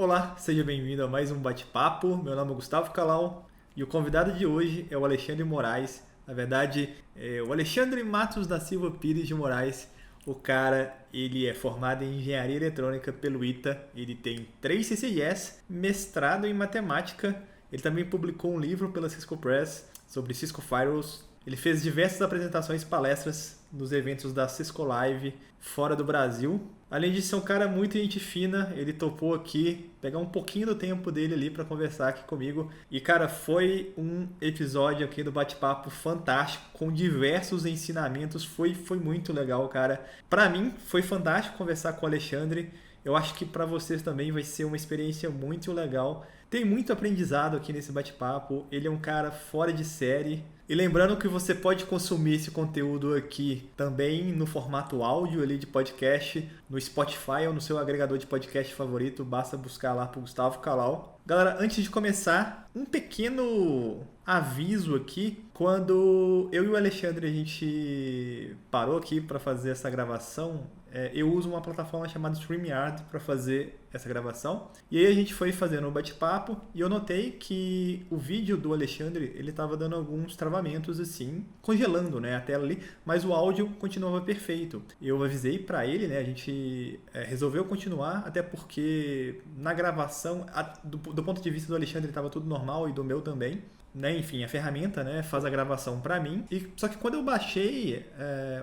Olá, seja bem-vindo a mais um bate-papo. Meu nome é Gustavo Calau e o convidado de hoje é o Alexandre Moraes. Na verdade, é o Alexandre Matos da Silva Pires de Moraes. O cara, ele é formado em Engenharia Eletrônica pelo ITA, ele tem 3 CCIEs, mestrado em Matemática. Ele também publicou um livro pela Cisco Press sobre Cisco Firewalls. Ele fez diversas apresentações e palestras nos eventos da Cisco Live fora do Brasil. Além de ser um cara muito gente fina, ele topou aqui pegar um pouquinho do tempo dele ali para conversar aqui comigo. E cara, foi um episódio aqui do bate-papo fantástico, com diversos ensinamentos. Foi muito legal, cara. Para mim, foi fantástico conversar com o Alexandre. Eu acho que para vocês também vai ser uma experiência muito legal. Tem muito aprendizado aqui nesse bate-papo. Ele é um cara fora de série. E lembrando que você pode consumir esse conteúdo aqui também no formato áudio ali de podcast, no Spotify ou no seu agregador de podcast favorito, basta buscar lá por Gustavo Calau. Galera, antes de começar, um pequeno aviso aqui. Quando eu e o Alexandre a gente parou aqui para fazer essa gravação, eu uso uma plataforma chamada StreamYard para fazer essa gravação. E aí a gente foi fazendo um bate-papo e eu notei que o vídeo do Alexandre, ele estava dando alguns travamentos assim, congelando, né, a tela ali, mas o áudio continuava perfeito. Eu avisei para ele, né, a gente resolveu continuar, até porque na gravação, do ponto de vista do Alexandre estava tudo normal e do meu também. Né, enfim, a ferramenta, né, faz a gravação para mim. Só que quando eu baixei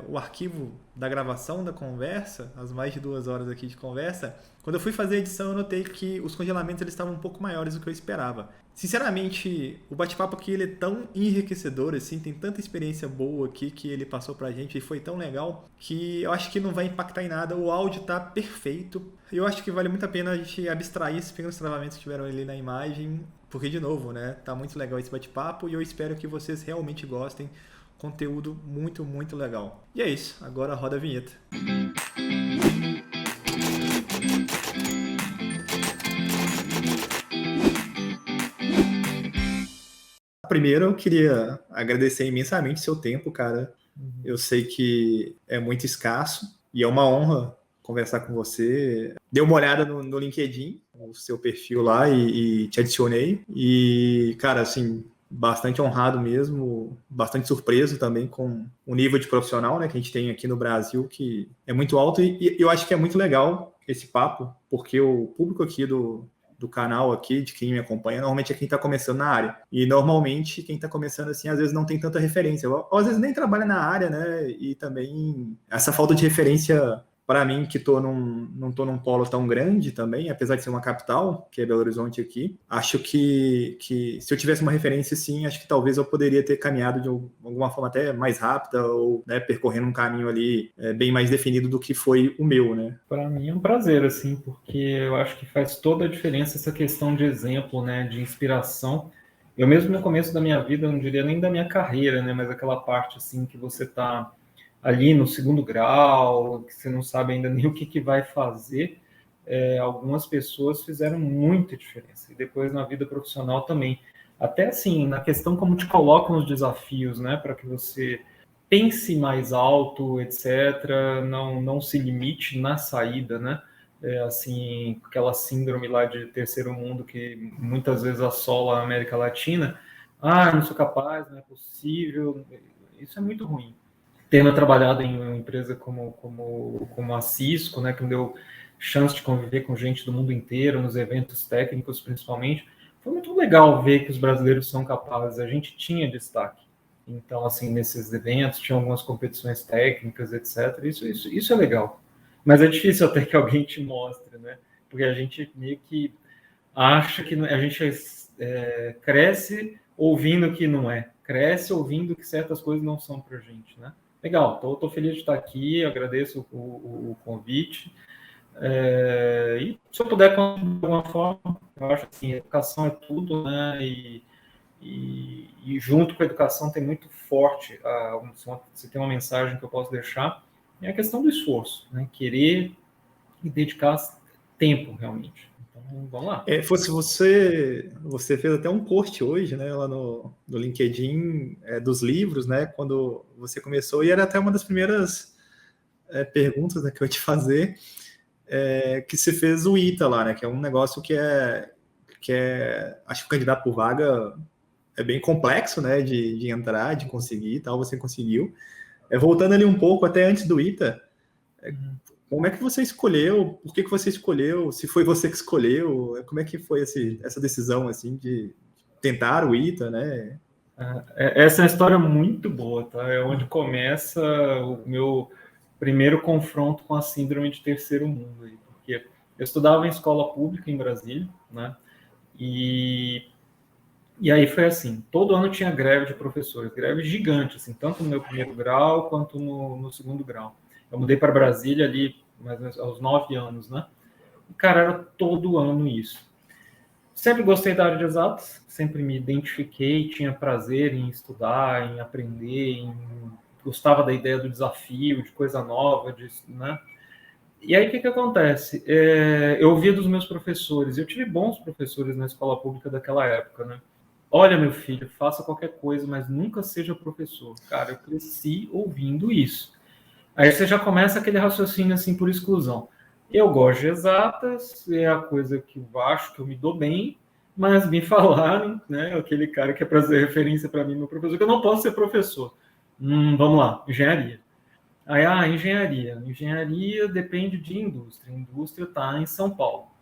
o arquivo da gravação da conversa, as mais de 2 horas aqui de conversa, quando eu fui fazer a edição eu notei que os congelamentos eles estavam um pouco maiores do que eu esperava. Sinceramente, o bate-papo aqui ele é tão enriquecedor, assim, tem tanta experiência boa aqui que ele passou pra gente e foi tão legal que eu acho que não vai impactar em nada. O áudio tá perfeito. Eu acho que vale muito a pena a gente abstrair esses pequenos travamentos que tiveram ali na imagem. Porque, de novo, né? Tá muito legal esse bate-papo e eu espero que vocês realmente gostem. Conteúdo muito, muito legal. E é isso. Agora roda a vinheta. Primeiro, eu queria agradecer imensamente seu tempo, cara. Eu sei que é muito escasso e é uma honra conversar com você. Dei uma olhada no LinkedIn, o seu perfil lá e te adicionei. E, cara, assim, bastante honrado mesmo, bastante surpreso também com o nível de profissional, né, que a gente tem aqui no Brasil, que é muito alto. E eu acho que é muito legal esse papo, porque o público aqui do canal aqui, de quem me acompanha, normalmente é quem está começando na área. E normalmente quem está começando assim, às vezes não tem tanta referência. Ou às vezes nem trabalha na área, né? E também essa falta de referência para mim, que não tô num polo tão grande também, apesar de ser uma capital, que é Belo Horizonte aqui, acho que se eu tivesse uma referência, sim, acho que talvez eu poderia ter caminhado de alguma forma até mais rápida ou, né, percorrendo um caminho ali bem mais definido do que foi o meu, né? Para mim é um prazer, assim, porque eu acho que faz toda a diferença essa questão de exemplo, né, de inspiração. Eu mesmo no começo da minha vida, eu não diria nem da minha carreira, né, mas aquela parte, assim, que você está ali no segundo grau, que você não sabe ainda nem o que vai fazer, algumas pessoas fizeram muita diferença. E depois na vida profissional também. Até assim, na questão como te colocam os desafios, né, para que você pense mais alto, etc., não se limite na saída, né? Assim, aquela síndrome lá de terceiro mundo que muitas vezes assola a América Latina. Ah, não sou capaz, não é possível. Isso é muito ruim. Tendo trabalhado em uma empresa como a Cisco, né, que me deu chance de conviver com gente do mundo inteiro, nos eventos técnicos principalmente, foi muito legal ver que os brasileiros são capazes. A gente tinha destaque. Então, assim, nesses eventos, tinha algumas competições técnicas, etc. Isso é legal. Mas é difícil até que alguém te mostre, né? Porque a gente meio que acha que a gente cresce ouvindo que não é. Cresce ouvindo que certas coisas não são pra gente, né? Legal, tô feliz de estar aqui, agradeço o convite. E se eu puder contribuir de alguma forma, eu acho assim, educação é tudo, né? E junto com a educação tem muito forte, se tem uma mensagem que eu posso deixar, é a questão do esforço, né? Querer e dedicar tempo, realmente. Então, vamos lá. Você fez até um post hoje, né, lá no LinkedIn, dos livros, né, quando você começou, e era até uma das primeiras perguntas, né, que eu ia te fazer. que você fez o ITA lá, né? Que é um negócio acho que o candidato por vaga é bem complexo, né? De entrar, de conseguir e tal, você conseguiu. Voltando ali um pouco, até antes do ITA, como é que você escolheu? Por que você escolheu? Se foi você que escolheu? Como é que foi essa decisão, assim, de tentar o ITA, né? Essa é uma história muito boa, tá? É onde começa o meu primeiro confronto com a síndrome de terceiro mundo. Porque eu estudava em escola pública em Brasília, né? E aí foi assim, todo ano tinha greve de professores, greve gigante, assim, tanto no meu primeiro grau quanto no segundo grau. Eu mudei para Brasília ali, mais ou menos, aos 9 anos, né? E, cara, era todo ano isso. Sempre gostei da área de exatas, sempre me identifiquei, tinha prazer em estudar, em aprender, gostava da ideia do desafio, de coisa nova, né? E aí, o que acontece? Eu ouvia dos meus professores, eu tive bons professores na escola pública daquela época, né? Olha, meu filho, faça qualquer coisa, mas nunca seja professor. Cara, eu cresci ouvindo isso. Aí você já começa aquele raciocínio assim por exclusão. Eu gosto de exatas, é a coisa que eu acho que eu me dou bem, mas me falaram, né, aquele cara que é para ser referência para mim, meu professor, que eu não posso ser professor. Vamos lá, engenharia. Aí, engenharia. Engenharia depende de indústria. A indústria está em São Paulo.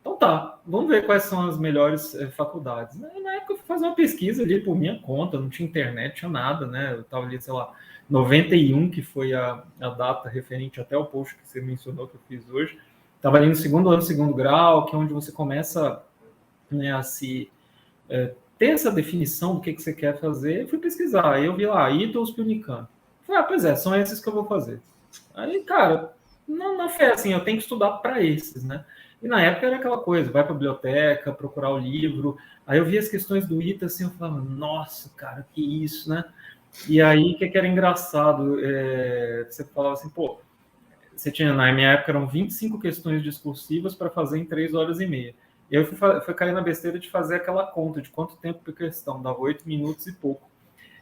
Então tá, vamos ver quais são as melhores faculdades. Na época eu fui fazer uma pesquisa ali por minha conta, não tinha internet, tinha nada, né? Eu estava ali, sei lá, 91, que foi a data referente até o post que você mencionou que eu fiz hoje. Estava ali no segundo ano, segundo grau, que é onde você começa, né, a se ter essa definição do que você quer fazer. Eu fui pesquisar, aí eu vi lá, ITA ou Unicamp. Falei, pois é, são esses que eu vou fazer. Aí, cara, não foi assim, eu tenho que estudar para esses, né? E na época era aquela coisa, vai para a biblioteca, procurar o livro. Aí eu vi as questões do ITA, assim, eu falava, nossa, cara, que isso, né? E aí, o que era engraçado? Você falava assim, pô, você tinha, na minha época, eram 25 questões discursivas para fazer em 3 horas e meia. E eu fui cair na besteira de fazer aquela conta de quanto tempo por questão, dava 8 minutos e pouco.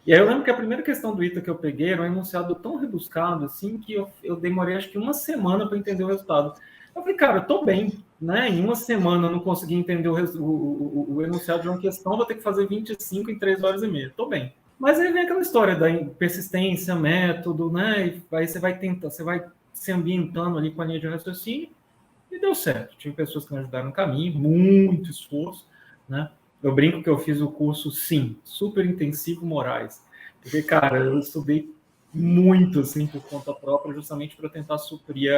E aí eu lembro que a primeira questão do ITA que eu peguei era um enunciado tão rebuscado, assim, que eu demorei acho que uma semana para entender o resultado. Eu falei, cara, eu tô bem, né? Em uma semana eu não consegui entender o enunciado de uma questão, vou ter que fazer 25 em 3 horas e meia. Tô bem. Mas aí vem aquela história da persistência, método, né? E aí você vai tentar, você vai se ambientando ali com a linha de raciocínio e deu certo. Tive pessoas que me ajudaram no caminho, muito esforço, né? Eu brinco que eu fiz o curso, sim, super intensivo Moraes. Porque, cara, eu estudei muito, assim, por conta própria, justamente para tentar suprir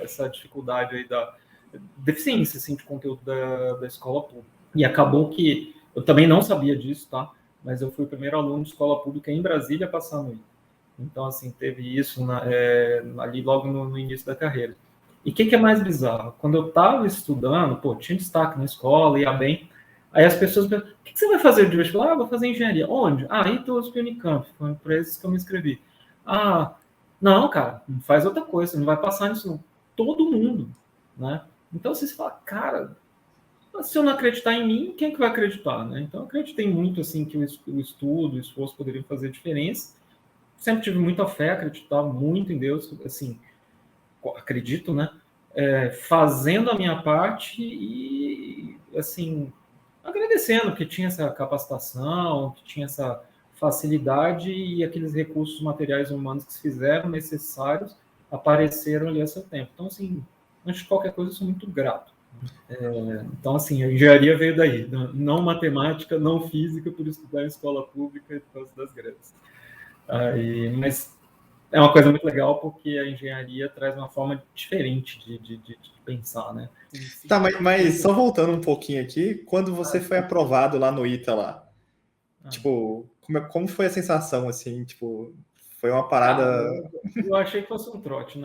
essa dificuldade aí da deficiência, assim, de conteúdo da escola pública. E acabou que eu também não sabia disso, tá? Mas eu fui o primeiro aluno de escola pública em Brasília a passar no ITA. Então, assim, teve isso ali logo no início da carreira. E o que é mais bizarro? Quando eu estava estudando, pô, tinha destaque na escola, ia bem. Aí as pessoas me perguntam, o que você vai fazer de vestibular? Vou fazer engenharia. Onde? ITA Unicamp, foi para esses que eu me inscrevi. Não, cara, não faz outra coisa, você não vai passar nisso não. Todo mundo, né? Então você fala, cara, se eu não acreditar em mim, quem é que vai acreditar, né? Então eu acreditei muito, assim, que o estudo, o esforço poderiam fazer diferença. Sempre tive muita fé, acreditava muito em Deus, assim, acredito, né? Fazendo a minha parte e, assim, agradecendo que tinha essa capacitação, que tinha essa facilidade e aqueles recursos materiais humanos que se fizeram necessários apareceram ali a seu tempo. Então, assim, antes de qualquer coisa, eu sou muito grato. Então, assim, a engenharia veio daí, não matemática, não física, por estudar em escola pública e por causa das greves. Mas é uma coisa muito legal porque a engenharia traz uma forma diferente de pensar, né? Tá, mas só voltando um pouquinho aqui, quando você foi aprovado lá no ITA lá, tipo, como foi a sensação, assim, tipo, foi uma parada... Eu achei que fosse um trote.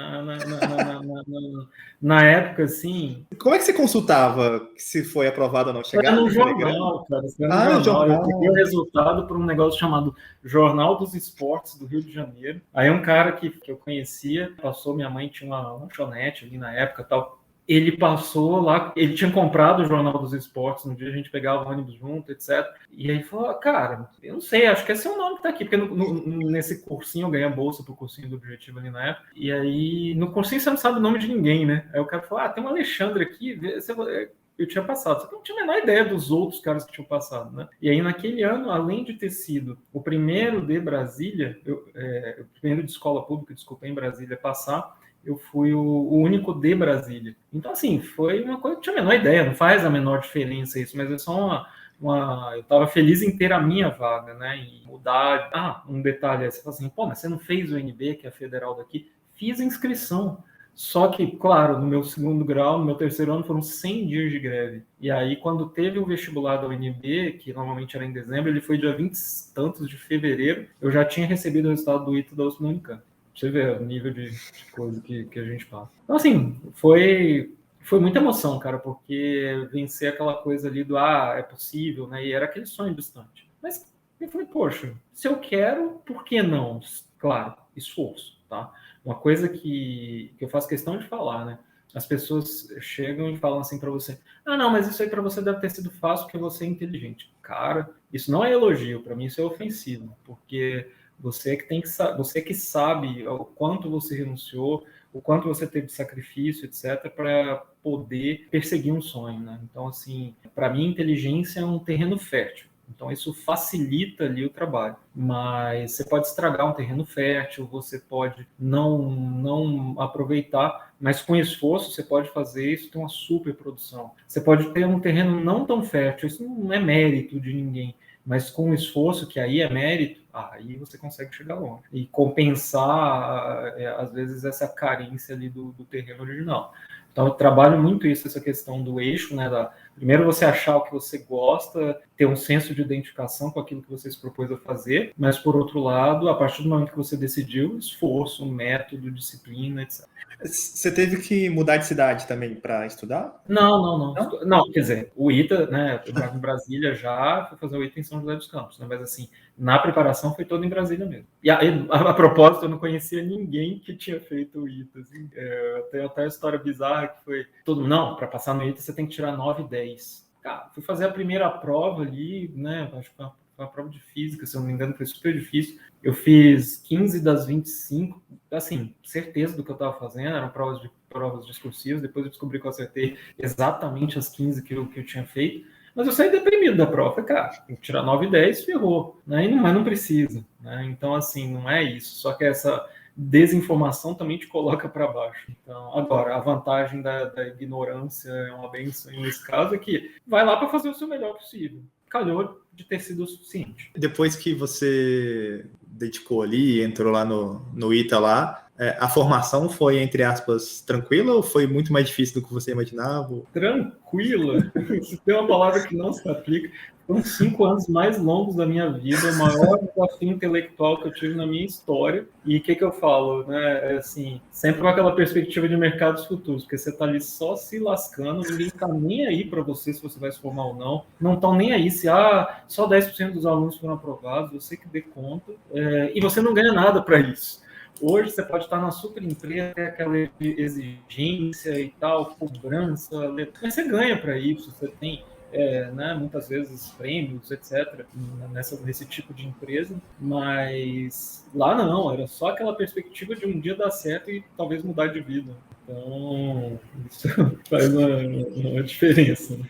Na época, assim... Como é que você consultava se foi aprovado ou não? Era Chegava no no Telegram? jornal, cara. Era no jornal. Eu peguei o resultado por um negócio chamado Jornal dos Esportes do Rio de Janeiro. Aí um cara que eu conhecia passou, minha mãe tinha uma lanchonete ali na época, tal, ele passou lá, ele tinha comprado o Jornal dos Esportes, no dia a gente pegava o ônibus junto, etc. E aí falou, cara, eu não sei, acho que esse é o nome que tá aqui, porque nesse cursinho eu ganhei a bolsa pro cursinho do Objetivo ali na época, e aí no cursinho você não sabe o nome de ninguém, né? Aí o cara falou, tem um Alexandre aqui, eu tinha passado, só que eu não tinha a menor ideia dos outros caras que tinham passado, né? E aí naquele ano, além de ter sido o primeiro de Brasília, o primeiro de escola pública, desculpa, em Brasília passar, eu fui o único de Brasília. Então, assim, foi uma coisa que eu tinha a menor ideia, não faz a menor diferença isso, mas é só eu estava feliz em ter a minha vaga, né? E mudar. Um detalhe, você fala assim, pô, mas você não fez o NB, que é a federal daqui? Fiz a inscrição. Só que, claro, no meu segundo grau, no meu terceiro ano, foram 100 dias de greve. E aí, quando teve o vestibular da UNB, que normalmente era em dezembro, ele foi dia 20 e tantos de fevereiro, eu já tinha recebido o resultado do ITA da USP da Unicamp. Você vê o nível de coisa que a gente passa. Então, assim, foi muita emoção, cara, porque vencer aquela coisa ali do, é possível, né? E era aquele sonho distante. Mas eu falei, poxa, se eu quero, por que não? Claro, esforço, tá? Uma coisa que eu faço questão de falar, né? As pessoas chegam e falam assim para você, não, mas isso aí para você deve ter sido fácil porque você é inteligente. Cara, isso não é elogio, para mim isso é ofensivo, porque você que sabe o quanto você renunciou, o quanto você teve de sacrifício, etc, para poder perseguir um sonho, né? Então, assim, para mim, inteligência é um terreno fértil. Então, isso facilita ali o trabalho. Mas você pode estragar um terreno fértil, você pode não aproveitar, mas com esforço você pode fazer isso, ter uma super produção. Você pode ter um terreno não tão fértil, isso não é mérito de ninguém, mas com esforço, que aí é mérito, aí você consegue chegar longe. E compensar, às vezes, essa carência ali do terreno original. Então, eu trabalho muito isso, essa questão do eixo, né? Primeiro você achar o que você gosta, ter um senso de identificação com aquilo que você se propôs a fazer, mas, por outro lado, a partir do momento que você decidiu, esforço, método, disciplina, etc. Você teve que mudar de cidade também para estudar? Não, quer dizer, o ITA, né? Eu estava em Brasília já, fui fazer o ITA em São José dos Campos, né? Mas assim, na preparação foi toda em Brasília mesmo. E a propósito, eu não conhecia ninguém que tinha feito o ITA. Assim. Tem até uma história bizarra que foi não, para passar no ITA você tem que tirar 9 e 10. Cara, fui fazer a primeira prova ali, né? Acho que foi uma prova de física, se eu não me engano, foi super difícil. Eu fiz 15 das 25, assim, certeza do que eu estava fazendo, eram provas discursivas, depois eu descobri que eu acertei exatamente as 15 que eu tinha feito, mas eu saí deprimido da prova, falei, cara, tem que tirar 9 e 10, ferrou, né? Mas não precisa, né? Então, assim, não é isso, só que essa desinformação também te coloca para baixo. Então, agora, a vantagem da ignorância é uma benção nesse caso, é que vai lá para fazer o seu melhor possível. Calhou de ter sido o suficiente. Depois que você dedicou ali, entrou lá no ITA lá, a formação foi, entre aspas, tranquila ou foi muito mais difícil do que você imaginava? Tranquila? Isso tem uma palavra que não se aplica. Foram 5 anos mais longos da minha vida, o maior desafio intelectual que eu tive na minha história. E o que eu falo, né? Assim, sempre com aquela perspectiva de mercados futuros, porque você está ali só se lascando, ninguém está nem aí para você se você vai se formar ou não. Não estão nem aí se só 10% dos alunos foram aprovados, você que dê conta. E você não ganha nada para isso. Hoje você pode estar na super empresa, ter aquela exigência e tal, cobrança, mas você ganha para isso, você tem né, muitas vezes prêmios, etc., nesse tipo de empresa, mas lá não, era só aquela perspectiva de um dia dar certo e talvez mudar de vida. Então, isso faz uma diferença. Né?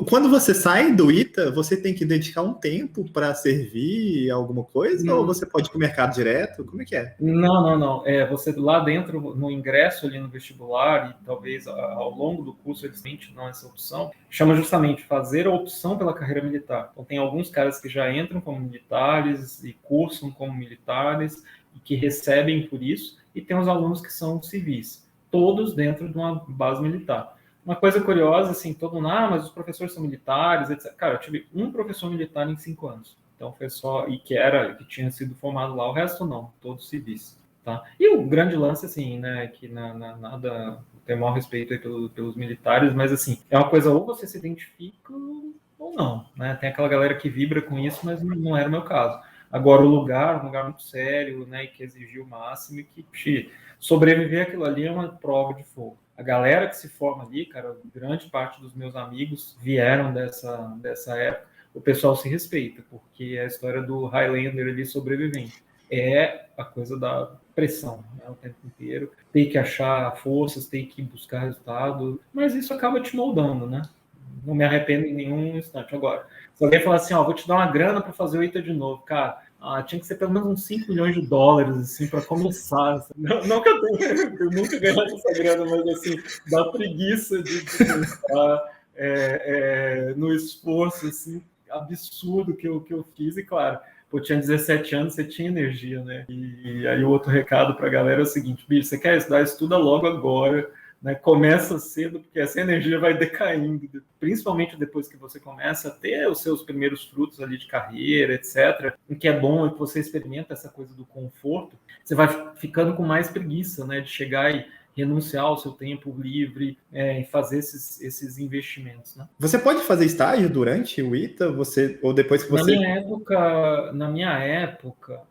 Quando você sai do ITA, você tem que dedicar um tempo para servir alguma coisa ou você pode ir para o mercado direto? Como é que é? Não. Você lá dentro, no ingresso ali no vestibular e talvez ao longo do curso eles não essa opção, chama justamente fazer a opção pela carreira militar. Então tem alguns caras que já entram como militares e cursam como militares e que recebem por isso, e tem os alunos que são civis, todos dentro de uma base militar. Uma coisa curiosa, assim, mas os professores são militares, etc. Cara, eu tive um professor militar em 5 anos. Então foi só, que tinha sido formado lá, o resto não, todos civis. Tá? E o grande lance, assim, né, que nada tem maior respeito aí pelos militares, mas assim, é uma coisa, ou você se identifica ou não, né? Tem aquela galera que vibra com isso, mas não era o meu caso. Agora, um lugar muito sério, né, e que exigiu o máximo, e que sobreviver aquilo ali é uma prova de fogo. A galera que se forma ali, cara, grande parte dos meus amigos vieram dessa época. O pessoal se respeita, porque é a história do Highlander ali sobrevivente. É a coisa da pressão, né, o tempo inteiro. Tem que achar forças, tem que buscar resultado, mas isso acaba te moldando, né? Não me arrependo em nenhum instante. Agora, se alguém falar assim, ó, vou te dar uma grana para fazer o ITA de novo, cara, tinha que ser pelo menos uns 5 milhões de dólares, assim, para começar. Não que eu nunca ganhasse essa grana, mas, assim, dá preguiça de pensar no esforço, assim, absurdo que eu fiz. E, claro, pô, tinha 17 anos, você tinha energia, né? E aí o outro recado para a galera é o seguinte, bicho, você quer estudar? Estuda logo agora, né? Começa cedo, porque essa energia vai decaindo, principalmente depois que você começa a ter os seus primeiros frutos ali de carreira, etc. O que é bom é que você experimenta essa coisa do conforto, você vai ficando com mais preguiça, né? De chegar e renunciar ao seu tempo livre e fazer esses investimentos, né? Você pode fazer estágio durante o ITA, ou depois que você... Na minha época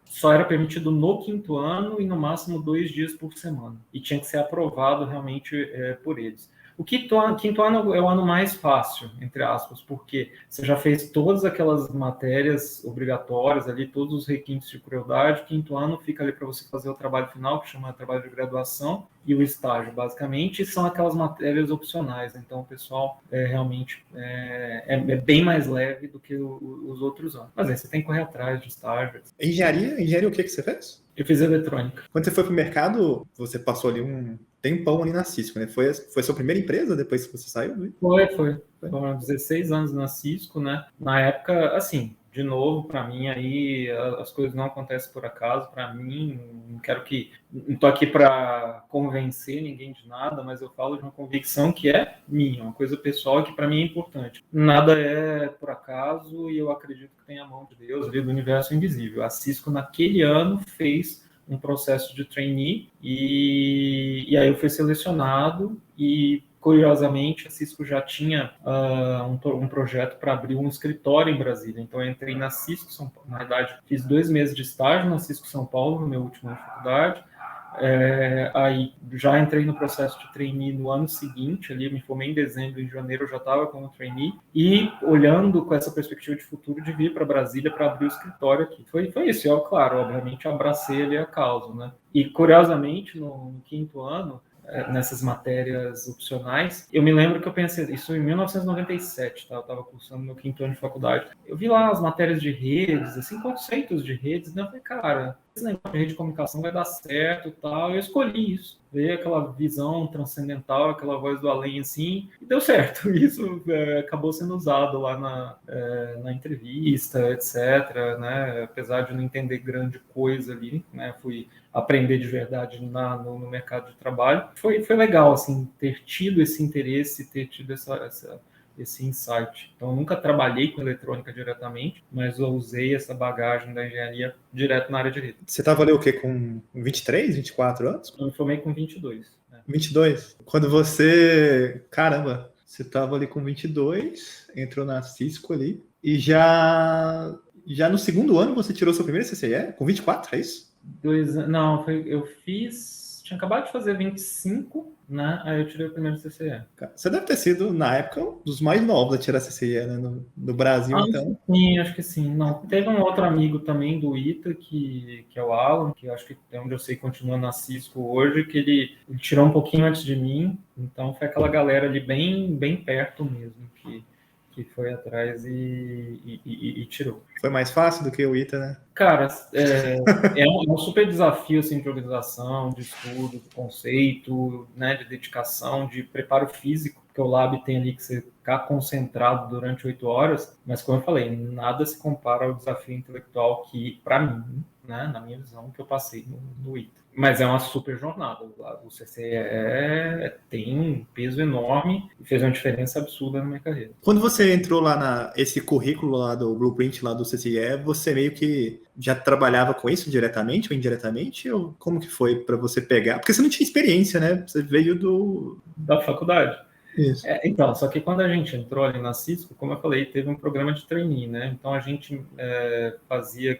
só era permitido no quinto ano e no máximo 2 dias por semana. E tinha que ser aprovado realmente por eles. O quinto ano é o ano mais fácil, entre aspas, porque você já fez todas aquelas matérias obrigatórias ali, todos os requintes de crueldade. O quinto ano fica ali para você fazer o trabalho final, que chama trabalho de graduação, e o estágio, basicamente, são aquelas matérias opcionais. Então, o pessoal realmente é bem mais leve do que os outros anos. Mas aí você tem que correr atrás de estágio. Engenharia, o que você fez? Eu fiz eletrônica. Quando você foi para o mercado, você passou ali um tempão ali na Cisco, né? Foi a sua primeira empresa depois que você saiu? Né? Foi. Foram 16 anos na Cisco, né? Na época, assim, de novo, para mim, aí as coisas não acontecem por acaso. Para mim, não estou aqui para convencer ninguém de nada, mas eu falo de uma convicção que é minha, uma coisa pessoal que para mim é importante. Nada é por acaso e eu acredito que tem a mão de Deus ali do universo invisível. A Cisco, naquele ano, fez um processo de trainee e aí eu fui selecionado e, curiosamente, a Cisco já tinha um projeto para abrir um escritório em Brasília. Então, eu entrei na Cisco São Paulo. Na verdade, fiz 2 meses de estágio na Cisco São Paulo, no meu último ano de faculdade. Aí já entrei no processo de trainee no ano seguinte, ali me formei em dezembro, em janeiro eu já estava como trainee, e olhando com essa perspectiva de futuro de vir para Brasília para abrir o escritório aqui. Foi isso, eu, claro, obviamente abracei ali a causa, né? E curiosamente, no quinto ano, nessas matérias opcionais, eu me lembro que eu pensei, isso em 1997, tá? Eu estava cursando meu quinto ano de faculdade. Eu vi lá as matérias de redes, assim, conceitos de redes, né? Eu falei, cara, esse negócio de rede de comunicação vai dar certo e tal. Eu escolhi isso. Veio aquela visão transcendental, aquela voz do além, assim, e deu certo. Isso acabou sendo usado lá na entrevista, etc., né? Apesar de não entender grande coisa ali, né? Fui aprender de verdade no mercado de trabalho. Foi legal, assim, ter tido esse interesse, ter tido esse insight. Então, eu nunca trabalhei com eletrônica diretamente, mas eu usei essa bagagem da engenharia direto na área de rede. Você estava ali o quê, com 23, 24 anos? Eu me formei com 22. Né? 22? Quando você... Caramba, você estava ali com 22, entrou na Cisco ali, e já no segundo ano você tirou seu primeiro CCIE? Com 24, é isso? Não, eu tinha acabado de fazer 25, né? Aí eu tirei o primeiro CCIE. Você deve ter sido, na época, um dos mais novos a tirar CCIE, né? No Brasil, então. Sim, acho que sim. Não, teve um outro amigo também do ITA, que é o Alan, que acho que é onde eu sei continua na Cisco hoje, que ele tirou um pouquinho antes de mim. Então foi aquela galera ali bem, bem perto mesmo, que foi atrás e tirou. Foi mais fácil do que o ITA, né? Cara, é um super desafio assim, de organização, de estudo, de conceito, né, de dedicação, de preparo físico, porque o lab tem ali que você ficar concentrado durante 8 horas, mas como eu falei, nada se compara ao desafio intelectual que, para mim, né, na minha visão, que eu passei no ITA. Mas é uma super jornada. O CCE tem um peso enorme e fez uma diferença absurda na minha carreira. Quando você entrou lá esse currículo lá do Blueprint, lá do CCE, você meio que já trabalhava com isso diretamente ou indiretamente? Ou como que foi para você pegar? Porque você não tinha experiência, né? Você veio da faculdade. Isso. Então, só que quando a gente entrou ali na Cisco, como eu falei, teve um programa de trainee, né? Então a gente fazia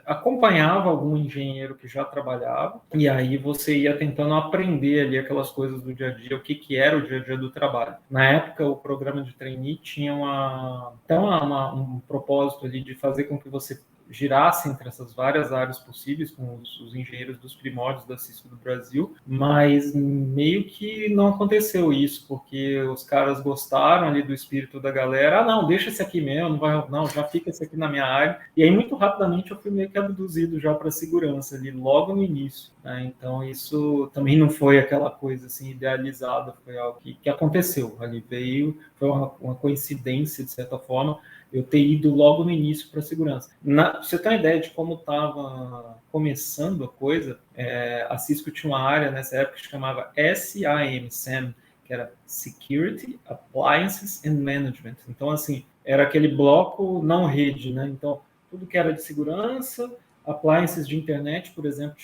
acompanhava algum engenheiro que já trabalhava, e aí você ia tentando aprender ali aquelas coisas do dia a dia, o que era o dia a dia do trabalho. Na época, o programa de trainee tinha um propósito ali de fazer com que você girasse entre essas várias áreas possíveis com os engenheiros dos primórdios da Cisco do Brasil, mas meio que não aconteceu isso, porque os caras gostaram ali do espírito da galera. Ah, não, deixa esse aqui mesmo, não, já fica esse aqui na minha área. E aí, muito rapidamente, eu fui meio que abduzido já para a segurança ali, logo no início, né? Então, isso também não foi aquela coisa assim idealizada, foi algo que aconteceu ali, foi uma coincidência, de certa forma, eu ter ido logo no início para a segurança. Pra você ter uma ideia de como estava começando a coisa, a Cisco tinha uma área nessa época que se chamava SAM, que era Security, Appliances and Management. Então, assim, era aquele bloco não rede, né? Então, tudo que era de segurança, appliances de internet, por exemplo,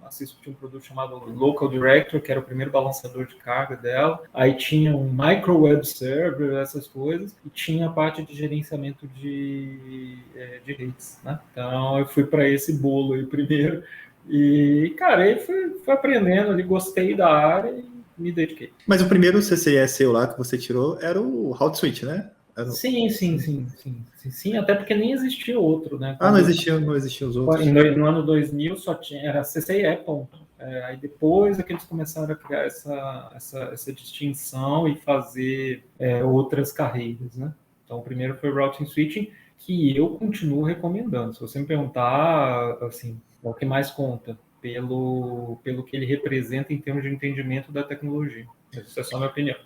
a Cisco tinha um produto chamado Local Director, que era o primeiro balanceador de carga dela. Aí tinha um micro web server, essas coisas, e tinha a parte de gerenciamento de redes, né? Então eu fui para esse bolo aí primeiro. E, cara, aí fui aprendendo ali, gostei da área e me dediquei. Mas o primeiro CCIE seu lá que você tirou era o Route Switch, né? Sim, até porque nem existia outro, né? Não existiam os outros. No ano 2000 só era CCIE, ponto. Aí depois é que eles começaram a criar essa distinção e fazer outras carreiras, né? Então, o primeiro foi o Routing Switching, que eu continuo recomendando. Se você me perguntar, assim, é o que mais conta, pelo que ele representa em termos de entendimento da tecnologia. Isso é só a minha opinião.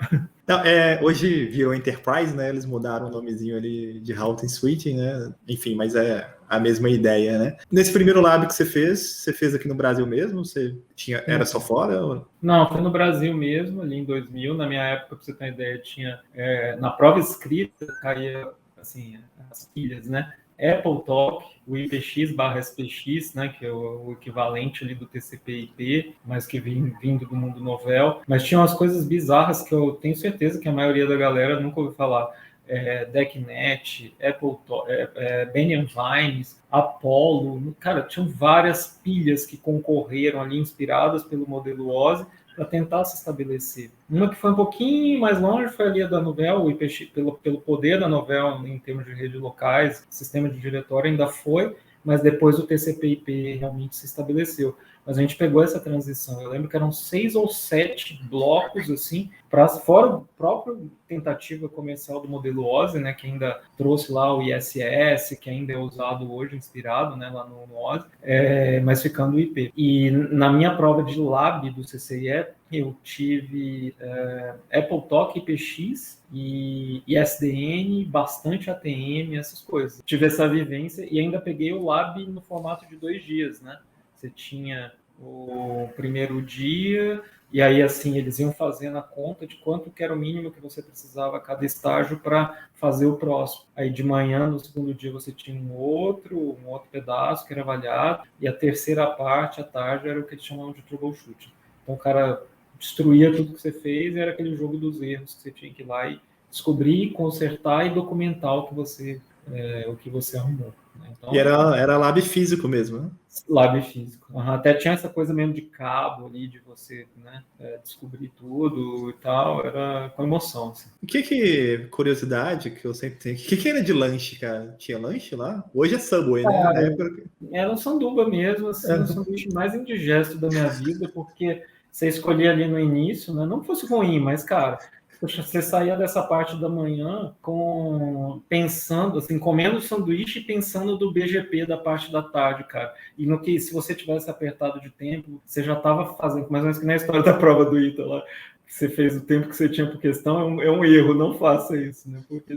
Não, hoje virou Enterprise, né? Eles mudaram o nomezinho ali de Routing Switching, né? Enfim, mas é a mesma ideia, né? Nesse primeiro lab que você fez aqui no Brasil mesmo? Era só fora? Não, foi no Brasil mesmo, ali em 2000. Na minha época, para você ter uma ideia, tinha na prova escrita caía assim as pilhas, né? AppleTalk, o IPX/SPX, né, que é o equivalente ali do TCP/IP, mas que vindo do mundo novel. Mas tinha umas coisas bizarras que eu tenho certeza que a maioria da galera nunca ouviu falar. DECnet, AppleTalk, Banyan Vines, Apollo. Cara, tinham várias pilhas que concorreram ali, inspiradas pelo modelo OSI, para tentar se estabelecer. Uma que foi um pouquinho mais longe foi ali a da Novell, o IPX, pelo poder da Novell em termos de redes locais, sistema de diretório ainda foi, mas depois o TCP/IP realmente se estabeleceu. Mas a gente pegou essa transição. Eu lembro que eram 6 ou 7 blocos, assim, fora o próprio tentativa comercial do modelo OSI, né, que ainda trouxe lá o ISS, que ainda é usado hoje, inspirado, né, lá no OSI, mas ficando o IP. E na minha prova de lab do CCIE, eu tive AppleTalk, IPX e SDN, bastante ATM, essas coisas. Tive essa vivência e ainda peguei o lab no formato de 2 dias, né? Você tinha o primeiro dia, e aí assim eles iam fazendo a conta de quanto que era o mínimo que você precisava a cada estágio para fazer o próximo. Aí de manhã, no segundo dia, você tinha um outro pedaço que era avaliado, e a terceira parte, à tarde, era o que eles chamavam de troubleshooting. Então o cara destruía tudo que você fez e era aquele jogo dos erros que você tinha que ir lá e descobrir, consertar e documentar o que você arrumou. Então, E era lab físico mesmo, né? Lab físico. Até tinha essa coisa mesmo de cabo ali, de você, né, descobrir tudo e tal, era com emoção. Assim. Curiosidade que eu sempre tenho, o que era de lanche, cara? Tinha lanche lá? Hoje é Subway, né? Na época... Era um sanduba mesmo, assim, o sanduíche mais indigesto da minha vida, porque você escolhia ali no início, né, não que fosse ruim, mas, cara, você saía dessa parte da manhã pensando, assim, comendo sanduíche e pensando do BGP da parte da tarde, cara. E no que, se você tivesse apertado de tempo, você já estava fazendo, mais ou menos que na história da prova do ITA lá, que você fez o tempo que você tinha por questão, é um erro, não faça isso, né? Porque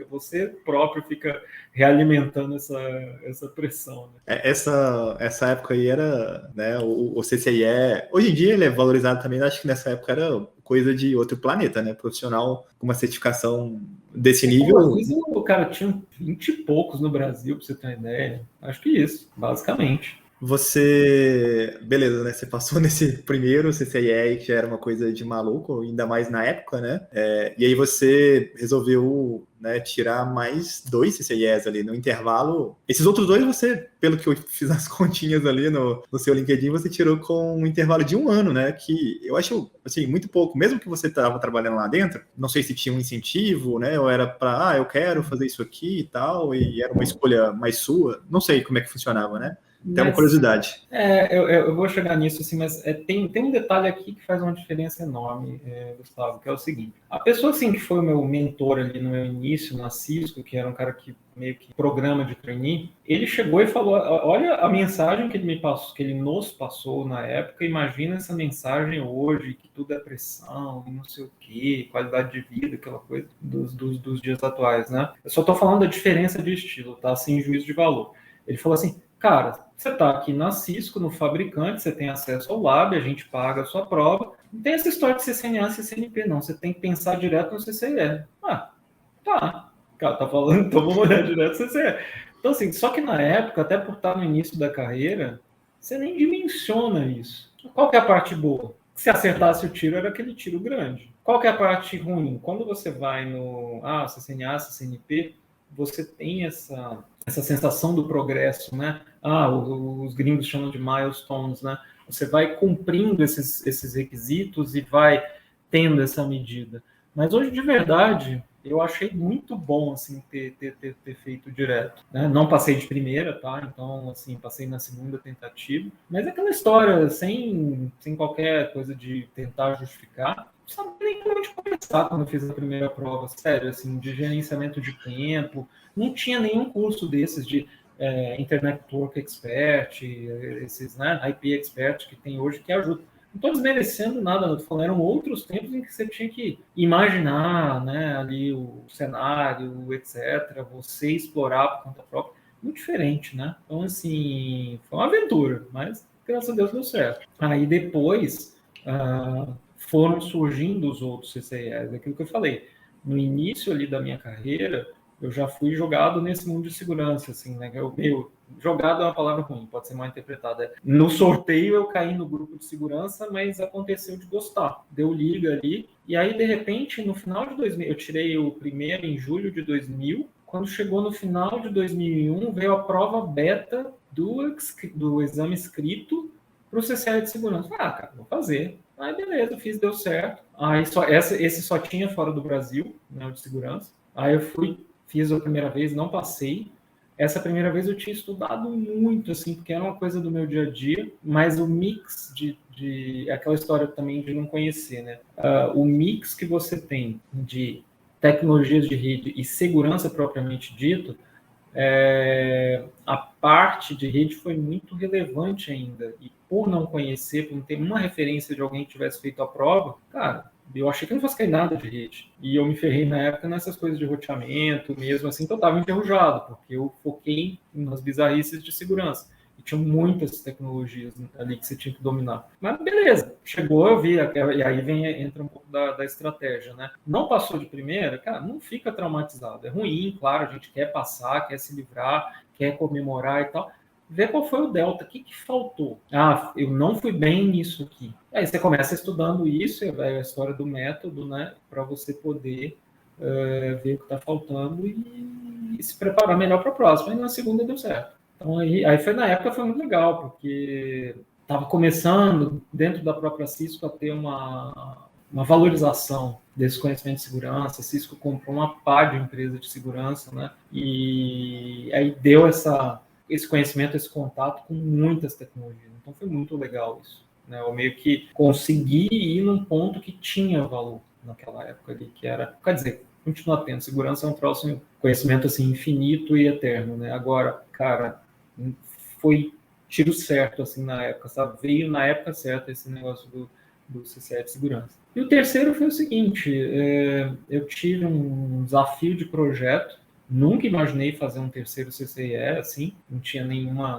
você próprio fica realimentando essa pressão. Né? Essa época aí era, né, o CCIE, hoje em dia ele é valorizado também, acho que nessa época era coisa de outro planeta, né? Profissional com uma certificação desse nível. Às vezes o cara tinha 20 e poucos no Brasil, para você ter uma ideia. Acho que isso, basicamente. beleza, né? Você passou nesse primeiro CCIE, que já era uma coisa de maluco, ainda mais na época, né? E aí você resolveu, né, tirar mais 2 CCIEs ali no intervalo. Esses outros dois você, pelo que eu fiz as continhas ali no seu LinkedIn, você tirou com um intervalo de 1 ano, né? Que eu acho, assim, muito pouco. Mesmo que você estava trabalhando lá dentro, não sei se tinha um incentivo, né? Ou era para, eu quero fazer isso aqui e tal, e era uma escolha mais sua. Não sei como é que funcionava, né? Tem uma Mas curiosidade. eu vou chegar nisso, assim, mas tem um detalhe aqui que faz uma diferença enorme, Gustavo, que é o seguinte. A pessoa, assim, que foi o meu mentor ali no meu início, na Cisco, que era um cara que meio que programa de trainee, ele chegou e falou, olha a mensagem que ele me passou, que ele nos passou na época, imagina essa mensagem hoje, que tudo é pressão, e não sei o quê, qualidade de vida, aquela coisa dos dias atuais, né? Eu só estou falando da diferença de estilo, tá? Sem juízo de valor. Ele falou assim, cara, você está aqui na Cisco, no fabricante, você tem acesso ao lab, a gente paga a sua prova. Não tem essa história de CCNA e CCNP, não. Você tem que pensar direto no CCE. Ah, tá. O cara tá falando, então vamos olhar direto no CCE. Então, assim, só que na época, até por estar no início da carreira, você nem dimensiona isso. Qual que é a parte boa? Se acertasse o tiro, era aquele tiro grande. Qual que é a parte ruim? Quando você vai no CCNA, CCNP, você tem essa sensação do progresso, né? Os gringos chamam de milestones, né? Você vai cumprindo esses requisitos e vai tendo essa medida. Mas hoje, de verdade, eu achei muito bom, assim, ter feito direto, né? Não passei de primeira, tá? Então, assim, passei na segunda tentativa. Mas é aquela história, sem qualquer coisa de tentar justificar, não sabia nem como de começar quando eu fiz a primeira prova, sério, assim, de gerenciamento de tempo. Não tinha nenhum curso desses de Internet Network Expert, esses, né, IP Expert que tem hoje, que ajuda. Não estou desmerecendo nada, não estou falando, eram outros tempos em que você tinha que imaginar, né, ali o cenário, etc., você explorar por conta própria, muito diferente, né? Então, assim, foi uma aventura, mas graças a Deus deu certo. Aí depois foram surgindo os outros CCIs, aquilo que eu falei. No início ali da minha carreira, eu já fui jogado nesse mundo de segurança, assim, né? Jogado é uma palavra ruim, pode ser mal interpretada. No sorteio eu caí no grupo de segurança, mas aconteceu de gostar. Deu liga ali, e aí, de repente, no final de 2000, eu tirei o primeiro em julho de 2000, quando chegou no final de 2001, veio a prova beta do exame escrito para o CCI de segurança. Cara, vou fazer. Aí, beleza, fiz, deu certo. Aí, esse só tinha fora do Brasil, né, o de segurança. Aí eu fiz a primeira vez, não passei. Essa primeira vez eu tinha estudado muito, assim, porque era uma coisa do meu dia a dia, mas o mix aquela história também de não conhecer, né? O mix que você tem de tecnologias de rede e segurança propriamente dito, a parte de rede foi muito relevante ainda. E por não conhecer, por não ter uma referência de alguém que tivesse feito a prova, cara, eu achei que não fosse cair nada de rede. E eu me ferrei na época nessas coisas de roteamento, mesmo assim, que eu estava enferrujado, porque eu foquei nas bizarrices de segurança. E tinha muitas tecnologias ali que você tinha que dominar. Mas beleza, chegou, eu vi, e aí entra um pouco da estratégia, né? Não passou de primeira, cara, não fica traumatizado. É ruim, claro, a gente quer passar, quer se livrar, quer comemorar e tal. Vê qual foi o delta, o que faltou. Eu não fui bem nisso aqui. Aí você começa estudando isso, é a história do método, né? Para você poder ver o que está faltando e se preparar melhor para a próxima. E na segunda deu certo. Então aí foi na época foi muito legal, porque estava começando dentro da própria Cisco a ter uma valorização desse conhecimento de segurança. A Cisco comprou uma pá de empresa de segurança, né? E aí deu esse conhecimento, esse contato com muitas tecnologias. Então foi muito legal isso, né? Eu meio que consegui ir num ponto que tinha valor naquela época ali, que era, quer dizer, continua tendo. Segurança é um próximo conhecimento assim infinito e eterno, né? Agora, cara, foi tiro certo assim na época, sabe? Veio na época certa esse negócio do CCE de segurança. E o terceiro foi o seguinte, eu tive um desafio de projeto, nunca imaginei fazer um terceiro CCE assim, não tinha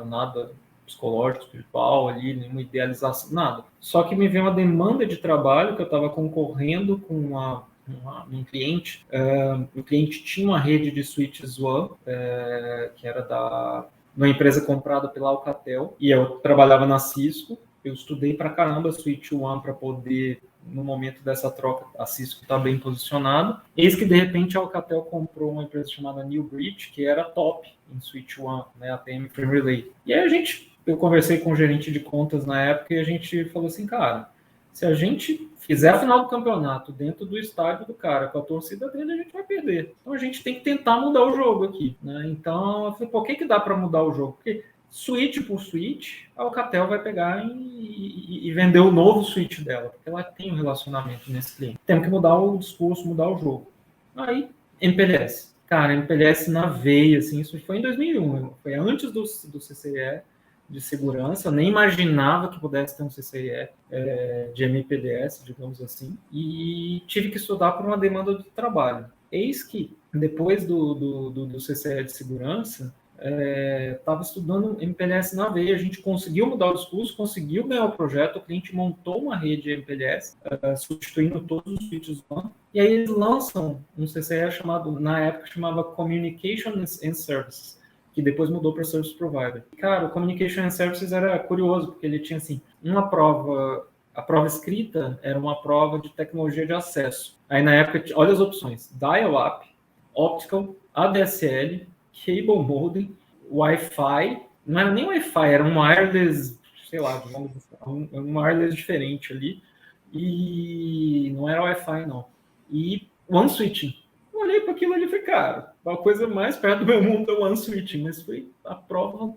nada psicológico, espiritual ali, nenhuma idealização, nada. Só que me veio uma demanda de trabalho que eu estava concorrendo com um cliente. O cliente tinha uma rede de switches WAN, que era numa empresa comprada pela Alcatel, e eu trabalhava na Cisco. Eu estudei pra caramba Switch One para poder, no momento dessa troca, a Cisco está bem posicionada. Eis que, de repente, a Alcatel comprou uma empresa chamada New Bridge, que era top em Switch One, né, ATM Frame Relay. E aí eu conversei com o gerente de contas na época e a gente falou assim, cara, se a gente fizer a final do campeonato dentro do estádio do cara, com a torcida dele, a gente vai perder. Então a gente tem que tentar mudar o jogo aqui, né? Então eu falei, por que dá para mudar o jogo? Porque switch por switch, a Alcatel vai pegar e vender o novo switch dela, porque ela tem um relacionamento nesse cliente. Temos que mudar o discurso, mudar o jogo. Aí, MPLS. Cara, MPLS na veia, assim, isso foi em 2001, foi antes do CCIE de segurança, eu nem imaginava que pudesse ter um CCIE de MPLS, digamos assim, e tive que estudar por uma demanda do trabalho. Eis que, depois do CCIE de segurança, estava estudando MPLS na veia, a gente conseguiu mudar o discurso, conseguiu ganhar o projeto, o cliente montou uma rede MPLS, substituindo todos os switches One, e aí eles lançam um CCE chamado, na época, chamava Communication and Services, que depois mudou para Service Provider. Cara, o Communication and Services era curioso, porque ele tinha, assim, uma prova, a prova escrita era uma prova de tecnologia de acesso. Aí, na época, olha as opções, Dial-Up, Optical, ADSL, Cable Modem, Wi-Fi, não era nem Wi-Fi, era um wireless, sei lá, um wireless diferente ali, e não era Wi-Fi, não. E One Switching. Eu olhei para aquilo ali e falei, cara, a coisa mais perto do meu mundo é One Switching, mas foi a prova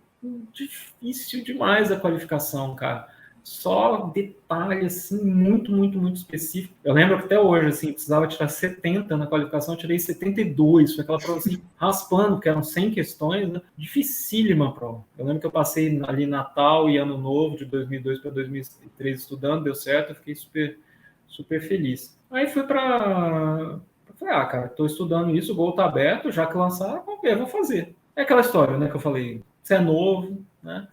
difícil demais a qualificação, cara. Só detalhe, assim, muito, muito, muito específico. Eu lembro que até hoje, assim, precisava tirar 70 na qualificação, eu tirei 72. Foi aquela prova, assim, raspando, porque eram 100 questões, né? Dificílima a prova. Eu lembro que eu passei ali Natal e Ano Novo, de 2002 para 2003 estudando, deu certo, eu fiquei super, super feliz. Aí fui para... Falei, cara, estou estudando isso, o gol tá aberto, já que lançar, vou fazer. É aquela história, né, que eu falei, você é novo, né?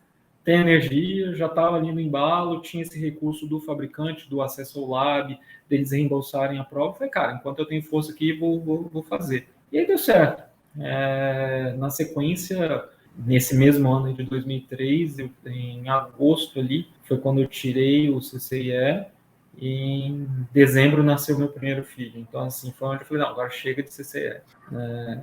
Tem energia, já estava ali no embalo, tinha esse recurso do fabricante, do acesso ao lab, deles reembolsarem a prova. Falei, cara, enquanto eu tenho força aqui, vou fazer. E aí deu certo. Na sequência, nesse mesmo ano de 2003, em agosto ali, foi quando eu tirei o CCIE, e em dezembro nasceu meu primeiro filho. Então, assim, foi onde eu falei, não, agora chega de CCIE.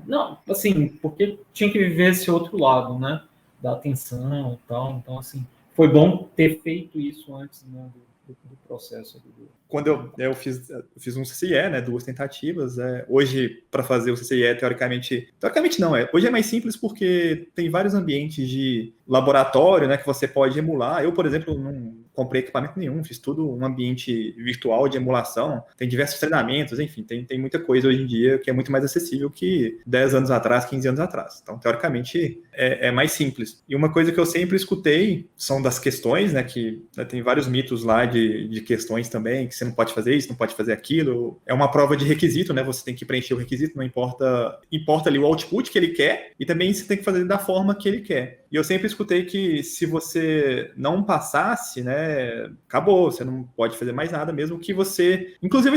Não, assim, porque tinha que viver esse outro lado, né? Da atenção e tal. Então, assim, foi bom ter feito isso antes, né, do processo. Quando eu fiz um CCIE, né, 2 tentativas. Hoje, para fazer o CCIE, teoricamente não, hoje é mais simples porque tem vários ambientes de laboratório, né, que você pode emular. Eu, por exemplo, não comprei equipamento nenhum, fiz tudo um ambiente virtual de emulação, tem diversos treinamentos, enfim, tem muita coisa hoje em dia que é muito mais acessível que 10 anos atrás, 15 anos atrás. Então, teoricamente, é mais simples. E uma coisa que eu sempre escutei são das questões, né, que tem vários mitos lá de questões também, que você não pode fazer isso, não pode fazer aquilo. É uma prova de requisito, né, você tem que preencher o requisito, não importa ali o output que ele quer, e também você tem que fazer da forma que ele quer. E eu sempre escutei que se você não passasse, né, acabou, você não pode fazer mais nada, mesmo que você... Inclusive,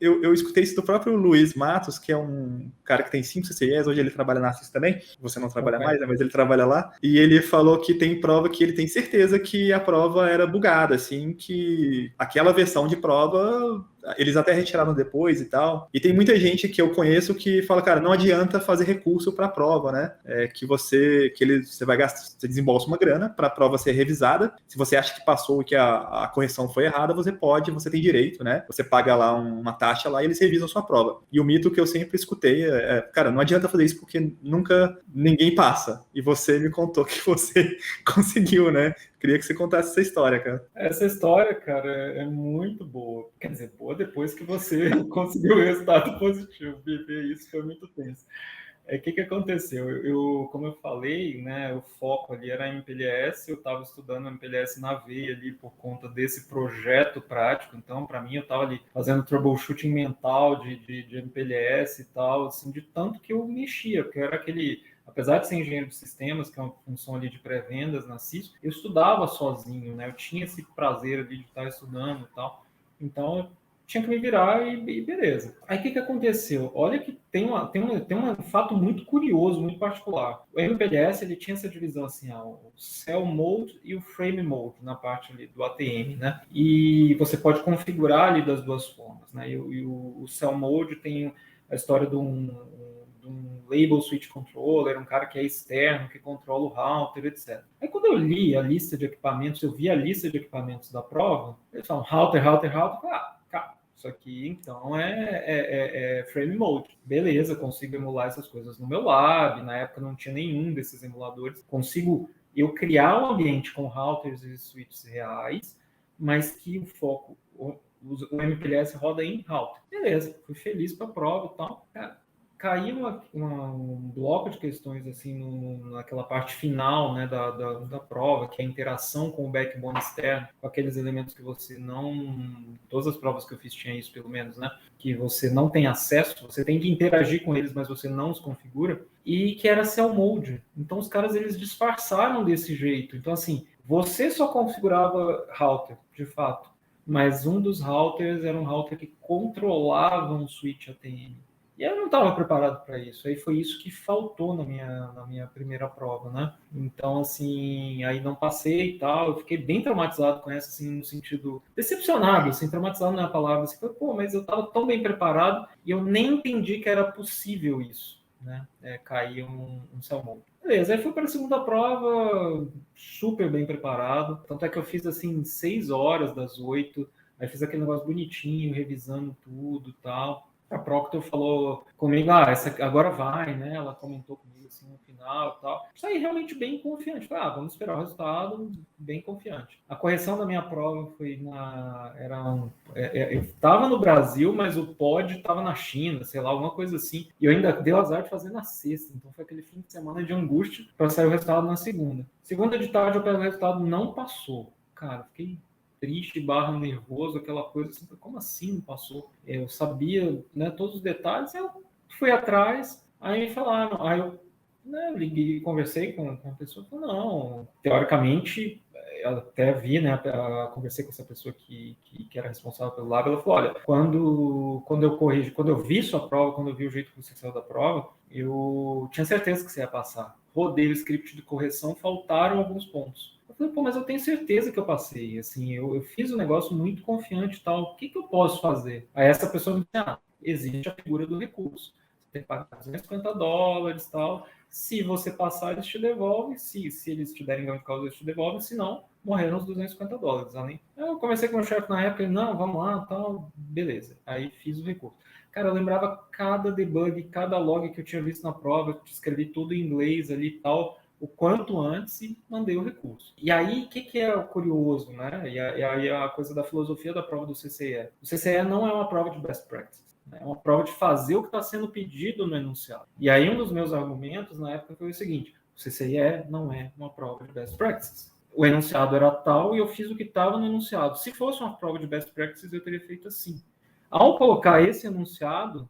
eu escutei isso do próprio Luiz Matos, que é um cara que tem 5 CCIEs, hoje ele trabalha na CIS também, você não trabalha mais, né, mas ele trabalha lá, e ele falou que tem prova que ele tem certeza que a prova era bugada, assim, que aquela versão de prova... Eles até retiraram depois e tal. E tem muita gente que eu conheço que fala, cara, não adianta fazer recurso para a prova, né? Você vai gastar, você desembolsa uma grana para a prova ser revisada. Se você acha que passou e que a correção foi errada, você tem direito, né? Você paga lá uma taxa lá e eles revisam a sua prova. E o mito que eu sempre escutei cara, não adianta fazer isso porque nunca ninguém passa. E você me contou que você conseguiu, né? Queria que você contasse essa história, cara. Essa história, cara, é muito boa. Quer dizer, boa depois que você conseguiu o resultado positivo. Viver isso foi muito tenso. O que aconteceu? Como eu falei, né, o foco ali era MPLS, eu estava estudando MPLS na veia ali por conta desse projeto prático. Então, para mim, eu estava ali fazendo troubleshooting mental de MPLS e tal, assim, de tanto que eu mexia, porque eu era aquele... Apesar de ser engenheiro de sistemas, que é uma função ali de pré-vendas na Cisco, eu estudava sozinho, né? Eu tinha esse prazer ali de estar estudando e tal. Então, eu tinha que me virar e beleza. Aí o que aconteceu? Olha que tem um fato muito curioso, muito particular. O MPLS ele tinha essa divisão assim, o Cell Mode e o Frame Mode na parte ali do ATM, né? E você pode configurar ali das duas formas, né? O Cell Mode tem a história de um Label Switch Controller, um cara que é externo, que controla o router, etc. Aí quando eu li a lista de equipamentos, eu vi a lista de equipamentos da prova, eles falam router, cara, isso aqui então é frame mode. Beleza, consigo emular essas coisas no meu lab, na época não tinha nenhum desses emuladores. Consigo eu criar um ambiente com routers e switches reais, mas que o foco, o MPLS roda em router. Beleza, fui feliz para a prova e tal. Cara, caiu um bloco de questões assim naquela parte final, né, da prova, que é a interação com o backbone externo, com aqueles elementos que você não... Todas as provas que eu fiz tinha isso, pelo menos, né? Que você não tem acesso, você tem que interagir com eles, mas você não os configura, e que era cell mode. Então os caras, eles disfarçaram desse jeito. Então, assim, você só configurava router, de fato, mas um dos routers era um router que controlava um switch ATM. E eu não estava preparado para isso. Aí foi isso que faltou na minha primeira prova, né? Então, assim, aí não passei e tal. Eu fiquei bem traumatizado com essa, assim, no sentido... Decepcionado, assim, traumatizado não é a palavra. Assim, pô, mas eu estava tão bem preparado e eu nem entendi que era possível isso, né? Cair um salmão. Beleza, aí fui para a segunda prova super bem preparado. Tanto é que eu fiz, assim, 6 horas das 8. Aí fiz aquele negócio bonitinho, revisando tudo e tal. A Proctor falou comigo, essa agora vai, né? Ela comentou comigo assim no final e tal. Saí realmente bem confiante. Falei, vamos esperar o resultado, bem confiante. A correção da minha prova foi eu estava no Brasil, mas o pod estava na China, sei lá, alguma coisa assim. E eu ainda dei o azar de fazer na sexta. Então foi aquele fim de semana de angústia para sair o resultado na segunda. Segunda de tarde eu pego o resultado, não passou. Cara, fiquei triste, nervoso, aquela coisa assim, como assim não passou? Eu sabia, né, todos os detalhes, eu fui atrás, aí me falaram, aí eu, né, liguei, conversei com a pessoa, falou, não, teoricamente, eu até vi, né, conversei com essa pessoa que era responsável pelo lab, ela falou, olha, quando eu vi sua prova, quando eu vi o jeito que você saiu da prova, eu tinha certeza que você ia passar. Rodei o script de correção, faltaram alguns pontos. Eu falei, pô, mas eu tenho certeza que eu passei, assim, eu fiz um negócio muito confiante e tal, o que eu posso fazer? Aí essa pessoa me disse, existe a figura do recurso, você tem que pagar $250 e tal, se você passar, eles te devolvem, se eles te derem ganho de causa, eles te devolvem, se não, morreram os $250. Além. Eu conversei com o meu chefe na época, ele, não, vamos lá, tal, beleza, aí fiz o recurso. Cara, eu lembrava cada debug, cada log que eu tinha visto na prova, eu escrevi tudo em inglês ali e tal, o quanto antes e mandei o recurso. E aí, o que é curioso, né? E aí a coisa da filosofia da prova do CCE. O CCE não é uma prova de best practice. É uma prova de fazer o que está sendo pedido no enunciado. E aí um dos meus argumentos na época foi o seguinte, o CCE não é uma prova de best practices. O enunciado era tal e eu fiz o que estava no enunciado. Se fosse uma prova de best practices, eu teria feito assim. Ao colocar esse enunciado,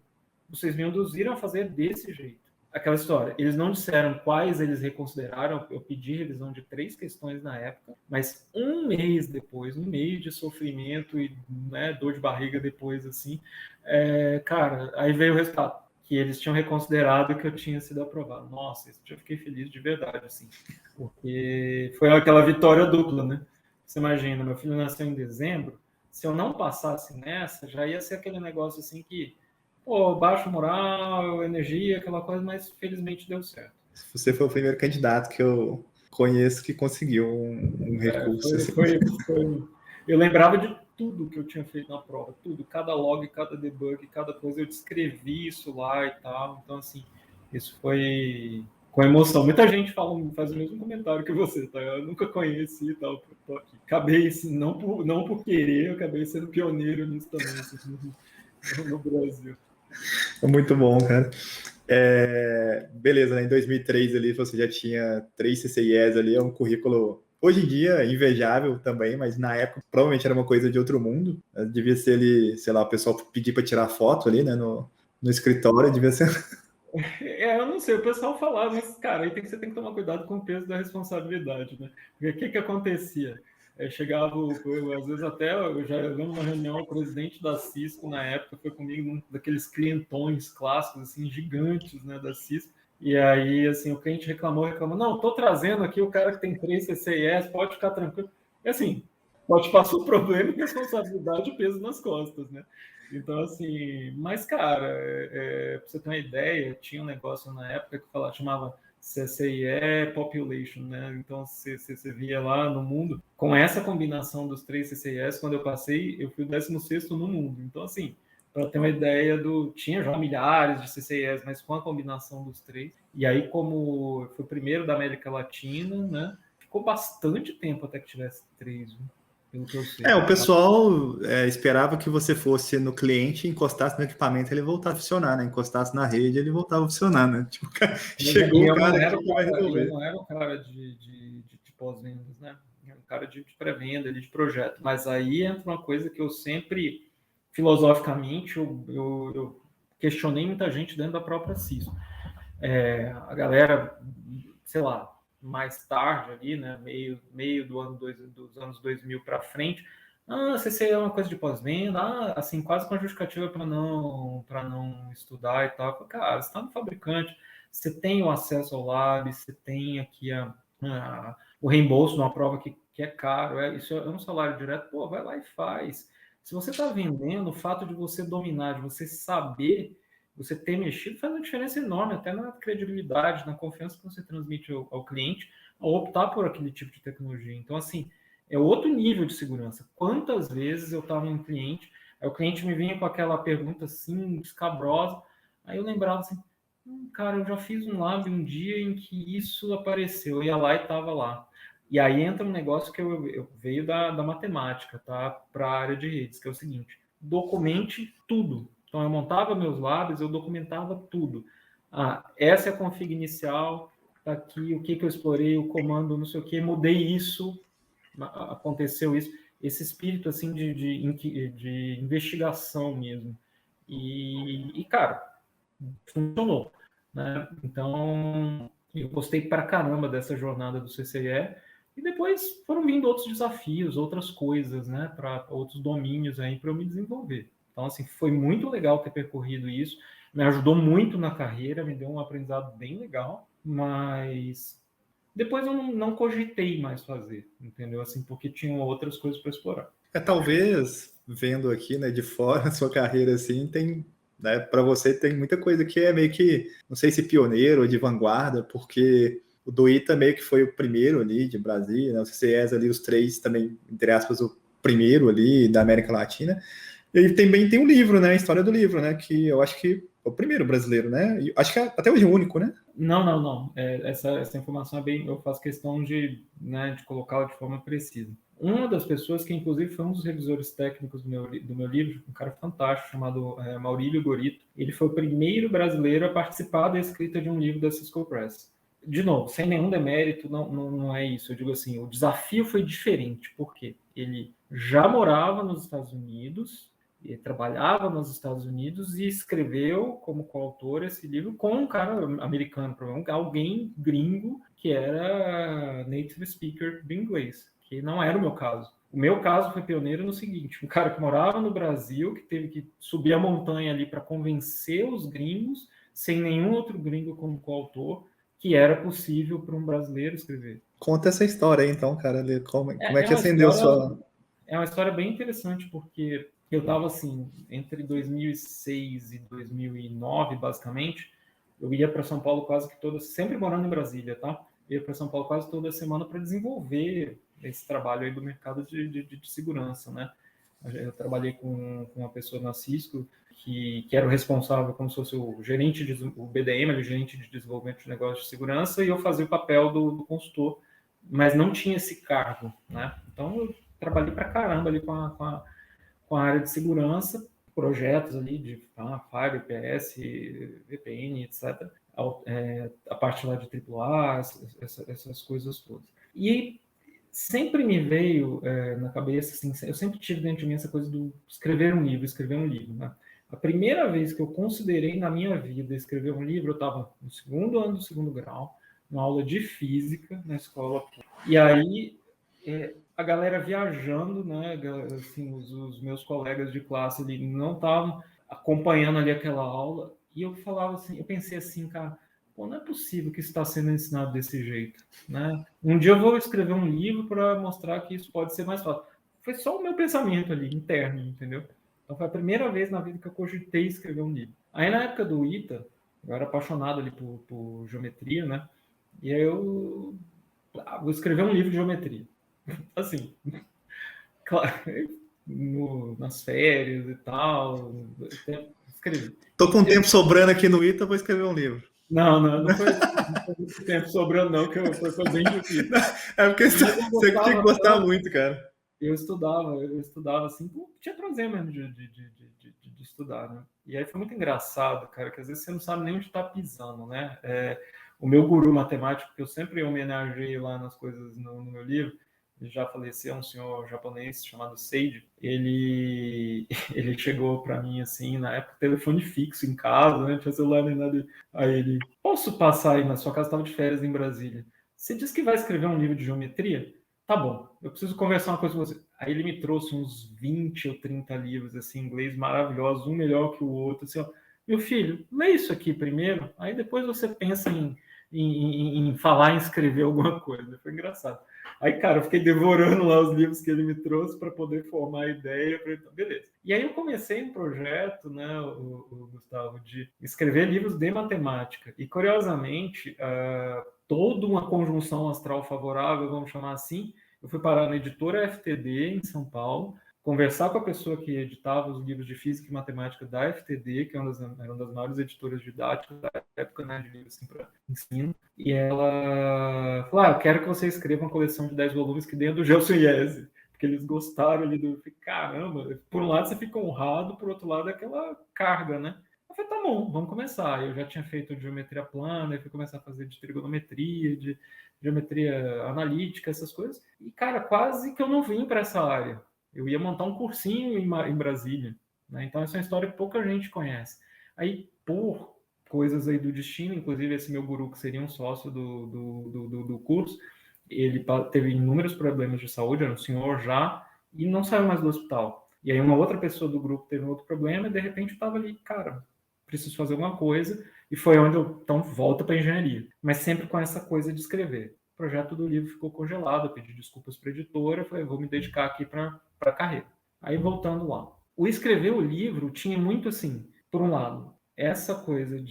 vocês me induziram a fazer desse jeito. Aquela história, eles não disseram quais eles reconsideraram, eu pedi revisão de 3 questões na época, mas um mês depois, um mês de sofrimento e, né, dor de barriga depois, assim, cara, aí veio o resultado, que eles tinham reconsiderado que eu tinha sido aprovado. Nossa, isso eu fiquei feliz de verdade, assim, porque foi aquela vitória dupla, né? Você imagina, meu filho nasceu em dezembro, se eu não passasse nessa, já ia ser aquele negócio assim que pô, baixo moral, energia, aquela coisa, mas felizmente deu certo. Você foi o primeiro candidato que eu conheço que conseguiu um recurso. Eu lembrava de tudo que eu tinha feito na prova, tudo, cada log, cada debug, cada coisa, eu descrevi isso lá e tal. Então, assim, isso foi com emoção. Muita gente faz o mesmo comentário que você, tá? Eu nunca conheci e tal, tô aqui. Acabei, assim, não por querer, eu acabei sendo pioneiro nisso também, assim, no Brasil. É muito bom, cara. Beleza, né? Em 2003 ali você já tinha 3 CCIEs ali, é um currículo hoje em dia invejável também, mas na época provavelmente era uma coisa de outro mundo. Devia ser ali, sei lá, o pessoal pedir para tirar foto ali, né, no escritório, devia ser. Eu não sei, o pessoal falava, mas, cara, aí você tem que tomar cuidado com o peso da responsabilidade, né? Porque o que acontecia? Chegava, às vezes até, eu já lembro uma reunião, o presidente da Cisco, na época, foi comigo, um daqueles clientões clássicos, assim, gigantes, né, da Cisco. E aí, assim, o cliente reclamou, não, estou trazendo aqui o cara que tem 3 CCIS, pode ficar tranquilo. E assim, pode passar o problema e responsabilidade e peso nas costas, né? Então, assim, mas, cara, pra você ter uma ideia, tinha um negócio na época que chamava CCIE Population, né? Então, você via lá no mundo, com essa combinação dos 3 CCIS, quando eu passei, eu fui o 16º no mundo. Então, assim, para ter uma ideia tinha já milhares de CCIS, mas com a combinação dos 3. E aí, como foi o primeiro da América Latina, né? Ficou bastante tempo até que tivesse 3, viu? Pelo que eu sei. O pessoal esperava que você fosse no cliente, encostasse no equipamento, ele voltava a funcionar, né? Encostasse na rede, ele voltava a funcionar, né? Tipo, chegou o cara aqui que vai resolver. Eu não era um cara de pós-vendas, né? Era um cara de pré-venda, de projeto. Mas aí entra uma coisa que eu sempre, filosoficamente, eu questionei muita gente dentro da própria Cisco. A galera, sei lá, mais tarde ali, né, meio dos anos 2000 para frente, CC é uma coisa de pós-venda, assim, quase com a justificativa para não estudar e tal. Cara, você está no fabricante, você tem o acesso ao lab, você tem aqui o reembolso de uma prova que é caro, isso é um salário direto, pô, vai lá e faz. Se você está vendendo, o fato de você dominar, de você saber, você ter mexido, faz uma diferença enorme, até na credibilidade, na confiança que você transmite ao cliente, ao optar por aquele tipo de tecnologia. Então, assim, é outro nível de segurança. Quantas vezes eu estava em um cliente, aí o cliente me vinha com aquela pergunta assim, escabrosa, aí eu lembrava assim, cara, eu já fiz um lab um dia em que isso apareceu, eu ia lá e estava lá. E aí entra um negócio que eu veio da matemática, tá? Para a área de redes, que é o seguinte: documente tudo. Então, eu montava meus labs, eu documentava tudo. Essa é a config inicial, tá aqui o que eu explorei, o comando, não sei o que, mudei isso, aconteceu isso. Esse espírito, assim, de investigação mesmo. E, cara, funcionou, né? Então, eu gostei pra caramba dessa jornada do CCE. E depois foram vindo outros desafios, outras coisas, né? Para outros domínios aí para eu me desenvolver. Então, assim, foi muito legal ter percorrido isso, me ajudou muito na carreira, me deu um aprendizado bem legal, mas depois eu não cogitei mais fazer, entendeu? Assim, porque tinham outras coisas para explorar. Talvez, vendo aqui, né, de fora, a sua carreira, assim, tem, né, para você tem muita coisa que é meio que, não sei se pioneiro ou de vanguarda, porque o do ITA meio que foi o primeiro ali de Brasília, né, o CCS ali, os 3 também, entre aspas, o primeiro ali da América Latina. E também tem um livro, né? A história do livro, né? Que eu acho que é o primeiro brasileiro, né? E acho que até hoje é o único, né? Não. Essa informação é bem. Eu faço questão de colocá-la de forma precisa. Uma das pessoas que, inclusive, foi um dos revisores técnicos do meu livro, um cara fantástico chamado Maurílio Gorito, ele foi o primeiro brasileiro a participar da escrita de um livro da Cisco Press. De novo, sem nenhum demérito, não é isso. Eu digo assim, o desafio foi diferente, porque ele já morava nos Estados Unidos, ele trabalhava nos Estados Unidos e escreveu como coautor esse livro com um cara americano, alguém gringo que era native speaker de inglês, que não era o meu caso. O meu caso foi pioneiro no seguinte: um cara que morava no Brasil, que teve que subir a montanha ali para convencer os gringos, sem nenhum outro gringo como coautor, que era possível para um brasileiro escrever. Conta essa história aí, então, cara. Como é que acendeu sua... É uma história bem interessante, porque eu estava assim, entre 2006 e 2009, basicamente, eu ia para São Paulo quase que sempre morando em Brasília, tá? Eu ia para São Paulo quase toda semana para desenvolver esse trabalho aí do mercado de segurança, né? Eu trabalhei com uma pessoa na Cisco que era o responsável, como se fosse o gerente, o BDM, o gerente de desenvolvimento de negócios de segurança, e eu fazia o papel do consultor, mas não tinha esse cargo, né? Então, eu trabalhei para caramba ali com a área de segurança, projetos ali de Firewall, PS, VPN, etc. A parte lá de AAA, essas coisas todas. E sempre me veio na cabeça, assim, eu sempre tive dentro de mim essa coisa do escrever um livro, né? A primeira vez que eu considerei na minha vida escrever um livro, eu estava no segundo ano do segundo grau, uma aula de física na escola. E aí, a galera viajando, né? Assim, os meus colegas de classe ali não estavam acompanhando ali aquela aula, e eu falava assim, eu pensei assim, cara, pô, não é possível que isso está sendo ensinado desse jeito, né? Um dia eu vou escrever um livro para mostrar que isso pode ser mais fácil. Foi só o meu pensamento ali, interno, entendeu? Então foi a primeira vez na vida que eu cogitei escrever um livro. Aí na época do ITA, eu era apaixonado ali por geometria, né? E aí eu vou escrever um livro de geometria. Assim, claro, nas férias e tal, escrevi. Tô com um tempo sobrando aqui no ITA, vou escrever um livro. Não foi muito tempo sobrando, não, que foi bem difícil. É porque Mas eu você tinha que gostava gostar tanto, muito, cara. eu estudava assim, tinha prazer mesmo de estudar, né? E aí foi muito engraçado, cara, que às vezes você não sabe nem onde está pisando, né? O meu guru matemático, que eu sempre homenageei lá nas coisas no meu livro, ele já faleceu, um senhor japonês chamado Seiji. Ele chegou para mim assim, na época, telefone fixo em casa, né? Não tinha celular nem nada. Aí ele, posso passar aí na sua casa? Estava de férias em Brasília. Você disse que vai escrever um livro de geometria? Tá bom, eu preciso conversar uma coisa com você. Aí ele me trouxe uns 20 ou 30 livros assim, em inglês maravilhosos, um melhor que o outro. Assim, ó, meu filho, lê isso aqui primeiro, aí depois você pensa em falar, em escrever alguma coisa. Foi engraçado. Aí, cara, eu fiquei devorando lá os livros que ele me trouxe para poder formar a ideia. Então, beleza. E aí eu comecei um projeto, né, o Gustavo, de escrever livros de matemática. E, curiosamente, toda uma conjunção astral favorável, vamos chamar assim, eu fui parar na editora FTD, em São Paulo, conversar com a pessoa que editava os livros de física e matemática da FTD, que era uma das maiores editoras didáticas da época, né, de livros assim, para ensino, e ela falou, eu quero que você escreva uma coleção de 10 volumes que dentro do Gelson Iese, porque eles gostaram ali do... Caramba, por um lado você fica honrado, por outro lado é aquela carga, né? Eu falei, tá bom, vamos começar. Eu já tinha feito geometria plana, eu fui começar a fazer de trigonometria, de geometria analítica, essas coisas. E, cara, quase que eu não vim para essa área. Eu ia montar um cursinho em Brasília, né? Então, essa é uma história que pouca gente conhece. Aí, por coisas aí do destino, inclusive esse meu guru, que seria um sócio do curso, ele teve inúmeros problemas de saúde, era um senhor já, e não saiu mais do hospital. E aí uma outra pessoa do grupo teve um outro problema, e de repente eu estava ali, cara, preciso fazer alguma coisa, e foi onde eu, então, volta para a engenharia. Mas sempre com essa coisa de escrever. O projeto do livro ficou congelado, eu pedi desculpas para a editora, falei, vou me dedicar aqui para a carreira. Aí, voltando lá. O escrever o livro tinha muito assim, por um lado, essa coisa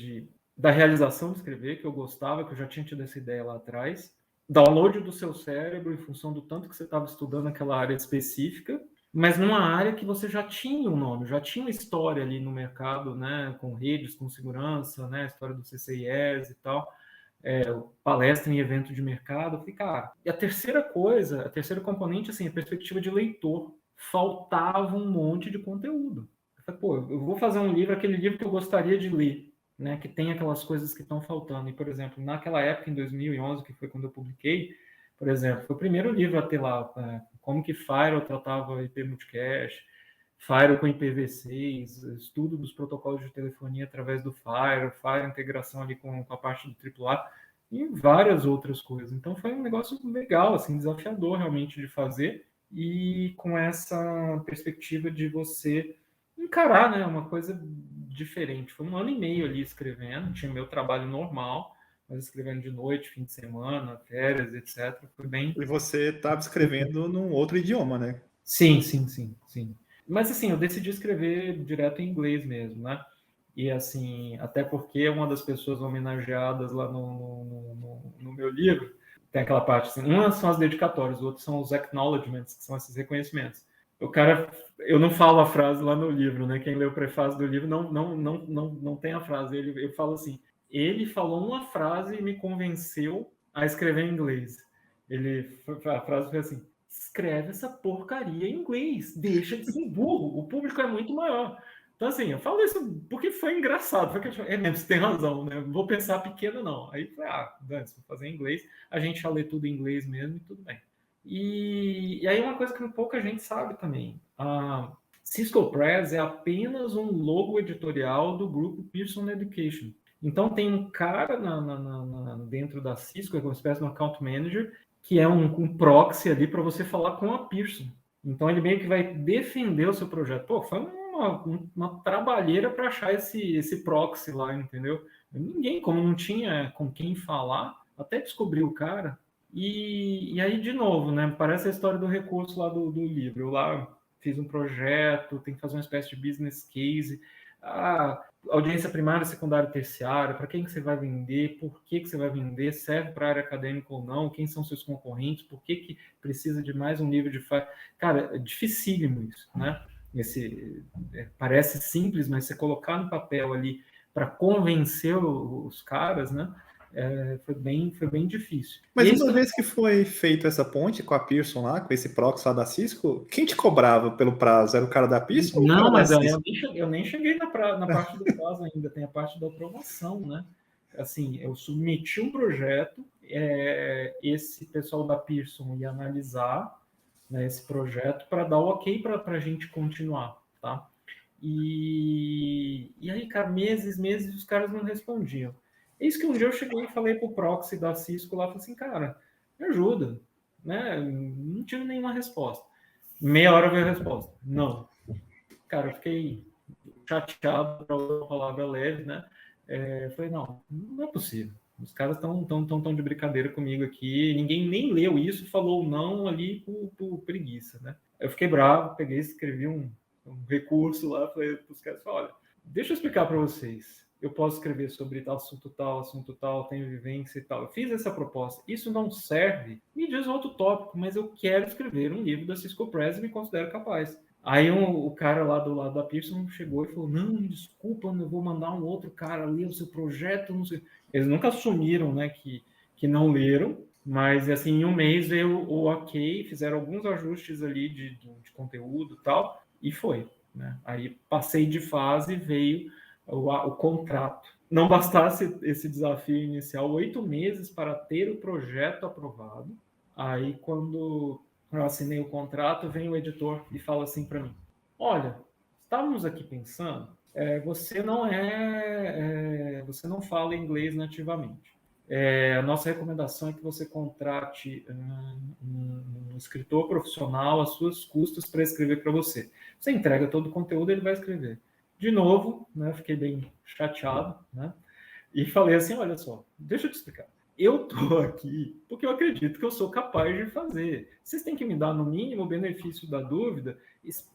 da realização de escrever, que eu gostava, que eu já tinha tido essa ideia lá atrás, download do seu cérebro em função do tanto que você estava estudando aquela área específica, mas numa área que você já tinha um nome, já tinha uma história ali no mercado, né, com redes, com segurança, né, a história do CCIS e tal, palestra em evento de mercado. Eu falei, cara, e a terceira coisa, a terceira componente, assim, a perspectiva de leitor. Faltava um monte de conteúdo. Eu falei, pô, eu vou fazer um livro, aquele livro que eu gostaria de ler, né, que tem aquelas coisas que estão faltando. E, por exemplo, naquela época, em 2011, que foi quando eu publiquei, por exemplo, foi o primeiro livro a ter lá, como que Firewall tratava IP multicache, Firewall com IPv6, estudo dos protocolos de telefonia através do Firewall, integração ali com a parte do AAA e várias outras coisas. Então foi um negócio legal, assim, desafiador realmente de fazer e com essa perspectiva de você encarar, né, uma coisa diferente. Foi 1 ano e meio ali escrevendo, tinha meu trabalho normal, mas escrevendo de noite, fim de semana, férias, etc. Foi bem... E você estava escrevendo num outro idioma, né? Sim, sim, sim, sim. Mas assim, eu decidi escrever direto em inglês mesmo, né? E assim, até porque uma das pessoas homenageadas lá no meu livro tem aquela parte assim, umas são as dedicatórias, outras são os acknowledgements, que são esses reconhecimentos. O cara, eu não falo a frase lá no livro, né? Quem lê o prefácio do livro não tem a frase. Eu falo assim, ele falou uma frase e me convenceu a escrever em inglês. A frase foi assim, escreve essa porcaria em inglês, deixa de ser burro, o público é muito maior. Então, assim, eu falo isso porque foi engraçado. Foi que mesmo, você tem razão, né? Não vou pensar pequeno, não. Aí foi, Dante, vou fazer em inglês, a gente já lê tudo em inglês mesmo e tudo bem. E aí uma coisa que pouca gente sabe também, a Cisco Press é apenas um logo editorial do grupo Pearson Education. Então tem um cara dentro da Cisco, é uma espécie de um account manager, que é um proxy ali para você falar com a Pearson. Então ele meio que vai defender o seu projeto. Pô, foi uma trabalheira para achar esse proxy lá, entendeu? Ninguém, como não tinha com quem falar, até descobrir o cara. E aí, de novo, né? Parece a história do recurso lá do livro. Eu lá fiz um projeto, tem que fazer uma espécie de business case. Audiência primária, secundária e terciária, para quem que você vai vender, por que você vai vender, serve para a área acadêmica ou não, quem são seus concorrentes, por que precisa de mais um nível de... Cara, é dificílimo isso, né? Parece simples, mas você colocar no papel ali para convencer os caras, né? Foi bem difícil. Mas uma vez que foi feita essa ponte com a Pearson lá, com esse proxy lá da Cisco, quem te cobrava pelo prazo? Era o cara da Pearson ou o cara Não, da mas Cisco? eu nem cheguei na parte do prazo ainda, tem a parte da aprovação, né? Assim, eu submeti um projeto, esse pessoal da Pearson ia analisar, né, esse projeto para dar o ok para a gente continuar, tá? E aí, cara, meses, os caras não respondiam. Eis que um dia eu cheguei e falei pro proxy da Cisco lá, falei assim, cara, me ajuda, né? Não tive nenhuma resposta. Meia hora veio a resposta. Não. Cara, eu fiquei chateado, para usar uma palavra leve, né? Falei, não é possível. Os caras estão tão de brincadeira comigo aqui. Ninguém nem leu isso, falou não ali por preguiça, né? Eu fiquei bravo, peguei, escrevi um recurso lá, falei para os caras, olha, deixa eu explicar para vocês. Eu posso escrever sobre assunto tal, tenho vivência e tal. Eu fiz essa proposta. Isso não serve, me diz outro tópico, mas eu quero escrever um livro da Cisco Press e me considero capaz. Aí o cara lá do lado da Pearson chegou e falou, não, desculpa, eu vou mandar um outro cara ler o seu projeto, não sei. Eles nunca assumiram, né, que não leram, mas assim, em um mês veio o ok, fizeram alguns ajustes ali de conteúdo e tal, e foi. Né? Aí passei de fase, veio o contrato. Não bastasse esse desafio inicial, 8 meses para ter o projeto aprovado. Aí, quando eu assinei o contrato, vem o editor e fala assim para mim, olha, estávamos aqui pensando, você não fala inglês nativamente. A nossa recomendação é que você contrate um escritor profissional às suas custas para escrever para você. Você entrega todo o conteúdo, ele vai escrever. De novo, né, fiquei bem chateado, né, e falei assim, olha só, deixa eu te explicar. Eu estou aqui porque eu acredito que eu sou capaz de fazer. Vocês têm que me dar, no mínimo, o benefício da dúvida,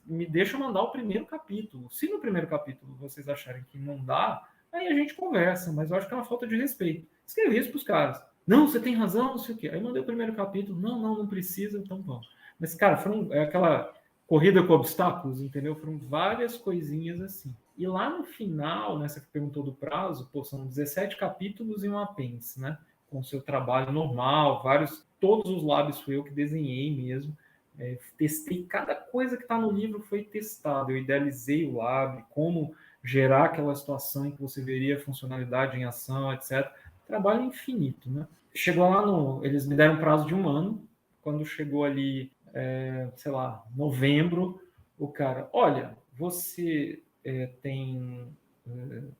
me deixa mandar o primeiro capítulo. Se no primeiro capítulo vocês acharem que não dá, aí a gente conversa, mas eu acho que é uma falta de respeito. Escrevi isso para os caras. Não, você tem razão, não sei o quê. Aí mandei o primeiro capítulo. Não precisa, então vamos. Mas, cara, aquela corrida com obstáculos, entendeu? Foram várias coisinhas assim. E lá no final, né, você perguntou do prazo, são 17 capítulos e um apêndice, né? Com o seu trabalho normal, todos os lábios fui eu que desenhei mesmo. Testei cada coisa que está no livro, foi testado. Eu idealizei o lábio, como gerar aquela situação em que você veria a funcionalidade em ação, etc. Trabalho infinito, né? Chegou lá eles me deram um prazo de 1 ano. Quando chegou ali, sei lá, novembro, o cara, olha, você tem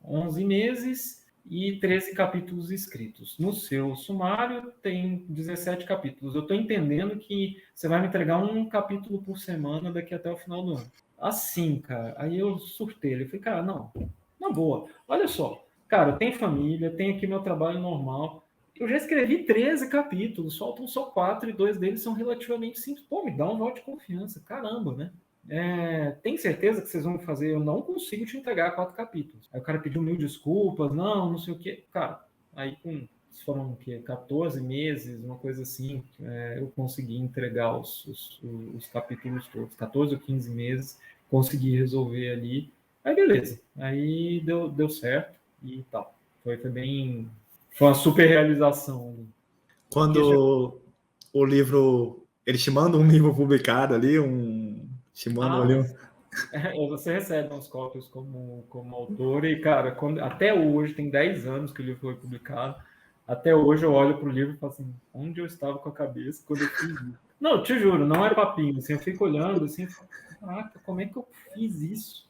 11 meses e 13 capítulos escritos. No seu sumário tem 17 capítulos. Eu estou entendendo que você vai me entregar um capítulo por semana daqui até o final do ano. Assim, cara, aí eu surtei. Eu falei, cara, não, na boa. Olha só, cara, eu tenho família, tenho aqui meu trabalho normal. Eu já escrevi 13 capítulos, faltam só 4 e 2 deles são relativamente simples. Pô, me dá um voto de confiança. Caramba, né? Tem certeza que vocês vão fazer? Eu não consigo te entregar 4 capítulos. Aí o cara pediu 1000 desculpas, não sei o quê. Cara, aí foram o quê? 14 meses, uma coisa assim, eu consegui entregar os capítulos todos. 14 ou 15 meses, consegui resolver ali. Aí beleza, aí deu certo e tal. Foi uma super realização. Quando o livro, eles te mandam um livro publicado ali, te mandam ali Você recebe uns cópias como autor e, cara, até hoje, tem 10 anos que o livro foi publicado, até hoje eu olho para o livro e falo assim, onde eu estava com a cabeça quando eu fiz isso? Não, te juro, não era papinho, assim, eu fico olhando assim, caraca, como é que eu fiz isso?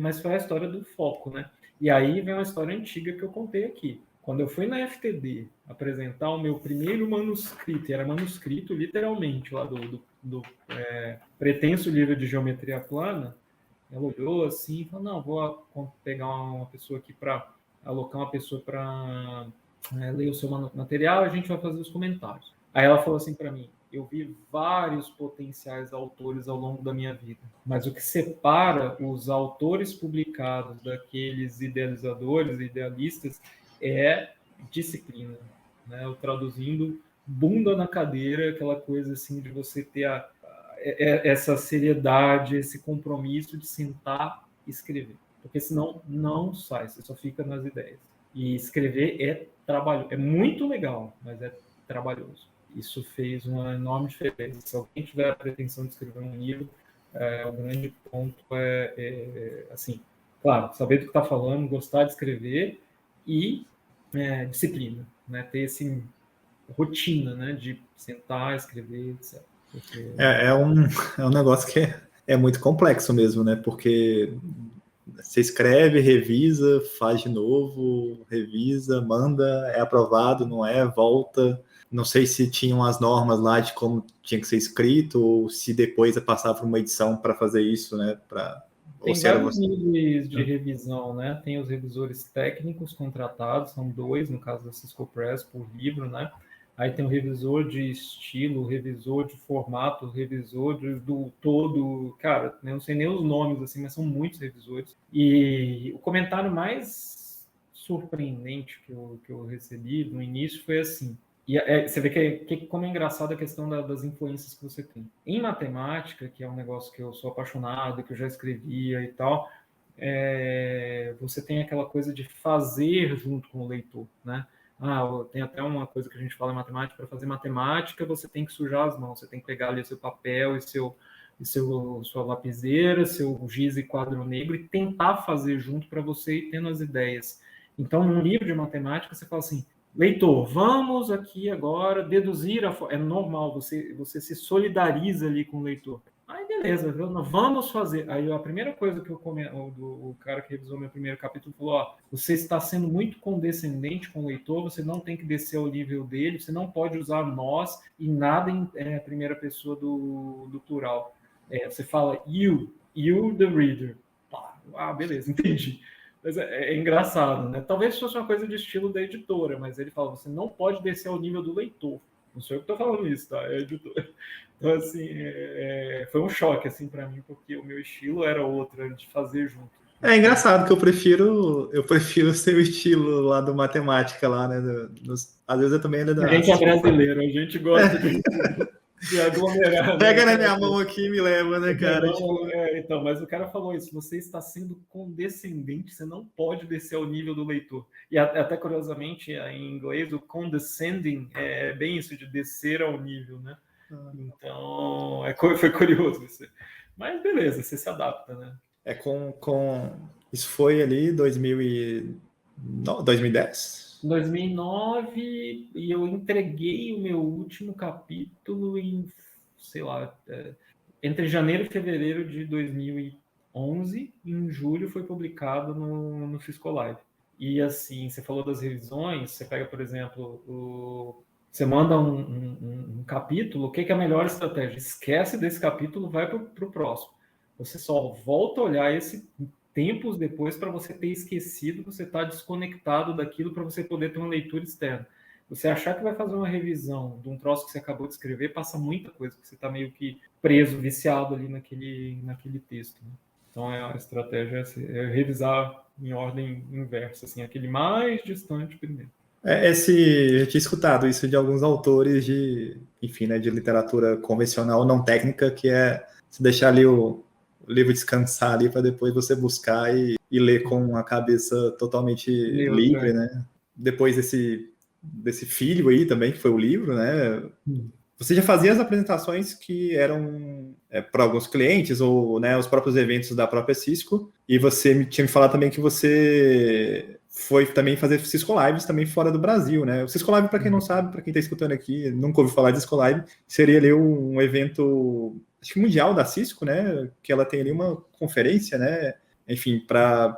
Mas foi a história do foco, né? E aí vem uma história antiga que eu contei aqui. Quando eu fui na FTD apresentar o meu primeiro manuscrito, e era manuscrito literalmente, lá do pretenso livro de geometria plana, ela olhou assim e falou, não, vou pegar uma pessoa aqui para alocar uma pessoa para ler o seu material, a gente vai fazer os comentários. Aí ela falou assim para mim, eu vi vários potenciais autores ao longo da minha vida, mas o que separa os autores publicados daqueles idealizadores, idealistas, é disciplina, né? Eu traduzindo, bunda na cadeira, aquela coisa assim de você ter essa seriedade, esse compromisso de sentar e escrever. Porque senão não sai, você só fica nas ideias. E escrever é trabalho, é muito legal, mas é trabalhoso. Isso fez uma enorme diferença. Se alguém tiver a pretensão de escrever um livro, o grande ponto assim, claro, saber do que está falando, gostar de escrever e disciplina, né? Ter esse rotina, né? De sentar, escrever, etc. Porque... É um negócio que é muito complexo mesmo, né? Porque você escreve, revisa, faz de novo, revisa, manda, é aprovado, não é, volta. Não sei se tinham as normas lá de como tinha que ser escrito, ou se depois passava por uma edição para fazer isso, né? Tem vários níveis de revisão, né? Tem os revisores técnicos contratados, são 2, no caso da Cisco Press, por livro, né? Aí tem o revisor de estilo, revisor de formato, revisor do todo, cara, eu não sei nem os nomes, assim, mas são muitos revisores. E o comentário mais surpreendente que eu recebi no início foi assim, e você vê como é engraçado a questão das influências que você tem. Em matemática, que é um negócio que eu sou apaixonado, que eu já escrevia e tal, você tem aquela coisa de fazer junto com o leitor, né? Tem até uma coisa que a gente fala em matemática, para fazer matemática você tem que sujar as mãos, você tem que pegar ali seu papel e sua lapiseira, seu giz e quadro negro e tentar fazer junto para você ir tendo as ideias. Então, num livro de matemática, você fala assim, leitor, vamos aqui agora deduzir é normal, você se solidariza ali com o leitor. Aí beleza, vamos fazer. Aí a primeira coisa que o cara que revisou meu primeiro capítulo falou, você está sendo muito condescendente com o leitor, você não tem que descer ao nível dele, você não pode usar nós e nada em primeira pessoa do plural. Você fala you the reader. Beleza, entendi. Mas é engraçado, né? Talvez fosse uma coisa de estilo da editora, mas ele fala, você não pode descer ao nível do leitor. Não sou eu que estou falando isso, tá? É a editora. Então, assim, foi um choque, assim, para mim, porque o meu estilo era outro, era de fazer junto. É engraçado que eu prefiro ser o estilo lá do matemática lá, né? Às vezes eu também ainda... A gente é brasileiro, a gente gosta de aglomerar. Pega na minha mão aqui e me leva, né, cara? Então, mas o cara falou isso, você está sendo condescendente, você não pode descer ao nível do leitor. E até curiosamente, em inglês, o condescending é bem isso, de descer ao nível, né? Então, foi curioso isso. Mas beleza, você se adapta, né? Isso foi ali 2010? 2009, e eu entreguei o meu último capítulo em, sei lá, entre janeiro e fevereiro de 2011, e em julho foi publicado no Fiscolive. E assim, você falou das revisões, você pega, por exemplo, você manda um capítulo, o que é a melhor estratégia? Esquece desse capítulo, vai para o próximo. Você só volta a olhar esse tempos depois para você ter esquecido, você está desconectado daquilo para você poder ter uma leitura externa. Você achar que vai fazer uma revisão de um troço que você acabou de escrever, passa muita coisa, porque você está meio que preso, viciado ali naquele texto. Né? Então, a estratégia é revisar em ordem inversa, assim, aquele mais distante primeiro. Eu tinha escutado isso de alguns autores de literatura convencional, não técnica, que é se deixar ali o livro descansar ali para depois você buscar e ler com a cabeça totalmente livre, né? Depois desse filho aí também, que foi o livro, né? Você já fazia as apresentações que eram para alguns clientes ou, né, os próprios eventos da própria Cisco, e você tinha me falado também que você foi também fazer Cisco Lives também fora do Brasil, né? O Cisco Live, para quem não sabe, para quem está escutando aqui, nunca ouviu falar de Cisco Live, seria ali um evento, acho que mundial da Cisco, né? Que ela tem ali uma conferência, né? Enfim,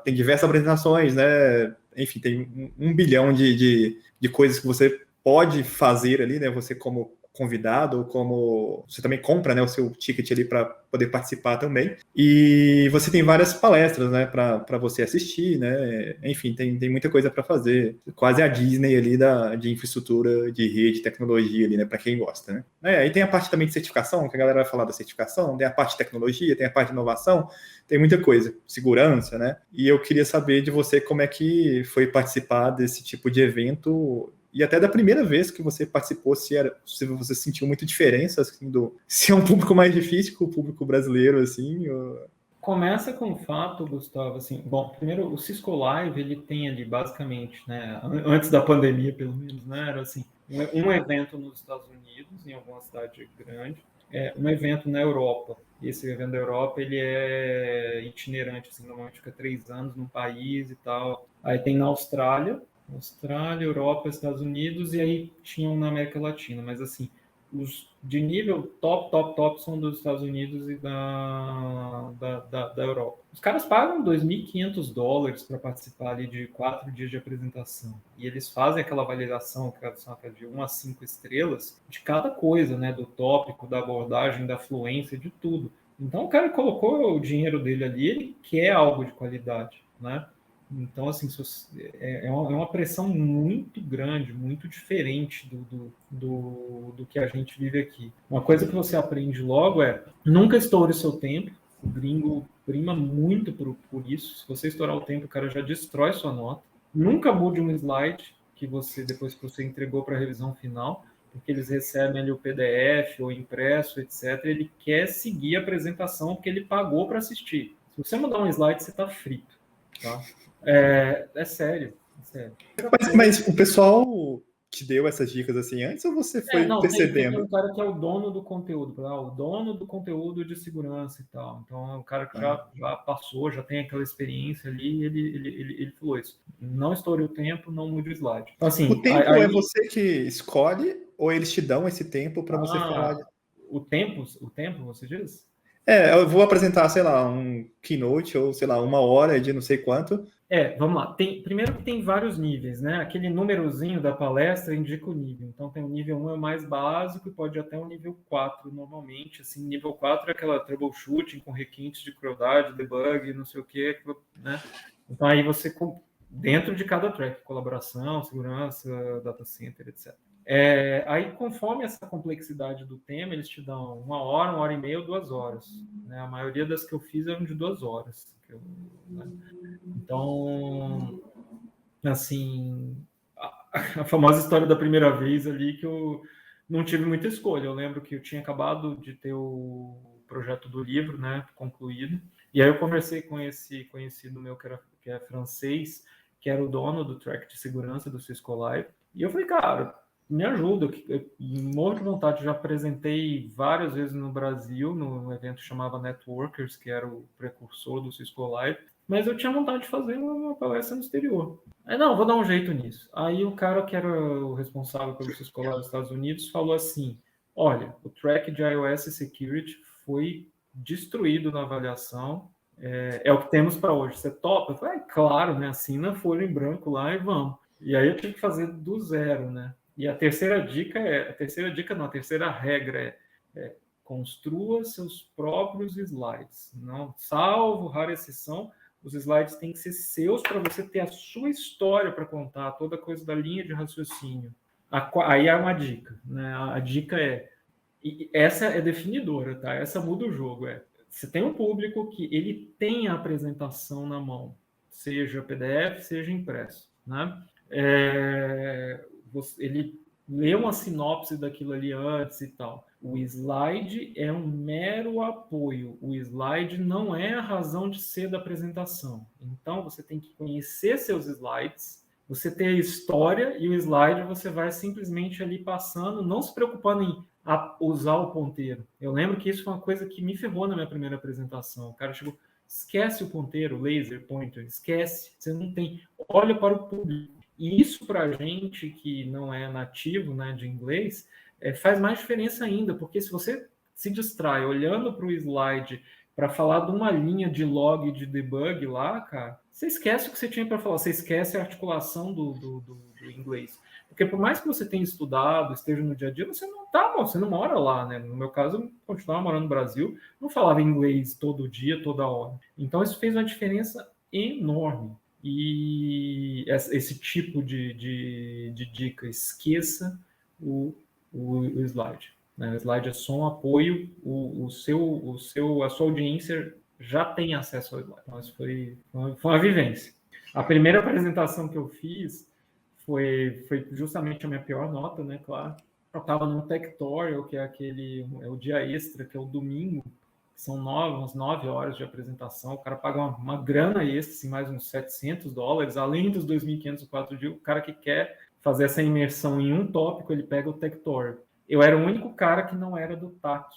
tem diversas apresentações, né? enfim, tem um bilhão de coisas que você pode fazer ali, né? Você como convidado ou como você também compra, né, o seu ticket ali para poder participar também. E você tem várias palestras, né, para você assistir, né? Enfim, tem muita coisa para fazer. Quase a Disney ali de infraestrutura, de rede, tecnologia ali, né, para quem gosta, né? Aí tem a parte também de certificação, que a galera vai falar da certificação, tem a parte de tecnologia, tem a parte de inovação, tem muita coisa, segurança, né? E eu queria saber de você como é que foi participar desse tipo de evento e até da primeira vez que você participou, se você sentiu muita diferença, assim, se é um público mais difícil que o público brasileiro, assim, ou... Começa com o fato, Gustavo, assim, bom, primeiro o Cisco Live, ele tem ali basicamente, né, antes da pandemia pelo menos, né, era assim, um evento nos Estados Unidos, em alguma cidade grande, um evento na Europa. Esse evento da Europa, ele é itinerante, assim, normalmente fica 3 anos num país e tal. Aí tem na Austrália, Europa, Estados Unidos, e aí tinham na América Latina, mas assim, os de nível top são dos Estados Unidos e da Europa. Os caras pagam $2.500 para participar ali de 4 dias de apresentação. E eles fazem aquela avaliação, que são de 1 a 5 estrelas, de cada coisa, né? Do tópico, da abordagem, da fluência, de tudo. Então o cara colocou o dinheiro dele ali, ele quer algo de qualidade, né? Então, assim, é uma pressão muito grande, muito diferente do que a gente vive aqui. Uma coisa que você aprende logo é nunca estoure o seu tempo. O gringo prima muito por isso. Se você estourar o tempo, o cara já destrói sua nota. Nunca mude um slide que você depois que você entregou para a revisão final, porque eles recebem ali o PDF ou impresso, etc. Ele quer seguir a apresentação que ele pagou para assistir. Se você mudar um slide, você está frito, tá? É sério, é sério. Mas o pessoal te deu essas dicas assim antes ou você foi Não, tem percebendo? um cara que é o dono do conteúdo, o dono do conteúdo de segurança e tal. Então é um cara que já passou, já tem aquela experiência ali, ele falou isso. Não estoure o tempo, não mude o slide. Então, assim, O tempo é você que escolhe ou eles te dão esse tempo para você falar? o tempo, você diz? Eu vou apresentar, sei lá, um keynote ou, sei lá, 1 hora de não sei quanto. Vamos lá. Primeiro que tem vários níveis, né? Aquele númerozinho da palestra indica o nível. Então, tem o nível 1 é o mais básico e pode ir até o nível 4 normalmente. Assim, nível 4 é aquela troubleshooting com requintes de crueldade, debug, não sei o quê, né? Então, aí você, dentro de cada track, colaboração, segurança, data center, etc. Aí, conforme essa complexidade do tema, eles te dão 1 hora e meia ou 2 horas. Né? A maioria das que eu fiz eram de 2 horas. Né? Então, assim, a famosa história da primeira vez ali que eu não tive muita escolha. Eu lembro que eu tinha acabado de ter o projeto do livro, né, concluído. E aí eu conversei com esse conhecido meu que é francês, que era o dono do track de segurança do Cisco Live. E eu falei, cara, me ajuda. Eu morro de vontade, já apresentei várias vezes no Brasil, num evento que chamava Networkers, que era o precursor do Cisco Live. Mas eu tinha vontade de fazer uma palestra no exterior. Aí, não, vou dar um jeito nisso. Aí o cara que era o responsável pelo Cisco Live dos Estados Unidos falou assim, olha, o track de iOS Security foi destruído na avaliação, é o que temos para hoje. Você topa? Eu falei, claro, né? Assina a folha em branco lá e vamos. E aí eu tive que fazer do zero, né? E a terceira regra é construa seus próprios slides. Não, salvo rara exceção, os slides têm que ser seus para você ter a sua história para contar, toda coisa da linha de raciocínio. Aí é uma dica, né? A dica e essa é definidora, tá? Essa muda o jogo. Você tem um público que ele tem a apresentação na mão, seja PDF, seja impresso, né? Ele lê uma sinopse daquilo ali antes e tal. O slide é um mero apoio. O slide não é a razão de ser da apresentação. Então, você tem que conhecer seus slides, você tem a história e o slide você vai simplesmente ali passando, não se preocupando em usar o ponteiro. Eu lembro que isso foi uma coisa que me ferrou na minha primeira apresentação. O cara chegou, esquece o ponteiro, laser, pointer, esquece. Você não tem. Olha para o público. E isso para a gente que não é nativo, né, de inglês, faz mais diferença ainda, porque se você se distrai olhando para o slide para falar de uma linha de log de debug lá, cara, você esquece o que você tinha para falar, você esquece a articulação do inglês. Porque por mais que você tenha estudado, esteja no dia a dia, você não tá, você não mora lá, né? No meu caso, eu continuava morando no Brasil, não falava inglês todo dia, toda hora. Então isso fez uma diferença enorme. E esse tipo de dica, esqueça o slide. Né? O slide é só um apoio, a sua audiência já tem acesso ao slide. Então, isso foi uma vivência. A primeira apresentação que eu fiz foi justamente a minha pior nota, né? Claro. Eu estava no Tectorial, que é o dia extra, que é o domingo, que são umas 9 horas de apresentação. O cara paga uma grana extra, assim, mais uns $700, além dos 2.500 o 4 dias. O cara que quer fazer essa imersão em um tópico, ele pega o Tectorial. Eu era o único cara que não era do TAC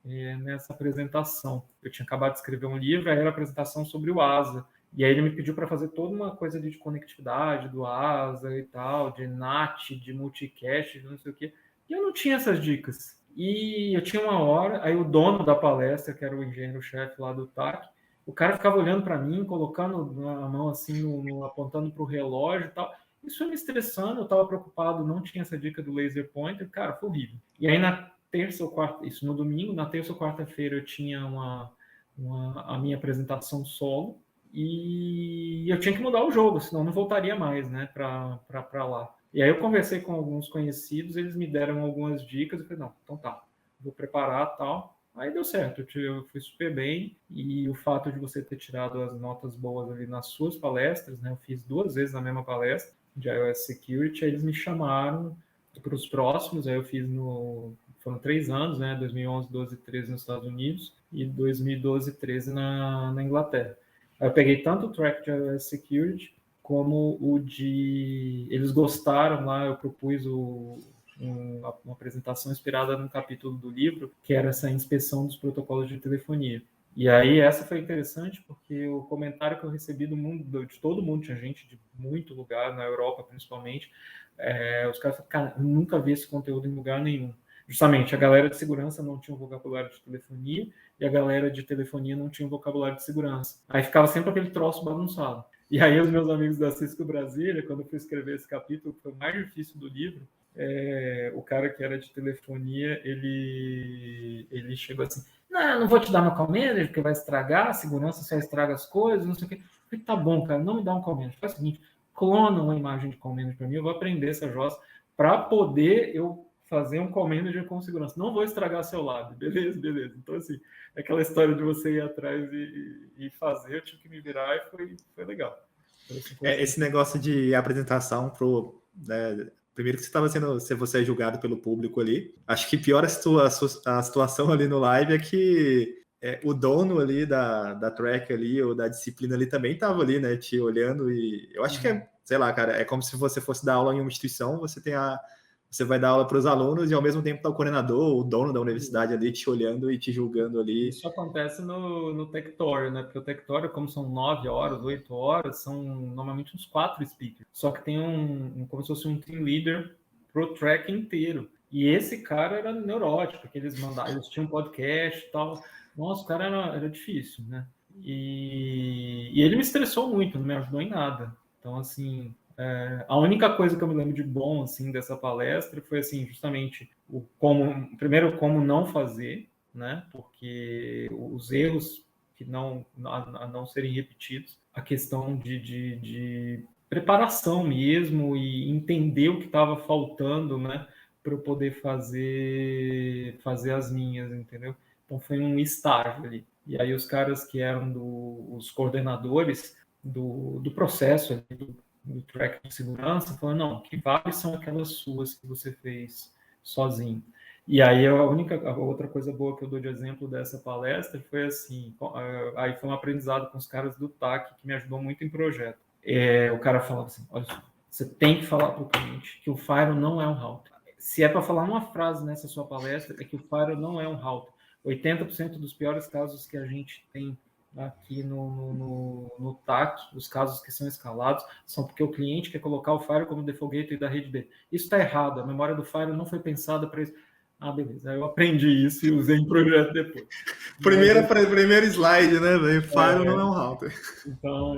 nessa apresentação. Eu tinha acabado de escrever um livro, aí era a apresentação sobre o ASA. E aí ele me pediu para fazer toda uma coisa de conectividade do ASA e tal, de NAT, de multicast, de não sei o quê. E eu não tinha essas dicas. E eu tinha uma hora, aí o dono da palestra, que era o engenheiro-chefe lá do TAC, o cara ficava olhando para mim, colocando a mão assim, apontando para o relógio e tal. Isso foi me estressando, eu estava preocupado, não tinha essa dica do laser pointer, cara, foi horrível. E aí na terça ou quarta, isso no domingo, na terça ou quarta-feira eu tinha a minha apresentação solo, e eu tinha que mudar o jogo, senão não voltaria mais, né, para lá. E aí eu conversei com alguns conhecidos, eles me deram algumas dicas, eu falei, não, então tá, vou preparar tal. Aí deu certo, eu fui super bem, e o fato de você ter tirado as notas boas ali nas suas palestras, né, eu fiz 2 vezes na mesma palestra de iOS Security, aí eles me chamaram para os próximos, aí eu fiz foram 3 anos, né, 2011, 12 e 13 nos Estados Unidos, e 2012 e 13 na Inglaterra. Eu peguei tanto o track de iOS Security como o de... Eles gostaram lá, eu propus uma apresentação inspirada num capítulo do livro, que era essa inspeção dos protocolos de telefonia. E aí essa foi interessante porque o comentário que eu recebi de todo mundo, tinha gente de muito lugar, na Europa principalmente, os caras falaram, cara, eu nunca vi esse conteúdo em lugar nenhum. Justamente, a galera de segurança não tinha um vocabulário de telefonia e a galera de telefonia não tinha um vocabulário de segurança. Aí ficava sempre aquele troço bagunçado. E aí os meus amigos da Cisco Brasília, quando eu fui escrever esse capítulo, que foi o mais difícil do livro, o cara que era de telefonia, ele chegou assim, não vou te dar uma call manager, porque vai estragar, a segurança só estraga as coisas, não sei o quê. Eu falei, tá bom, cara, não me dá um call manager. Faz o seguinte, clona uma imagem de call manager para mim, eu vou aprender essa jossa para poder eu fazer um call manager com segurança. Não vou estragar seu lado. Beleza. Então, assim, aquela história de você ir atrás e fazer, eu tive que me virar e foi legal. Então, assim, Esse negócio de apresentação né, primeiro que você é julgado pelo público ali. Acho que pior a situação ali no live é que o dono ali da track ali, ou da disciplina ali, também estava ali, né, te olhando, e eu acho que sei lá, cara, é como se você fosse dar aula em uma instituição, você vai dar aula para os alunos e ao mesmo tempo tá o coordenador, o dono da universidade ali te olhando e te julgando ali. Isso acontece no Tectório, né? Porque o Tectório, como são 9 horas, 8 horas, são normalmente uns 4 speakers. Só que tem como se fosse um team leader pro track inteiro. E esse cara era neurótico, porque eles tinham um podcast e tal. Nossa, o cara era difícil, né? E ele me estressou muito, não me ajudou em nada. Então, assim, a única coisa que eu me lembro de bom, assim, dessa palestra foi, assim, justamente primeiro, como não fazer, né? Porque os erros que a não serem repetidos, a questão de preparação mesmo e entender o que estava faltando, né? Para eu poder fazer as minhas, entendeu? Então foi um estágio ali. E aí os caras que eram os coordenadores do processo ali, do track de segurança, falando, não, que várias são aquelas suas que você fez sozinho. E aí a outra coisa boa que eu dou de exemplo dessa palestra foi assim, aí foi um aprendizado com os caras do TAC que me ajudou muito em projeto. O cara falava assim, olha, você tem que falar para o cliente que o Firewall não é um router. Se é para falar uma frase nessa sua palestra, é que o Firewall não é um router. 80% dos piores casos que a gente tem aqui no TAC, os casos que são escalados, são porque o cliente quer colocar o Firewall como default gateway da rede B. Isso está errado, a memória do Firewall não foi pensada para isso. beleza. Aí eu aprendi isso e usei em projeto depois. Primeiro slide, né, velho? Fire não é É, um router. então,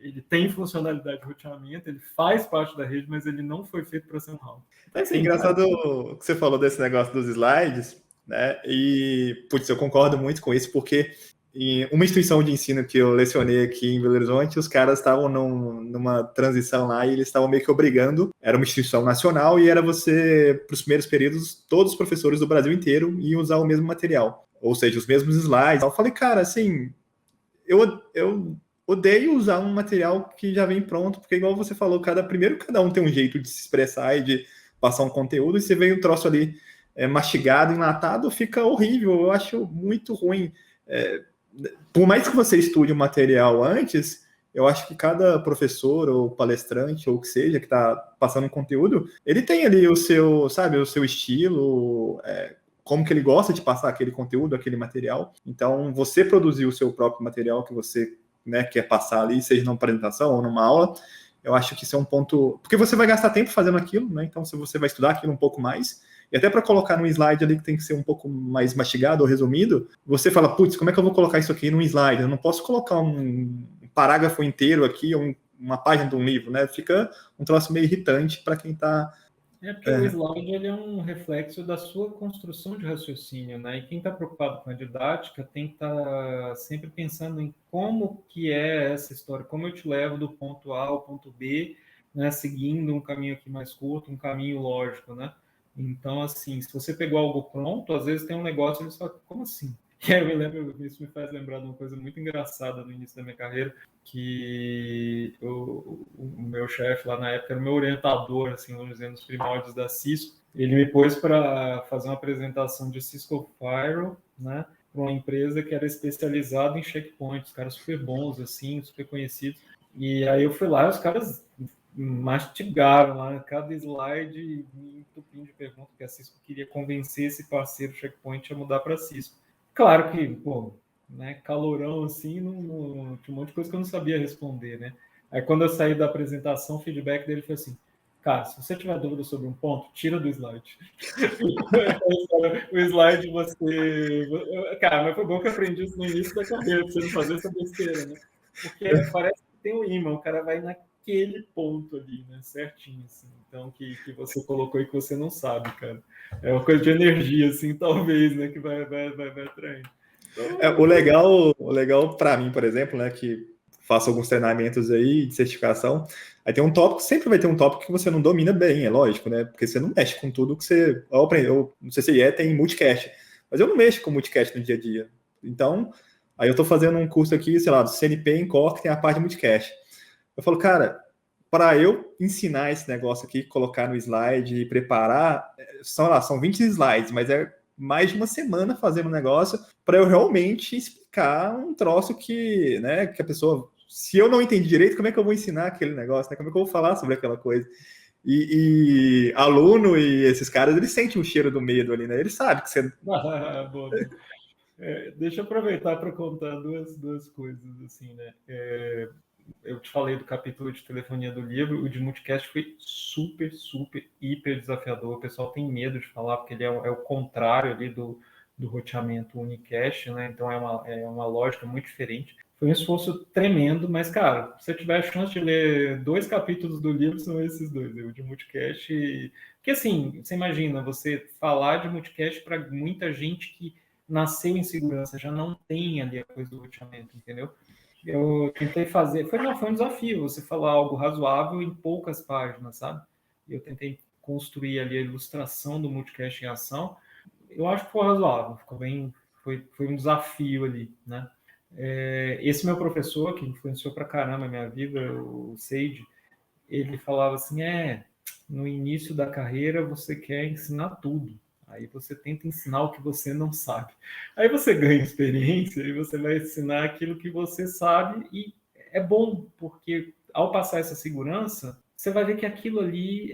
ele tem funcionalidade de roteamento, ele faz parte da rede, mas ele não foi feito para ser um router. É assim, Tem cara. engraçado que você falou desse negócio dos slides, né? E, putz, eu concordo muito com isso, porque em uma instituição de ensino que eu lecionei aqui em Belo Horizonte, os caras estavam numa transição lá e eles estavam meio que obrigando, era uma instituição nacional e era você, para os primeiros períodos, todos os professores do Brasil inteiro iam usar o mesmo material, ou seja, os mesmos slides. Eu falei, cara, assim, eu odeio usar um material que já vem pronto, porque igual você falou, cada um tem um jeito de se expressar e de passar um conteúdo, e você vem um troço ali mastigado, enlatado, fica horrível, eu acho muito ruim. É, por mais que você estude o material antes, eu acho que cada professor ou palestrante ou o que seja que está passando um conteúdo, ele tem ali o seu, sabe, o seu estilo, como que ele gosta de passar aquele conteúdo, aquele material. Então, você produzir o seu próprio material que você, né, quer passar ali, seja numa apresentação ou numa aula, eu acho que isso é um ponto... Porque você vai gastar tempo fazendo aquilo, né? Então, se você vai estudar aquilo um pouco mais, e até para colocar num slide ali que tem que ser um pouco mais mastigado ou resumido, você fala, putz, como é que eu vou colocar isso aqui num slide? Eu não posso colocar um parágrafo inteiro aqui, ou uma página de um livro, né? Fica um troço meio irritante para quem está... Porque o slide ele é um reflexo da sua construção de raciocínio, né? E quem está preocupado com a didática tem que estar sempre pensando em como que é essa história, como eu te levo do ponto A ao ponto B, né? Seguindo um caminho aqui mais curto, um caminho lógico, né? Então, assim, se você pegou algo pronto, às vezes tem um negócio e eles falam, como assim? E aí eu me lembro, isso me faz lembrar de uma coisa muito engraçada no início da minha carreira, que o meu chefe lá na época era o meu orientador, assim, vamos dizer, nos primórdios da Cisco. Ele me pôs para fazer uma apresentação de Cisco Firewall, né, para uma empresa que era especializada em checkpoints, caras super bons, assim, super conhecidos. E aí eu fui lá e os caras mastigaram lá cada slide, me entupindo de perguntas, que a Cisco queria convencer esse parceiro checkpoint a mudar para Cisco. Claro que, pô, né, calorão assim, tinha um monte de coisa que eu não sabia responder, né? Aí quando eu saí da apresentação, o feedback dele foi assim, cara, se você tiver dúvida sobre um ponto, tira do slide. O slide você... Cara, mas foi bom que eu aprendi isso no início da carreira, pra você não fazer essa besteira, né? Porque parece que tem um imã, o cara vai naquele ponto ali, né? Certinho, assim. Então, que você colocou e que você não sabe, cara. É uma coisa de energia, assim, talvez, né? Que vai atraindo. O legal para mim, por exemplo, né, que faço alguns treinamentos aí de certificação, aí tem um tópico, sempre vai ter um tópico que você não domina bem, é lógico, né? Porque você não mexe com tudo que você... Eu não sei se tem multicast, mas eu não mexo com multicast no dia a dia. Então, aí eu tô fazendo um curso aqui, sei lá, do CNP em Core, que tem a parte de multicast. Eu falo, cara, para eu ensinar esse negócio aqui, colocar no slide e preparar, são 20 slides, mas é mais de uma semana fazendo um negócio para eu realmente explicar um troço que, né, que a pessoa, se eu não entendi direito, como é que eu vou ensinar aquele negócio, né? Como é que eu vou falar sobre aquela coisa? E aluno e esses caras, eles sentem o cheiro do medo ali, né? Eles sabem que você... Boa. Deixa eu aproveitar para contar duas coisas, assim, né? Eu te falei do capítulo de telefonia do livro, o de multicast foi super, super, hiper desafiador. O pessoal tem medo de falar, porque ele é o contrário ali do roteamento unicast, né? Então é uma lógica muito diferente. Foi um esforço tremendo, mas, cara, se você tiver a chance de ler 2 capítulos do livro, são esses dois, o de multicast. Porque, assim, você imagina, você falar de multicast para muita gente que nasceu em segurança, já não tem ali a coisa do roteamento, entendeu? Eu tentei fazer, foi um desafio você falar algo razoável em poucas páginas, sabe? Eu tentei construir ali a ilustração do multicast em ação. Eu acho que foi razoável, ficou bem, foi um desafio ali, né? Esse meu professor, que influenciou pra caramba a minha vida, o Seide, ele falava assim, no início da carreira você quer ensinar tudo, aí você tenta ensinar o que você não sabe. Aí você ganha experiência e você vai ensinar aquilo que você sabe e é bom, porque ao passar essa segurança, você vai ver que aquilo ali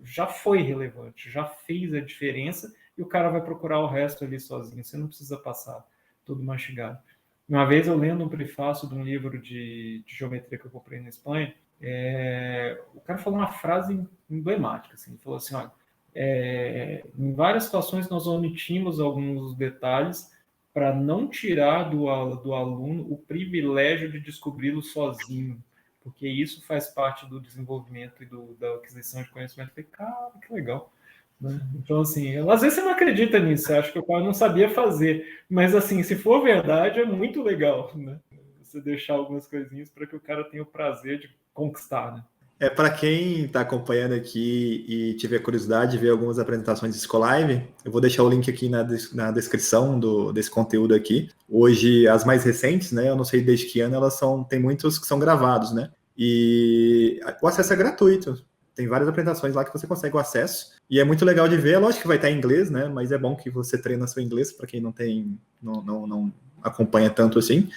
já foi relevante, já fez a diferença e o cara vai procurar o resto ali sozinho. Você não precisa passar tudo mastigado. Uma vez eu lendo um prefácio de um livro de geometria que eu comprei na Espanha, o cara falou uma frase emblemática, assim, ele falou assim, olha, Em várias situações nós omitimos alguns detalhes para não tirar do aluno o privilégio de descobri-lo sozinho, porque isso faz parte do desenvolvimento e da aquisição de conhecimento. Eu falei, cara, que legal. Né? Então, assim, às vezes você não acredita nisso, você acha que o cara não sabia fazer, mas, assim, se for verdade, é muito legal, né? Você deixar algumas coisinhas para que o cara tenha o prazer de conquistar, né? Para quem está acompanhando aqui e tiver curiosidade de ver algumas apresentações de Scolive, eu vou deixar o link aqui na descrição desse conteúdo aqui. Hoje, as mais recentes, né? Eu não sei desde que ano, tem muitos que são gravados, né? E o acesso é gratuito. Tem várias apresentações lá que você consegue o acesso. E é muito legal de ver. É lógico que vai estar em inglês, né? Mas é bom que você treina seu inglês, para quem não acompanha tanto assim.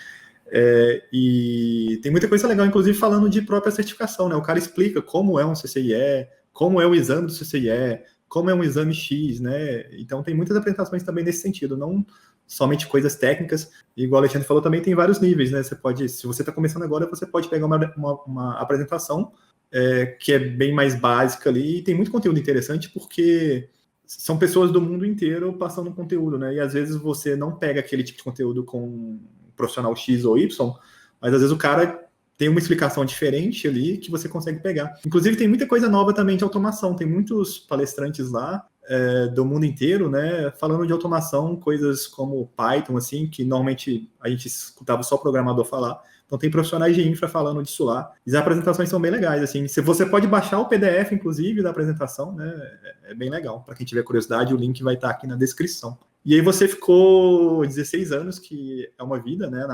E tem muita coisa legal, inclusive falando de própria certificação, né? O cara explica como é um CCIE, como é o exame do CCIE, como é um exame X, né? Então tem muitas apresentações também nesse sentido, não somente coisas técnicas. E igual o Alexandre falou, também tem vários níveis, né? Você pode, se você está começando agora, você pode pegar uma apresentação que é bem mais básica ali, e tem muito conteúdo interessante porque são pessoas do mundo inteiro passando conteúdo, né? E às vezes você não pega aquele tipo de conteúdo com profissional X ou Y, mas às vezes o cara tem uma explicação diferente ali que você consegue pegar. Inclusive tem muita coisa nova também de automação, tem muitos palestrantes lá do mundo inteiro, né, falando de automação, coisas como Python, assim, que normalmente a gente escutava só programador falar. Então tem profissionais de infra falando disso lá. E as apresentações são bem legais, assim. Se você pode baixar o PDF, inclusive, da apresentação, né, é bem legal. Para quem tiver curiosidade, o link vai estar aqui na descrição. E aí você ficou 16 anos, que é uma vida, né,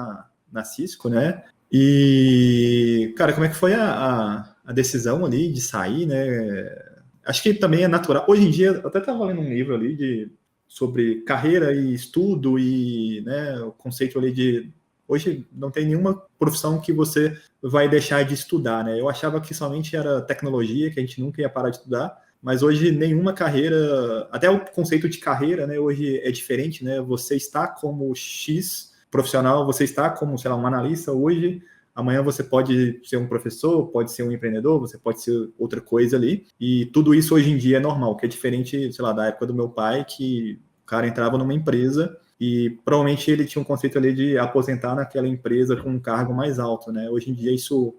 na Cisco, né? E, cara, como é que foi a decisão ali de sair, né? Acho que também é natural. Hoje em dia, eu até estava lendo um livro ali sobre carreira e estudo e, né, o conceito ali de... Hoje não tem nenhuma profissão que você vai deixar de estudar, né? Eu achava que somente era tecnologia, que a gente nunca ia parar de estudar, mas hoje nenhuma carreira, até o conceito de carreira, né, hoje é diferente, né? Você está como X profissional, você está como, sei lá, um analista hoje, amanhã você pode ser um professor, pode ser um empreendedor, você pode ser outra coisa ali, e tudo isso hoje em dia é normal, que é diferente, sei lá, da época do meu pai, que o cara entrava numa empresa e provavelmente ele tinha um conceito ali de aposentar naquela empresa com um cargo mais alto, né? Hoje em dia isso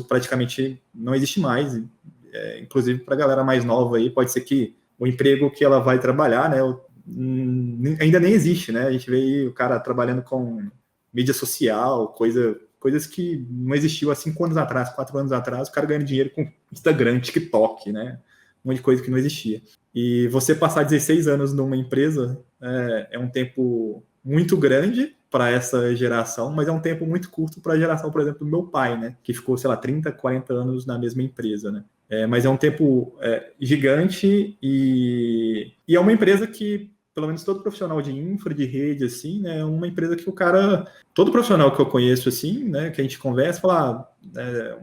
praticamente não existe mais, inclusive para a galera mais nova aí, pode ser que o emprego que ela vai trabalhar, né, ainda nem existe, né? A gente vê aí o cara trabalhando com mídia social, coisas que não existiam há 5 anos atrás, 4 anos atrás, o cara ganhando dinheiro com Instagram, TikTok, né? Um monte de coisa que não existia. E você passar 16 anos numa empresa é um tempo muito grande para essa geração, mas é um tempo muito curto para a geração, por exemplo, do meu pai, né? Que ficou, sei lá, 30, 40 anos na mesma empresa, né? Mas é um tempo gigante e é uma empresa que, pelo menos todo profissional de infra, de rede, assim, né? É uma empresa que o cara... Todo profissional que eu conheço, assim, né? Que a gente conversa, fala...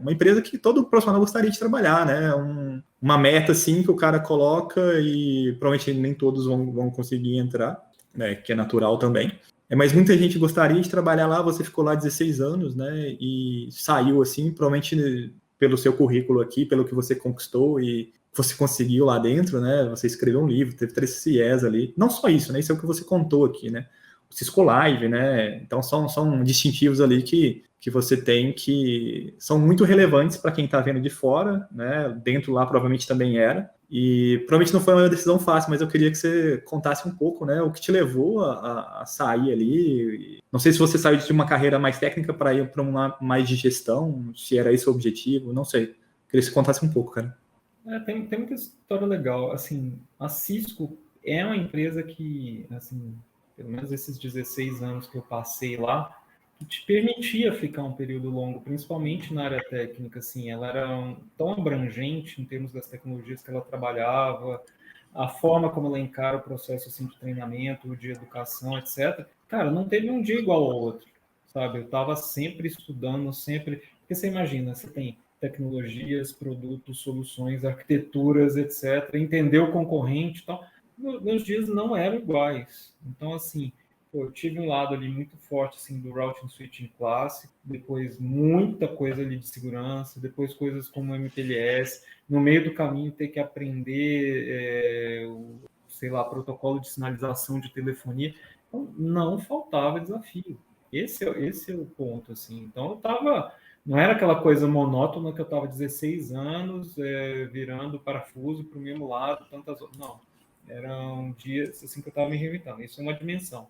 uma empresa que todo profissional gostaria de trabalhar, né? Uma meta, assim, que o cara coloca e provavelmente nem todos vão conseguir entrar, né? Que é natural também. Mas muita gente gostaria de trabalhar lá, você ficou lá 16 anos, né? E saiu, assim, provavelmente pelo seu currículo aqui, pelo que você conquistou e você conseguiu lá dentro, né? Você escreveu um livro, teve 3 CIEs ali. Não só isso, né? Isso é o que você contou aqui, né? O Cisco Live, né? Então são distintivos ali que você tem que são muito relevantes para quem está vendo de fora, né? Dentro lá provavelmente também era. E provavelmente não foi uma decisão fácil, mas eu queria que você contasse um pouco, né? O que te levou a sair ali. Não sei se você saiu de uma carreira mais técnica para ir para uma mais de gestão, se era esse o objetivo, não sei. Queria que você contasse um pouco, cara. Tem muita história legal. Assim, a Cisco é uma empresa que, assim, pelo menos esses 16 anos que eu passei lá, que te permitia ficar um período longo, principalmente na área técnica. Assim, ela era tão abrangente em termos das tecnologias que ela trabalhava, a forma como ela encara o processo assim, de treinamento, de educação, etc. Cara, não teve um dia igual ao outro, sabe? Eu estava sempre estudando, sempre... Porque você imagina, você tem tecnologias, produtos, soluções, arquiteturas, etc. Entender o concorrente e tal. Meus dias não eram iguais. Então, assim, Pô, eu tive um lado ali muito forte assim do routing switching clássico, depois muita coisa ali de segurança, depois coisas como MPLS, no meio do caminho ter que aprender sei lá, protocolo de sinalização de telefonia. Então, não faltava desafio. Esse é o ponto, assim. Então, eu estava... Não era aquela coisa monótona que eu estava 16 anos virando parafuso para o mesmo lado, tantas horas. Não. Eram dias assim que eu estava me reinventando. Isso é uma dimensão.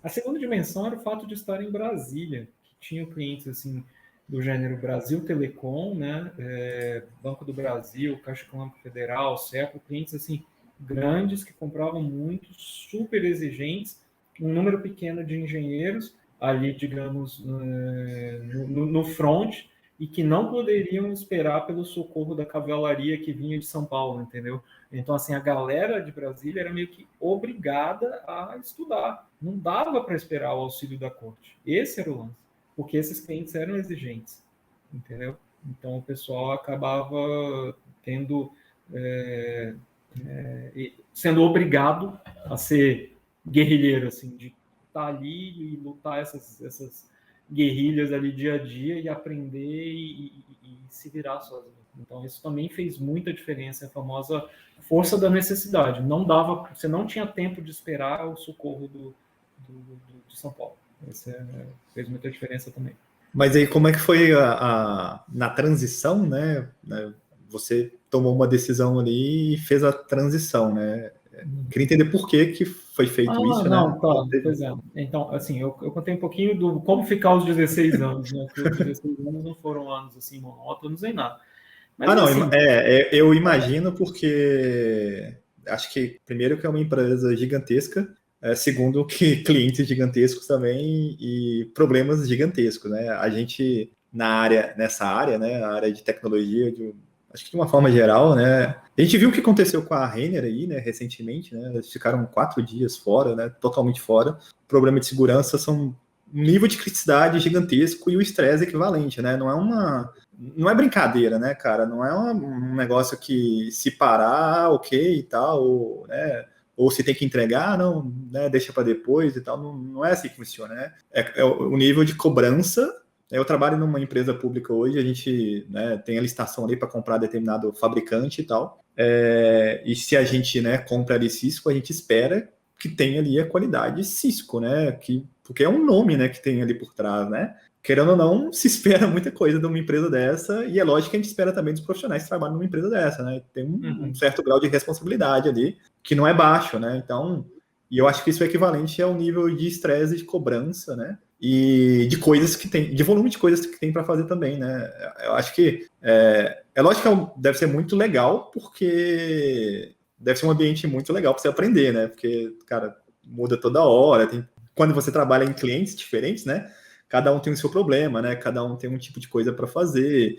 A segunda dimensão era o fato de estar em Brasília, que tinha clientes assim do gênero Brasil Telecom, né, Banco do Brasil, Caixa Econômica Federal, CEPO, clientes assim grandes que compravam muito, super exigentes, um número pequeno de engenheiros ali, digamos, no front, e que não poderiam esperar pelo socorro da cavalaria que vinha de São Paulo, entendeu? Então, assim, a galera de Brasília era meio que obrigada a estudar. Não dava para esperar o auxílio da corte. Esse era o lance. Porque esses clientes eram exigentes, entendeu? Então, o pessoal acabava tendo... sendo obrigado a ser guerrilheiro, assim, de estar ali e lutar essas guerrilhas ali dia a dia e aprender e se virar sozinho. Então isso também fez muita diferença, a famosa força da necessidade. Não dava, você não tinha tempo de esperar o socorro de São Paulo. Isso fez muita diferença também. Mas aí como é que foi na transição, né? Você tomou uma decisão ali e fez a transição, né? Queria entender por que foi feito isso, né? Não, tá, pois é. Então, assim, eu contei um pouquinho do como ficar aos 16 anos, né? Porque os 16 anos não foram anos, assim, monótonos nem nada. Mas, Não, assim... eu imagino porque acho que, primeiro, que é uma empresa gigantesca, segundo, que clientes gigantescos também e problemas gigantescos, né? A gente, nessa área, né, a área de tecnologia, acho que de uma forma geral, né? A gente viu o que aconteceu com a Renner aí, né, recentemente, né? Eles ficaram 4 dias fora, né? Totalmente fora. Problema de segurança são um nível de criticidade gigantesco e o estresse equivalente, né? Não é brincadeira, né, cara? Não é um negócio que se parar, ok e tal, ou se tem que entregar, não, né, deixa para depois e tal. Não é assim que funciona, né? É o nível de cobrança. Eu trabalho numa empresa pública hoje, a gente, né, tem a licitação ali para comprar determinado fabricante e tal. E se a gente, né, compra ali Cisco, a gente espera que tenha ali a qualidade Cisco, né? Porque é um nome, né, que tem ali por trás, né? Querendo ou não, se espera muita coisa de uma empresa dessa, e é lógico que a gente espera também dos profissionais que trabalham numa empresa dessa, né? Tem um certo grau de responsabilidade ali, que não é baixo, né? Então, e eu acho que isso é equivalente ao nível de estresse e de cobrança, né? E de coisas que tem, de volume de coisas que tem para fazer também, né? Eu acho que é lógico que deve ser muito legal, porque deve ser um ambiente muito legal para você aprender, né? Porque, cara, muda toda hora. Quando você trabalha em clientes diferentes, né? Cada um tem o seu problema, né? Cada um tem um tipo de coisa para fazer.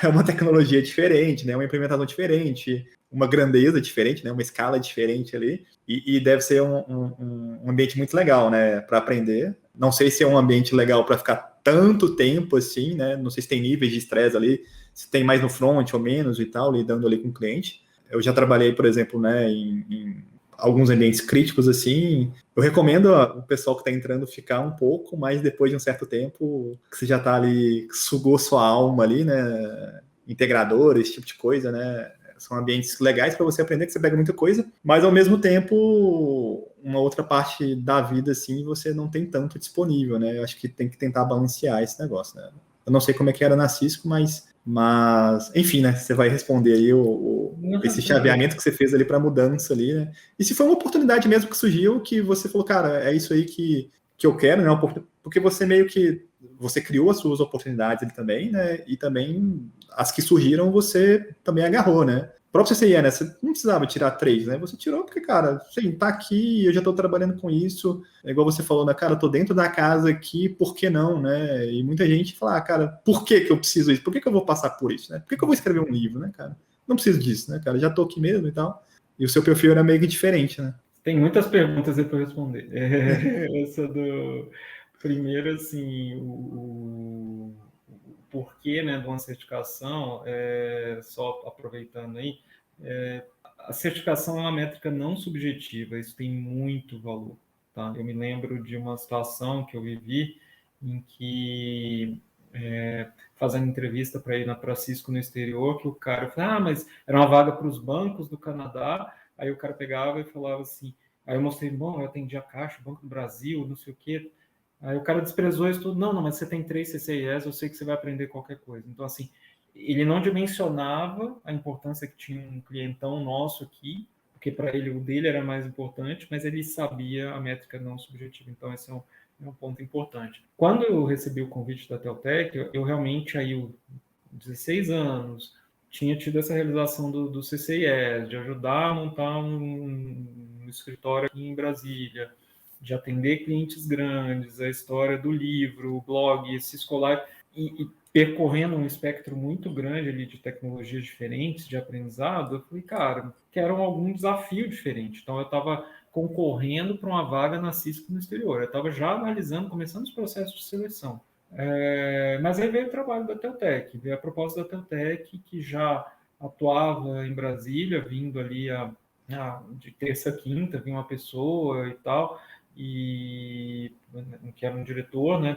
É uma tecnologia diferente, né? Uma implementação diferente, uma grandeza diferente, né? Uma escala diferente ali. E deve ser um ambiente muito legal, né? Para aprender. Não sei se é um ambiente legal para ficar tanto tempo assim, né? Não sei se tem níveis de estresse ali, se tem mais no front ou menos e tal, lidando ali com o cliente. Eu já trabalhei, por exemplo, né, em alguns ambientes críticos assim. Eu recomendo o pessoal que está entrando ficar um pouco, mas depois de um certo tempo, que você já está ali, sugou sua alma ali, né? Integrador, esse tipo de coisa, né? São ambientes legais para você aprender, que você pega muita coisa, mas ao mesmo tempo, uma outra parte da vida, assim, você não tem tanto disponível, né? Eu acho que tem que tentar balancear esse negócio, né? Eu não sei como é que era na Cisco, mas enfim, né? Você vai responder aí esse chaveamento que você fez ali para mudança ali, né? E se foi uma oportunidade mesmo que surgiu, que você falou, cara, é isso aí que eu quero, né? Porque você meio que você criou as suas oportunidades ali também, né? E também as que surgiram você também agarrou, né? O próprio CCIE, né? Você não precisava tirar 3, né? Você tirou porque, cara, sim, tá aqui, eu já tô trabalhando com isso. É igual você falou, né? Cara, eu tô dentro da casa aqui, por que não, né? E muita gente fala, cara, por que eu preciso isso? Por que eu vou passar por isso, né? Por que eu vou escrever um livro, né, cara? Não preciso disso, né, cara? Já tô aqui mesmo e tal. E o seu perfil era meio que diferente, né? Tem muitas perguntas aí para responder. Essa do... Primeiro, assim, o porquê, né, de uma certificação, só aproveitando aí, a certificação é uma métrica não subjetiva, isso tem muito valor, tá? Eu me lembro de uma situação que eu vivi em que, fazendo entrevista para ir para Cisco no exterior, que o cara falou, mas era uma vaga para os bancos do Canadá, aí o cara pegava e falava assim, aí eu mostrei, bom, eu atendi a Caixa, Banco do Brasil, não sei o quê, aí o cara desprezou isso tudo, não, mas você tem 3 CCIEs, eu sei que você vai aprender qualquer coisa. Então, assim, ele não dimensionava a importância que tinha um clientão nosso aqui, porque para ele o dele era mais importante, mas ele sabia a métrica não subjetiva. Então, esse é um ponto importante. Quando eu recebi o convite da Teltec, eu realmente, aí, 16 anos, tinha tido essa realização do CCIS, de ajudar a montar um escritório aqui em Brasília, de atender clientes grandes, a história do livro, o blog, esse escolar, e percorrendo um espectro muito grande ali de tecnologias diferentes, de aprendizado, eu falei, cara, quero algum desafio diferente. Então, eu estava concorrendo para uma vaga na Cisco no exterior. Eu estava já analisando, começando os processos de seleção. Mas aí veio o trabalho da Teltec, veio a proposta da Teltec, que já atuava em Brasília, vindo ali de terça a quinta, vinha uma pessoa e tal, e que era um diretor, né,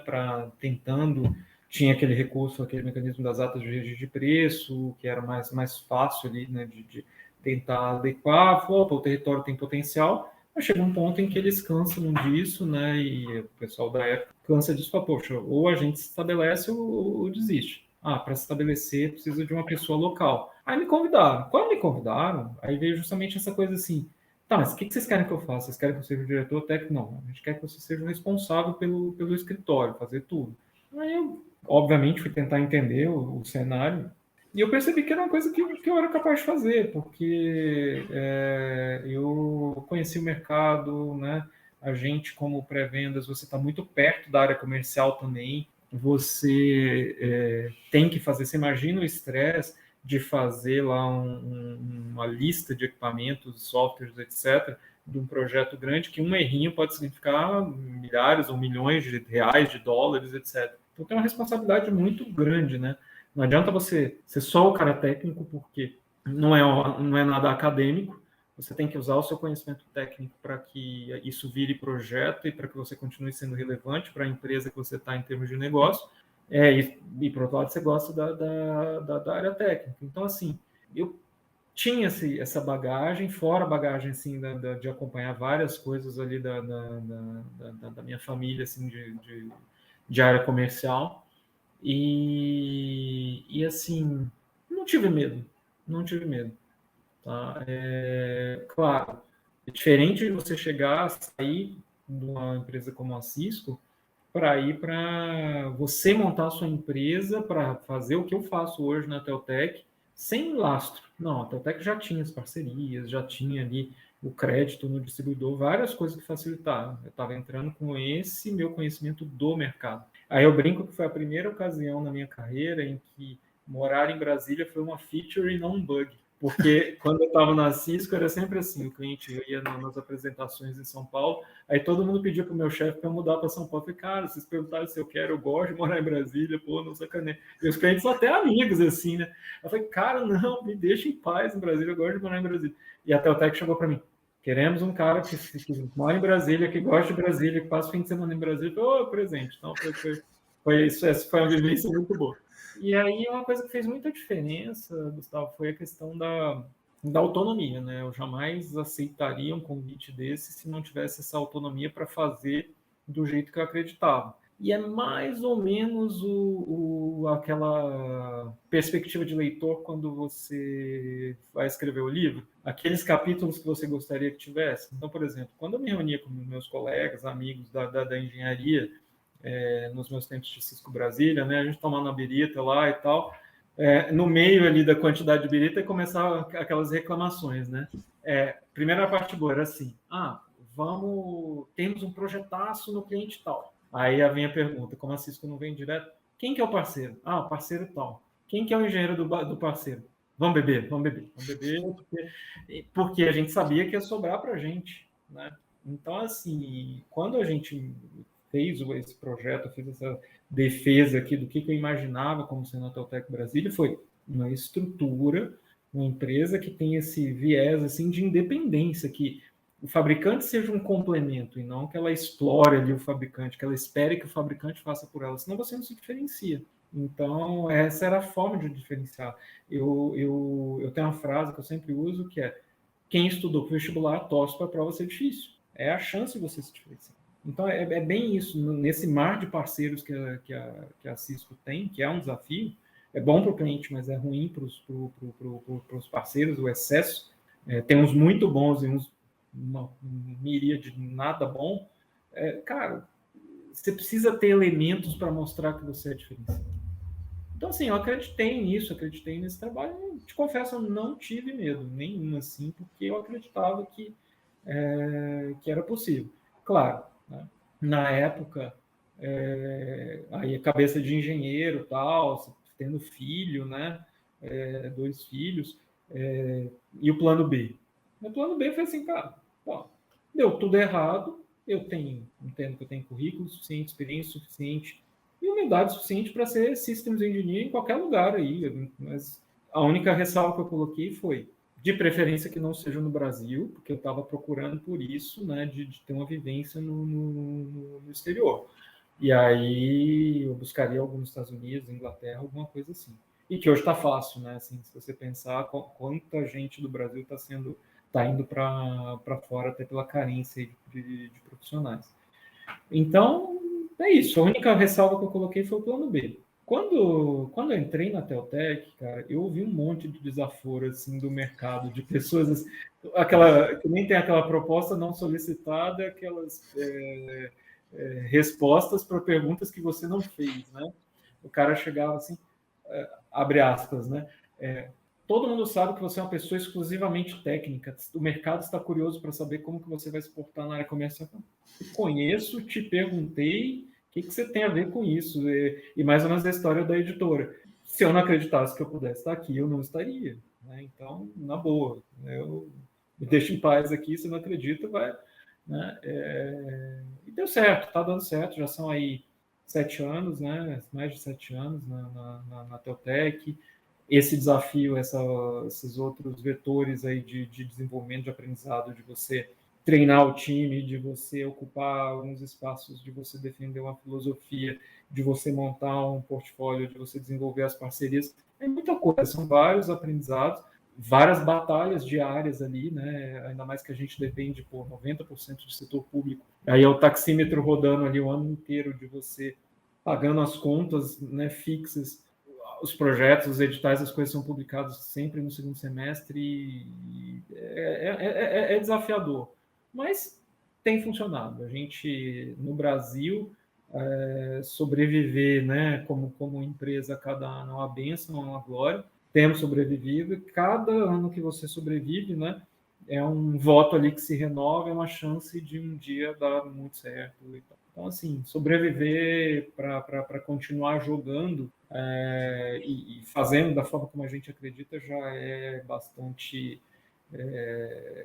tentando, tinha aquele recurso, aquele mecanismo das atas de registro de preço, que era mais fácil ali, né, de tentar adequar, falou, o território tem potencial, mas chega um ponto em que eles cansam disso, né, e o pessoal da época cansa disso, fala, poxa, ou a gente se estabelece ou desiste. Para se estabelecer precisa de uma pessoa local. Aí me convidaram. Quando me convidaram, aí veio justamente essa coisa assim, tá, mas o que vocês querem que eu faça? Vocês querem que eu seja o diretor técnico? Não, a gente quer que você seja o responsável pelo escritório, fazer tudo. Aí eu, obviamente, fui tentar entender o cenário, e eu percebi que era uma coisa que eu era capaz de fazer, porque eu conheci o mercado, né? A gente, como pré-vendas, você está muito perto da área comercial também, você tem que fazer, você imagina o estresse de fazer lá uma lista de equipamentos, softwares, etc., de um projeto grande, que um errinho pode significar milhares ou milhões de reais, de dólares, etc. Então tem uma responsabilidade muito grande, né? Não adianta você ser só o cara técnico, porque não é nada acadêmico, você tem que usar o seu conhecimento técnico para que isso vire projeto e para que você continue sendo relevante para a empresa que você está em termos de negócio. E por outro lado, você gosta da área técnica. Então, assim, eu tinha essa bagagem, fora a bagagem assim, de acompanhar várias coisas ali da minha família assim, de área comercial. E assim, não tive medo. Não tive medo. Tá? Claro, é diferente de você chegar, sair de uma empresa como a Cisco para ir para você montar a sua empresa para fazer o que eu faço hoje na Teltec sem lastro. Não, a Teltec já tinha as parcerias, já tinha ali o crédito no distribuidor, várias coisas que facilitavam. Eu estava entrando com esse meu conhecimento do mercado. Aí eu brinco que foi a primeira ocasião na minha carreira em que morar em Brasília foi uma feature e não um bug. Porque quando eu estava na Cisco era sempre assim, o cliente ia nas apresentações em São Paulo, aí todo mundo pedia para o meu chefe para mudar para São Paulo. Eu falei, cara, vocês perguntaram se eu quero, eu gosto de morar em Brasília, pô, não sacaneia. E os clientes são até amigos, assim, né? Eu falei, cara, não, me deixa em paz em Brasília, eu gosto de morar em Brasília. E a Teltec chegou para mim, queremos um cara que mora em Brasília, que gosta de Brasília, que passa o fim de semana em Brasília. Eu falei, presente. Então, foi isso, essa foi uma vivência muito boa. E aí, uma coisa que fez muita diferença, Gustavo, foi a questão da autonomia, né? Eu jamais aceitaria um convite desse se não tivesse essa autonomia para fazer do jeito que eu acreditava. E é mais ou menos aquela perspectiva de leitor quando você vai escrever o livro, aqueles capítulos que você gostaria que tivesse. Então, por exemplo, quando eu me reunia com meus colegas, amigos da engenharia, nos meus tempos de Cisco Brasília, né? A gente tomando uma birita lá e tal. No meio ali da quantidade de birita começava aquelas reclamações, né? Primeira parte boa era assim, temos um projetaço no cliente tal. Aí vem a pergunta, como a Cisco não vem direto, quem que é o parceiro? O parceiro tal. Quem que é o engenheiro do parceiro? Vamos beber, porque a gente sabia que ia sobrar para a gente, né? Então, assim, quando a gente fez esse projeto, fez essa defesa aqui do que eu imaginava como sendo a Teltec Brasília, foi uma estrutura, uma empresa que tem esse viés assim de independência, que o fabricante seja um complemento e não que ela explore ali o fabricante, que ela espere que o fabricante faça por ela, senão você não se diferencia. Então, essa era a forma de diferenciar. Eu tenho uma frase que eu sempre uso, que é: quem estudou para o vestibular torce para a prova ser difícil. É a chance de você se diferenciar. Então, é bem isso. Nesse mar de parceiros que a Cisco tem, que é um desafio, é bom para o cliente, mas é ruim para os parceiros, o excesso. Tem uns muito bons e uns uma miríade de nada bom. Cara, você precisa ter elementos para mostrar que você é diferenciado. Então, assim, eu acreditei nisso, acreditei nesse trabalho. Te confesso, eu não tive medo nenhum, assim, porque eu acreditava que era possível. Claro, né? Na época, aí a cabeça de engenheiro, tal, tendo filho, né? 2 filhos, e o plano B. O plano B foi assim, cara, ó, deu tudo errado, entendo que eu tenho currículo suficiente, experiência suficiente e humildade suficiente para ser Systems Engineer em qualquer lugar aí. Mas a única ressalva que eu coloquei foi, de preferência que não seja no Brasil, porque eu estava procurando por isso, né, de ter uma vivência no exterior. E aí eu buscaria algum nos Estados Unidos, Inglaterra, alguma coisa assim. E que hoje está fácil, né? Assim, se você pensar quanta gente do Brasil está indo para fora até pela carência de profissionais. Então, é isso. A única ressalva que eu coloquei foi o plano B. Quando eu entrei na Teltec, cara, eu ouvi um monte de desaforo assim do mercado, de pessoas assim, que nem tem aquela proposta não solicitada, aquelas respostas para perguntas que você não fez, né? O cara chegava assim, abre aspas, né? Todo mundo sabe que você é uma pessoa exclusivamente técnica. O mercado está curioso para saber como que você vai se portar na área comercial. Eu conheço, te perguntei, o que você tem a ver com isso? E mais ou menos a história da editora. Se eu não acreditasse que eu pudesse estar aqui, eu não estaria. Né? Então, na boa, eu me deixo em paz aqui, se não acredita, vai. Né? E deu certo, está dando certo, já são aí 7 anos, né? Mais de 7 anos na Teltec. Esse desafio, esses outros vetores aí de desenvolvimento, de aprendizado, de você treinar o time, de você ocupar alguns espaços, de você defender uma filosofia, de você montar um portfólio, de você desenvolver as parcerias. É muita coisa, são vários aprendizados, várias batalhas diárias ali, né? Ainda mais que a gente depende por 90% do setor público. Aí é o taxímetro rodando ali o ano inteiro de você pagando as contas, né, fixas, os projetos, os editais, as coisas são publicadas sempre no segundo semestre e é desafiador. Mas tem funcionado. A gente, no Brasil, sobreviver, né, como empresa, cada ano é uma bênção, é uma glória. Temos sobrevivido e cada ano que você sobrevive, né, é um voto ali que se renova, é uma chance de um dia dar muito certo. Então, assim, sobreviver para continuar jogando e fazendo da forma como a gente acredita já é bastante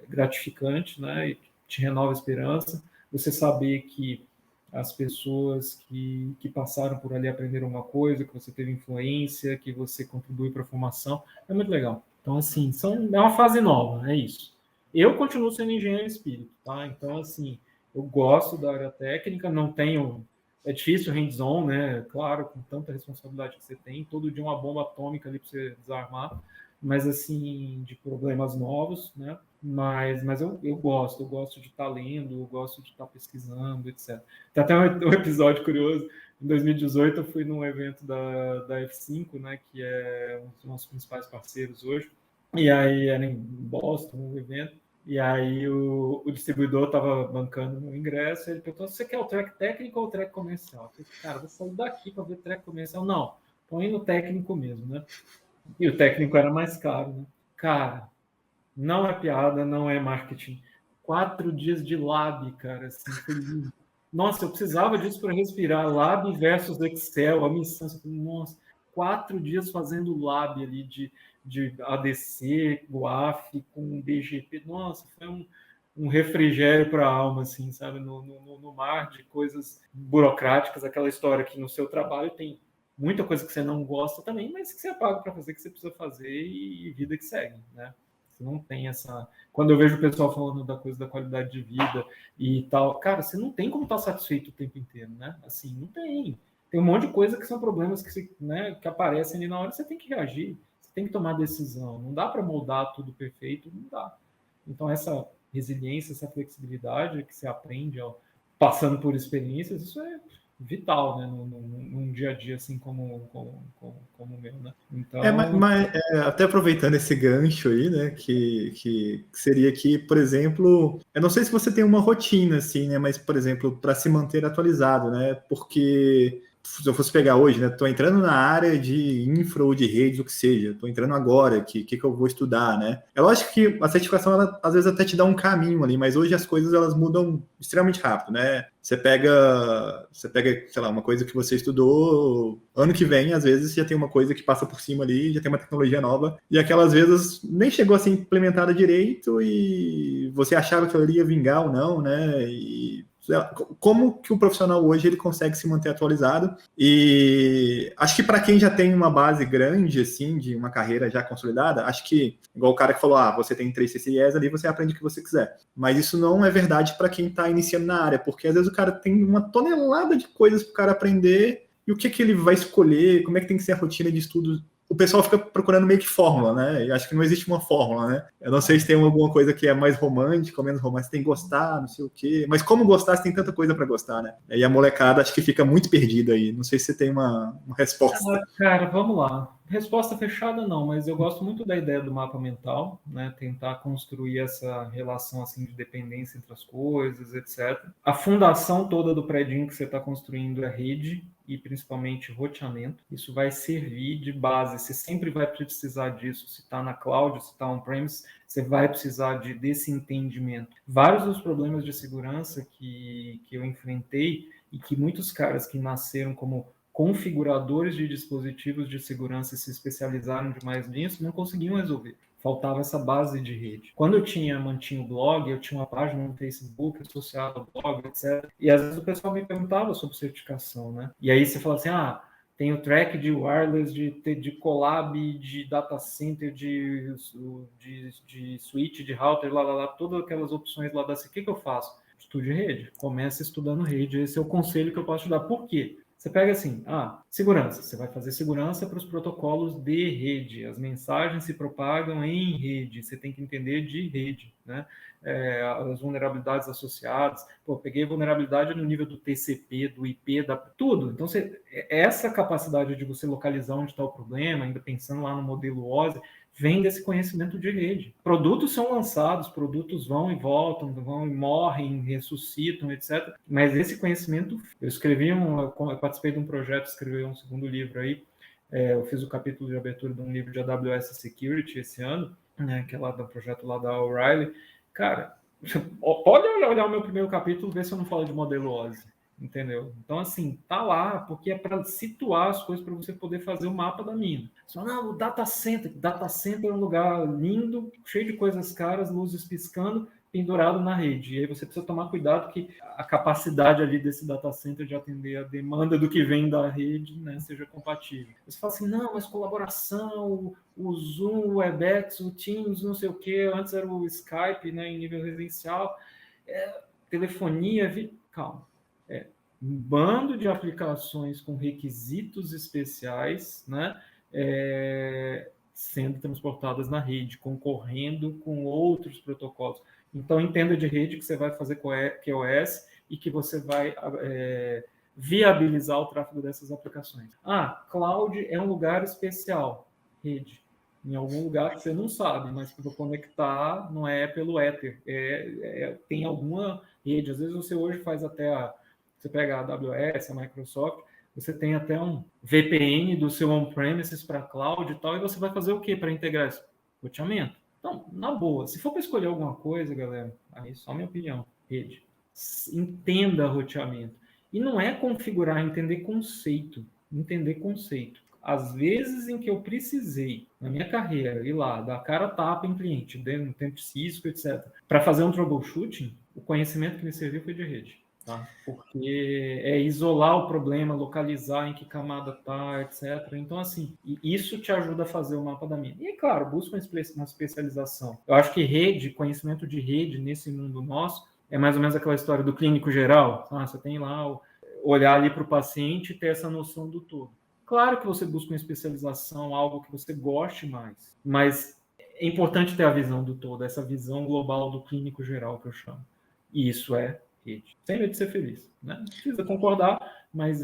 gratificante, né? E te renova a esperança. Você saber que as pessoas que passaram por ali aprenderam uma coisa, que você teve influência, que você contribui para a formação, é muito legal. Então, assim, é uma fase nova, é isso. Eu continuo sendo engenheiro espírito, tá? Então, assim, eu gosto da área técnica, não tenho... É difícil hands-on, né? Claro, com tanta responsabilidade que você tem, todo dia uma bomba atômica ali para você desarmar, mas, assim, de problemas novos, né? Mas eu gosto de estar lendo, eu gosto de estar pesquisando, etc. Tem até um episódio curioso. Em 2018, eu fui num evento da F5, né, que é um dos nossos principais parceiros hoje, e aí era em Boston, um evento, e aí o distribuidor estava bancando o ingresso, e ele perguntou: você quer o track técnico ou o track comercial? Eu falei: cara, vou sair daqui para ver track comercial. Não, põe no técnico mesmo, né? E o técnico era mais caro, né? Cara, não é piada, não é marketing. 4 dias de lab, cara, assim, foi lindo. Nossa, eu precisava disso para respirar. Lab versus Excel, a missão. Nossa, 4 dias fazendo lab ali de ADC, GUAF, com BGP. Nossa, foi um refrigério para a alma, assim, sabe? No mar de coisas burocráticas, aquela história que no seu trabalho tem muita coisa que você não gosta também, mas que você paga para fazer, que você precisa fazer e vida que segue, né? Você não tem essa... Quando eu vejo o pessoal falando da coisa da qualidade de vida e tal, cara, você não tem como estar satisfeito o tempo inteiro, né? Assim, não tem. Tem um monte de coisa que são problemas né, que aparecem ali na hora, você tem que reagir, você tem que tomar decisão. Não dá para moldar tudo perfeito, não dá. Então, essa resiliência, essa flexibilidade que você aprende passando por experiências, isso é vital, né, num dia a dia assim como o meu, né? Então, Até aproveitando esse gancho aí, né, que seria que, por exemplo, eu não sei se você tem uma rotina, assim, né, mas, por exemplo, para se manter atualizado, né, porque se eu fosse pegar hoje, né, tô entrando na área de infra ou de redes, o que seja, tô entrando agora, que eu vou estudar, né? É lógico que a certificação, ela, às vezes, até te dá um caminho ali, mas hoje as coisas, elas mudam extremamente rápido, né? Você pega, sei lá, uma coisa que você estudou, ano que vem, às vezes, já tem uma coisa que passa por cima ali, já tem uma tecnologia nova, e aquelas vezes nem chegou a ser implementada direito e você achava que ela ia vingar ou não, né? E como que o profissional hoje ele consegue se manter atualizado? E acho que para quem já tem uma base grande, assim, de uma carreira já consolidada, acho que, igual o cara que falou, você tem 3 CCIEs ali, você aprende o que você quiser. Mas isso não é verdade para quem está iniciando na área, porque às vezes o cara tem uma tonelada de coisas para o cara aprender, e o que ele vai escolher, como é que tem que ser a rotina de estudo. O pessoal fica procurando meio que fórmula, né? E acho que não existe uma fórmula, né? Eu não sei se tem alguma coisa que é mais romântica ou menos romântica, tem que gostar, não sei o quê. Mas como gostar, se tem tanta coisa para gostar, né? E a molecada acho que fica muito perdida aí. Não sei se você tem uma resposta. cara, vamos lá. Resposta fechada não, mas eu gosto muito da ideia do mapa mental, né? Tentar construir essa relação assim de dependência entre as coisas, etc. A fundação toda do prédio que você está construindo é rede e principalmente roteamento. Isso vai servir de base. Você sempre vai precisar disso. Se está na cloud, se está on-premise, você vai precisar desse entendimento. Vários dos problemas de segurança que eu enfrentei e que muitos caras que nasceram como configuradores de dispositivos de segurança e se especializaram demais nisso, não conseguiam resolver. Faltava essa base de rede. Quando eu mantinha o blog, eu tinha uma página no Facebook associada ao blog, etc. E às vezes o pessoal me perguntava sobre certificação, né? E aí você fala assim, tem o track de wireless, de collab, de data center, de switch, de router, todas aquelas opções lá da... O que eu faço? Estude rede. Comece estudando rede. Esse é o conselho que eu posso te dar. Por quê? Você pega assim, segurança. Você vai fazer segurança para os protocolos de rede. As mensagens se propagam em rede. Você tem que entender de rede, né? As vulnerabilidades associadas. Peguei vulnerabilidade no nível do TCP, do IP, tudo. Então, essa capacidade de você localizar onde está o problema, ainda pensando lá no modelo OSI, vem desse conhecimento de rede. Produtos são lançados, produtos vão e voltam, vão e morrem, ressuscitam, etc. Mas esse conhecimento, eu participei de um projeto, escrevi um segundo livro aí, eu fiz o capítulo de abertura de um livro de AWS Security esse ano, né, que é lá do projeto lá da O'Reilly. Cara, pode olhar o meu primeiro capítulo e ver se eu não falo de modelo OSI. Entendeu? Então, assim, tá lá, porque é para situar as coisas para você poder fazer o mapa da mina. Só, não, o data center é um lugar lindo, cheio de coisas caras, luzes piscando, pendurado na rede. E aí você precisa tomar cuidado que a capacidade ali desse data center de atender a demanda do que vem da rede, né, seja compatível. Você fala assim, não, mas colaboração, o Zoom, o Webex, o Teams, não sei o quê, antes era o Skype, né, em nível residencial, telefonia, calma. Um bando de aplicações com requisitos especiais, né, sendo transportadas na rede, concorrendo com outros protocolos. Então, entenda de rede que você vai fazer QoS e que você vai viabilizar o tráfego dessas aplicações. Cloud é um lugar especial. Rede. Em algum lugar que você não sabe, mas para conectar não é pelo Ether. Tem alguma rede. Às vezes você hoje faz até você pega a AWS, a Microsoft, você tem até um VPN do seu on-premises para cloud e tal, e você vai fazer o que para integrar isso? Roteamento. Então, na boa, se for para escolher alguma coisa, galera, aí só minha opinião, rede. Entenda roteamento. E não é configurar, entender conceito. Entender conceito. Às vezes em que eu precisei, na minha carreira, ir lá, dar cara a tapa em cliente, no tempo Cisco, etc., para fazer um troubleshooting, o conhecimento que me serviu foi de rede. tá? Porque é isolar o problema, localizar em que camada está, etc. Então, assim, isso te ajuda a fazer o mapa da mina. E, claro, busca uma especialização. Eu acho que rede, conhecimento de rede nesse mundo nosso, é mais ou menos aquela história do clínico geral. Você tem lá, olhar ali para o paciente e ter essa noção do todo. Claro que você busca uma especialização, algo que você goste mais, mas é importante ter a visão do todo, essa visão global do clínico geral que eu chamo. E isso é rede. Sem medo de ser feliz. Né? Não precisa concordar, mas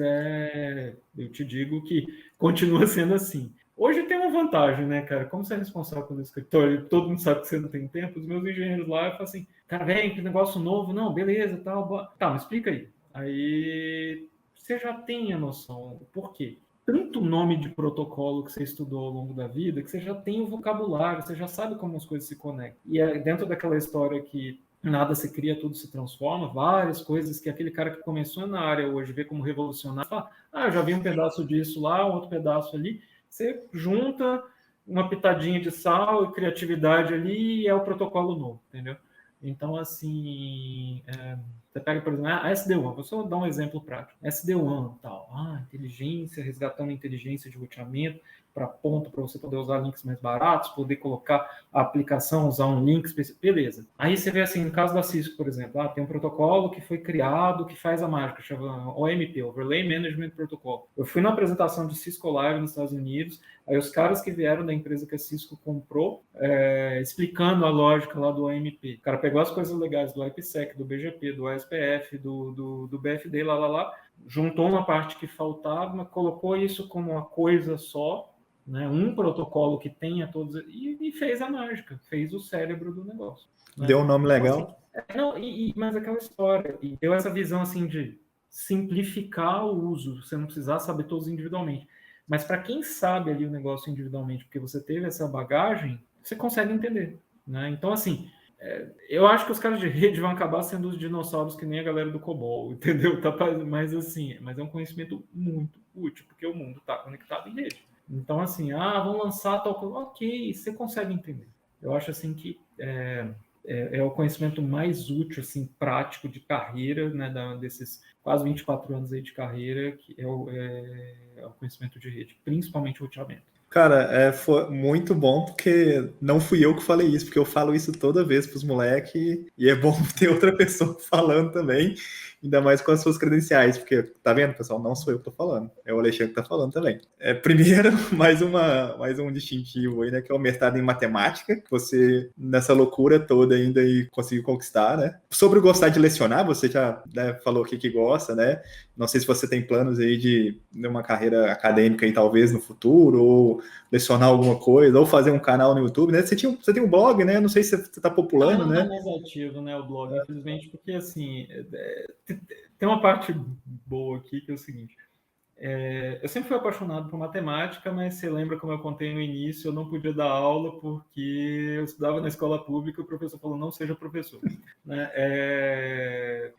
eu te digo que continua sendo assim. Hoje tem uma vantagem, né, cara? Como você é responsável pelo escritório, todo mundo sabe que você não tem tempo, os meus engenheiros lá falam assim, cara, vem, que negócio novo, não, beleza, tal, tá, mas explica aí. Aí você já tem a noção. Por quê? Tanto nome de protocolo que você estudou ao longo da vida, que você já tem o vocabulário, você já sabe como as coisas se conectam. E é dentro daquela história que nada se cria, tudo se transforma, várias coisas que aquele cara que começou na área hoje vê como revolucionário, fala, eu já vi um pedaço disso lá, um outro pedaço ali, você junta uma pitadinha de sal e criatividade ali e é o protocolo novo, entendeu? Então, assim, você pega, por exemplo, a SD-WAN, vou só dar um exemplo prático. SD-WAN, tal, inteligência, resgatando a inteligência de roteamento para ponto, para você poder usar links mais baratos, poder colocar a aplicação, usar um link específico, beleza. Aí você vê assim, no caso da Cisco, por exemplo, tem um protocolo que foi criado, que faz a mágica, chama OMP, Overlay Management Protocol. Eu fui na apresentação de Cisco Live nos Estados Unidos, aí os caras que vieram da empresa que a Cisco comprou, explicando a lógica lá do OMP. O cara pegou as coisas legais do IPsec, do BGP, do ASPF, do BFD, lá, juntou uma parte que faltava, mas colocou isso como uma coisa só, né, um protocolo que tenha todos, e fez a mágica, fez o cérebro do negócio. Né? Deu um nome legal. Então, assim, mas aquela história, e deu essa visão assim de simplificar o uso, você não precisar saber todos individualmente. Mas para quem sabe ali o negócio individualmente, porque você teve essa bagagem, você consegue entender. Né? Então, assim, eu acho que os caras de rede vão acabar sendo os dinossauros que nem a galera do COBOL, entendeu? Mas assim, mas é um conhecimento muito útil, porque o mundo está conectado em rede. Então, assim, vão lançar tal coisa. Ok, você consegue entender. Eu acho assim que é o conhecimento mais útil, assim, prático de carreira, né, desses quase 24 anos aí de carreira, que é o conhecimento de rede, principalmente o roteamento. Cara, foi muito bom, porque não fui eu que falei isso, porque eu falo isso toda vez pros moleques, e é bom ter outra pessoa falando também, ainda mais com as suas credenciais, porque, tá vendo, pessoal, não sou eu que tô falando, é o Alexandre que tá falando também. Primeiro, mais um distintivo aí, né, que é o mestrado em matemática, que você, nessa loucura toda ainda, aí, conseguiu conquistar, né? Sobre gostar de lecionar, você já, né, falou aqui que gosta, né? Não sei se você tem planos aí de uma carreira acadêmica aí, talvez, no futuro, ou lecionar alguma coisa, ou fazer um canal no YouTube, né? Você tem um blog, né? Não sei se você está populando, né? Não é mais ativo, né, o blog, infelizmente, porque, assim, tem uma parte boa aqui, que é o seguinte, eu sempre fui apaixonado por matemática, mas você lembra como eu contei no início, eu não podia dar aula porque eu estudava na escola pública e o professor falou, não seja professor. Né?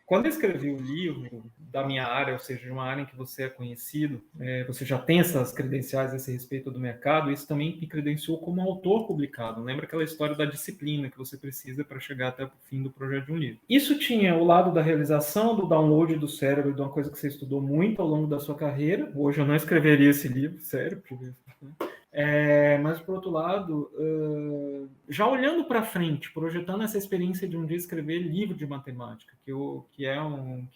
Quando eu escrevi o livro da minha área, ou seja, de uma área em que você é conhecido, você já tem essas credenciais a esse respeito do mercado, isso também me credenciou como autor publicado. Lembra aquela história da disciplina que você precisa para chegar até o fim do projeto de um livro. Isso tinha o lado da realização, do download do cérebro, de uma coisa que você estudou muito ao longo da sua carreira. Hoje eu não escreveria esse livro, sério. Mas, por outro lado, já olhando para frente, projetando essa experiência de um dia escrever livro de matemática, que é um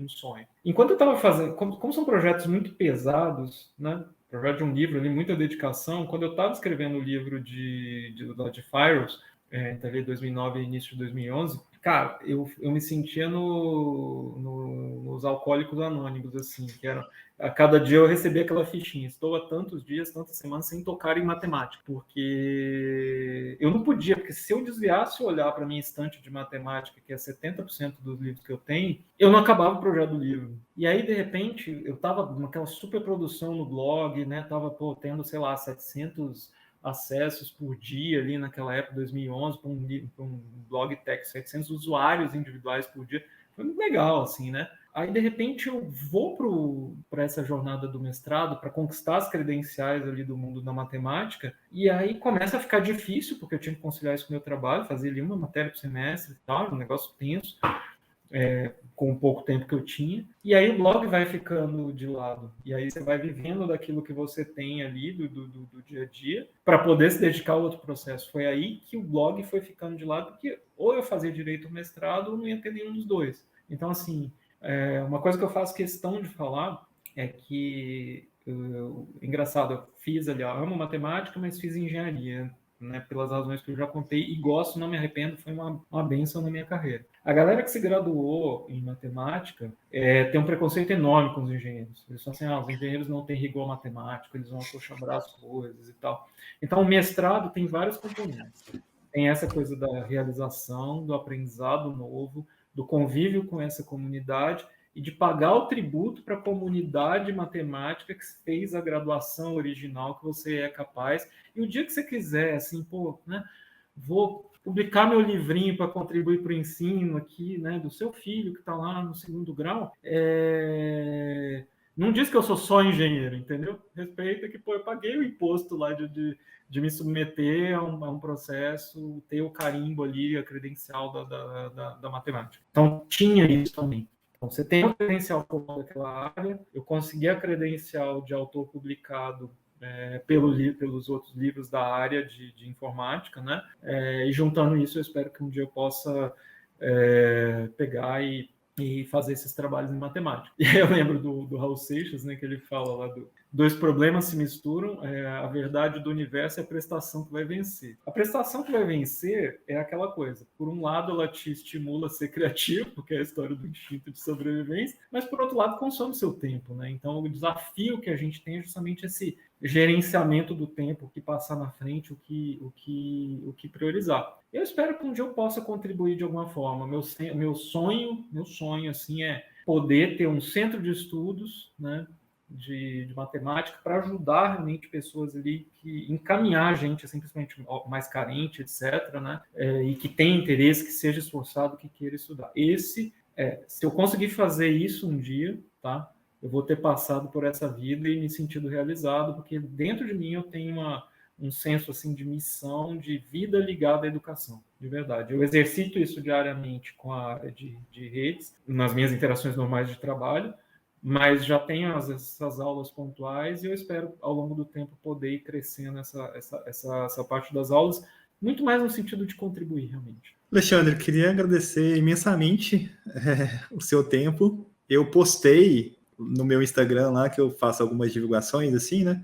sonho. Enquanto eu estava fazendo, como são projetos muito pesados, né? Projeto de um livro ali, muita dedicação. Quando eu estava escrevendo o livro de Firewalls, entre 2009 e início de 2011, cara, eu me sentia nos Alcoólicos Anônimos, assim, que era a cada dia eu recebia aquela fichinha, estou há tantos dias, tantas semanas sem tocar em matemática, porque eu não podia, porque se eu desviasse o olhar para a minha estante de matemática, que é 70% dos livros que eu tenho, eu não acabava o projeto do livro. E aí, de repente, eu estava naquela super produção no blog, né, estava tendo, sei lá, 700 acessos por dia ali naquela época, 2011, para um blog tech, 700 usuários individuais por dia. Foi muito legal, assim, né? Aí, de repente, eu vou para essa jornada do mestrado, para conquistar as credenciais ali do mundo da matemática, e aí começa a ficar difícil, porque eu tinha que conciliar isso com o meu trabalho, fazer ali uma matéria por semestre e tal, um negócio tenso. com o pouco tempo que eu tinha, e aí o blog vai ficando de lado, e aí você vai vivendo daquilo que você tem ali do dia a dia, para poder se dedicar a outro processo. Foi aí que o blog foi ficando de lado, porque ou eu fazia direito ao mestrado, ou não ia ter nenhum dos dois. Então, assim, uma coisa que eu faço questão de falar é que, engraçado, eu fiz ali, eu amo matemática, mas fiz engenharia, né, pelas razões que eu já contei, e gosto, não me arrependo, foi uma bênção na minha carreira. A galera que se graduou em matemática tem um preconceito enorme com os engenheiros. Eles falam assim, os engenheiros não têm rigor matemático, eles vão coxambrar as coisas e tal. Então, o mestrado tem vários componentes. Tem essa coisa da realização, do aprendizado novo, do convívio com essa comunidade e de pagar o tributo para a comunidade matemática que fez a graduação original que você é capaz. E o dia que você quiser, assim, vou publicar meu livrinho para contribuir para o ensino aqui, né, do seu filho que está lá no 2º grau, não diz que eu sou só engenheiro, entendeu? Respeita que, eu paguei o imposto lá de me submeter a um processo, ter o carimbo ali, a credencial da matemática. Então, tinha isso também. Então, você tem a credencial formal daquela área, eu consegui a credencial de autor publicado pelos outros livros da área de informática, né? E juntando isso, eu espero que um dia eu possa pegar e fazer esses trabalhos em matemática. E aí eu lembro do Raul Seixas, né, que ele fala lá dois problemas se misturam, a verdade do universo e a prestação que vai vencer. A prestação que vai vencer é aquela coisa, por um lado ela te estimula a ser criativo, porque é a história do instinto de sobrevivência, mas por outro lado consome seu tempo, né? Então o desafio que a gente tem é justamente esse gerenciamento do tempo, o que passar na frente, o que priorizar. Eu espero que um dia eu possa contribuir de alguma forma. Meu sonho assim, é poder ter um centro de estudos, né, de matemática para ajudar realmente pessoas ali, que encaminhar a gente, assim, principalmente mais carente, etc., né, e que tem interesse, que seja esforçado, que queira estudar. Se eu conseguir fazer isso um dia, tá, eu vou ter passado por essa vida e me sentido realizado, porque dentro de mim eu tenho um senso assim de missão, de vida ligada à educação, de verdade. Eu exercito isso diariamente com a área de redes, nas minhas interações normais de trabalho, mas já tenho essas aulas pontuais e eu espero, ao longo do tempo, poder ir crescendo essa parte das aulas, muito mais no sentido de contribuir, realmente. Alexandre, queria agradecer imensamente o seu tempo. Eu postei no meu Instagram lá, que eu faço algumas divulgações, assim, né?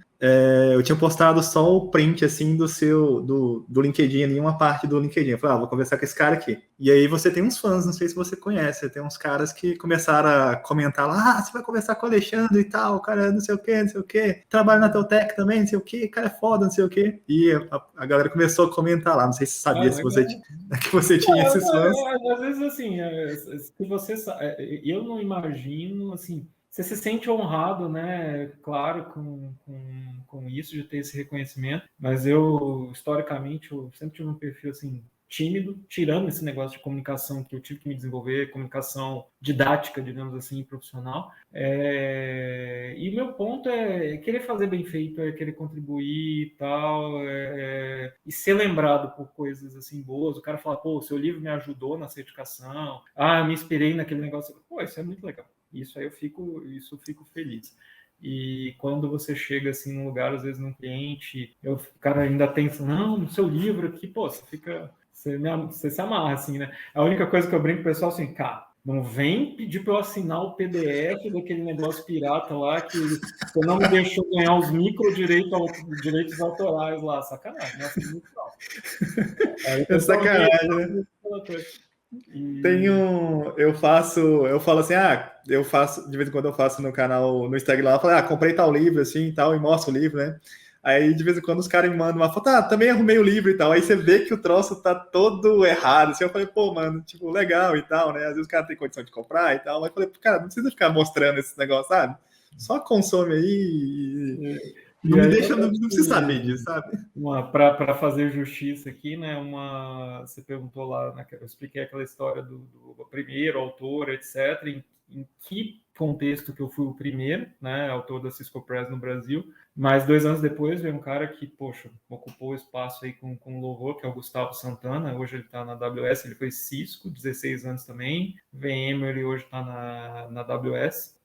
Eu tinha postado só o print, assim, do LinkedIn ali, uma parte do LinkedIn. Eu falei, vou conversar com esse cara aqui. E aí você tem uns fãs, não sei se você conhece, tem uns caras que começaram a comentar lá, você vai conversar com o Alexandre e tal, o cara não sei o quê, trabalha na Teutec também, não sei o quê, cara é foda, não sei o quê. E a galera começou a comentar lá, não sei se você sabia se você tinha esses fãs. Às vezes, assim, se você eu não imagino, assim, você se sente honrado, né? Claro, com isso, de ter esse reconhecimento, mas historicamente, eu sempre tive um perfil, assim, tímido, tirando esse negócio de comunicação que eu tive que me desenvolver, comunicação didática, digamos assim, profissional. E meu ponto é querer fazer bem feito, é querer contribuir e tal, e ser lembrado por coisas assim boas. O cara fala, seu livro me ajudou na certificação, eu me inspirei naquele negócio. Isso é muito legal. Isso aí eu fico feliz. E quando você chega assim num lugar, às vezes num cliente, o cara ainda tem, não, no seu livro aqui, você se amarra, assim, né? A única coisa que eu brinco com o pessoal, assim, cara, não vem pedir para eu assinar o PDF daquele negócio pirata lá que você não me deixou ganhar os direitos autorais lá. Sacanagem, né? É sacanagem, né? Eu falo assim, de vez em quando eu faço no canal, no Instagram lá, eu falo, comprei tal livro, assim, e tal, e mostro o livro, né? Aí, de vez em quando, os caras me mandam uma foto, também arrumei o livro e tal. Aí você vê que o troço tá todo errado. Assim, eu falei, mano, tipo, legal e tal, né? Às vezes o cara tem condição de comprar e tal. Mas eu falei, cara, não precisa ficar mostrando esse negócio, sabe? Só consome aí Não E me aí, deixa, não precisa saber disso, sabe? para fazer justiça aqui, né? Você perguntou lá, eu expliquei aquela história do primeiro autor, etc. Em que contexto que eu fui o primeiro, né? Autor da Cisco Press no Brasil. Mas 2 anos depois veio um cara que, poxa, ocupou o espaço aí com louvor, que é o Gustavo Santana. Hoje ele está na AWS, ele foi Cisco, 16 anos também. VMware hoje está na AWS.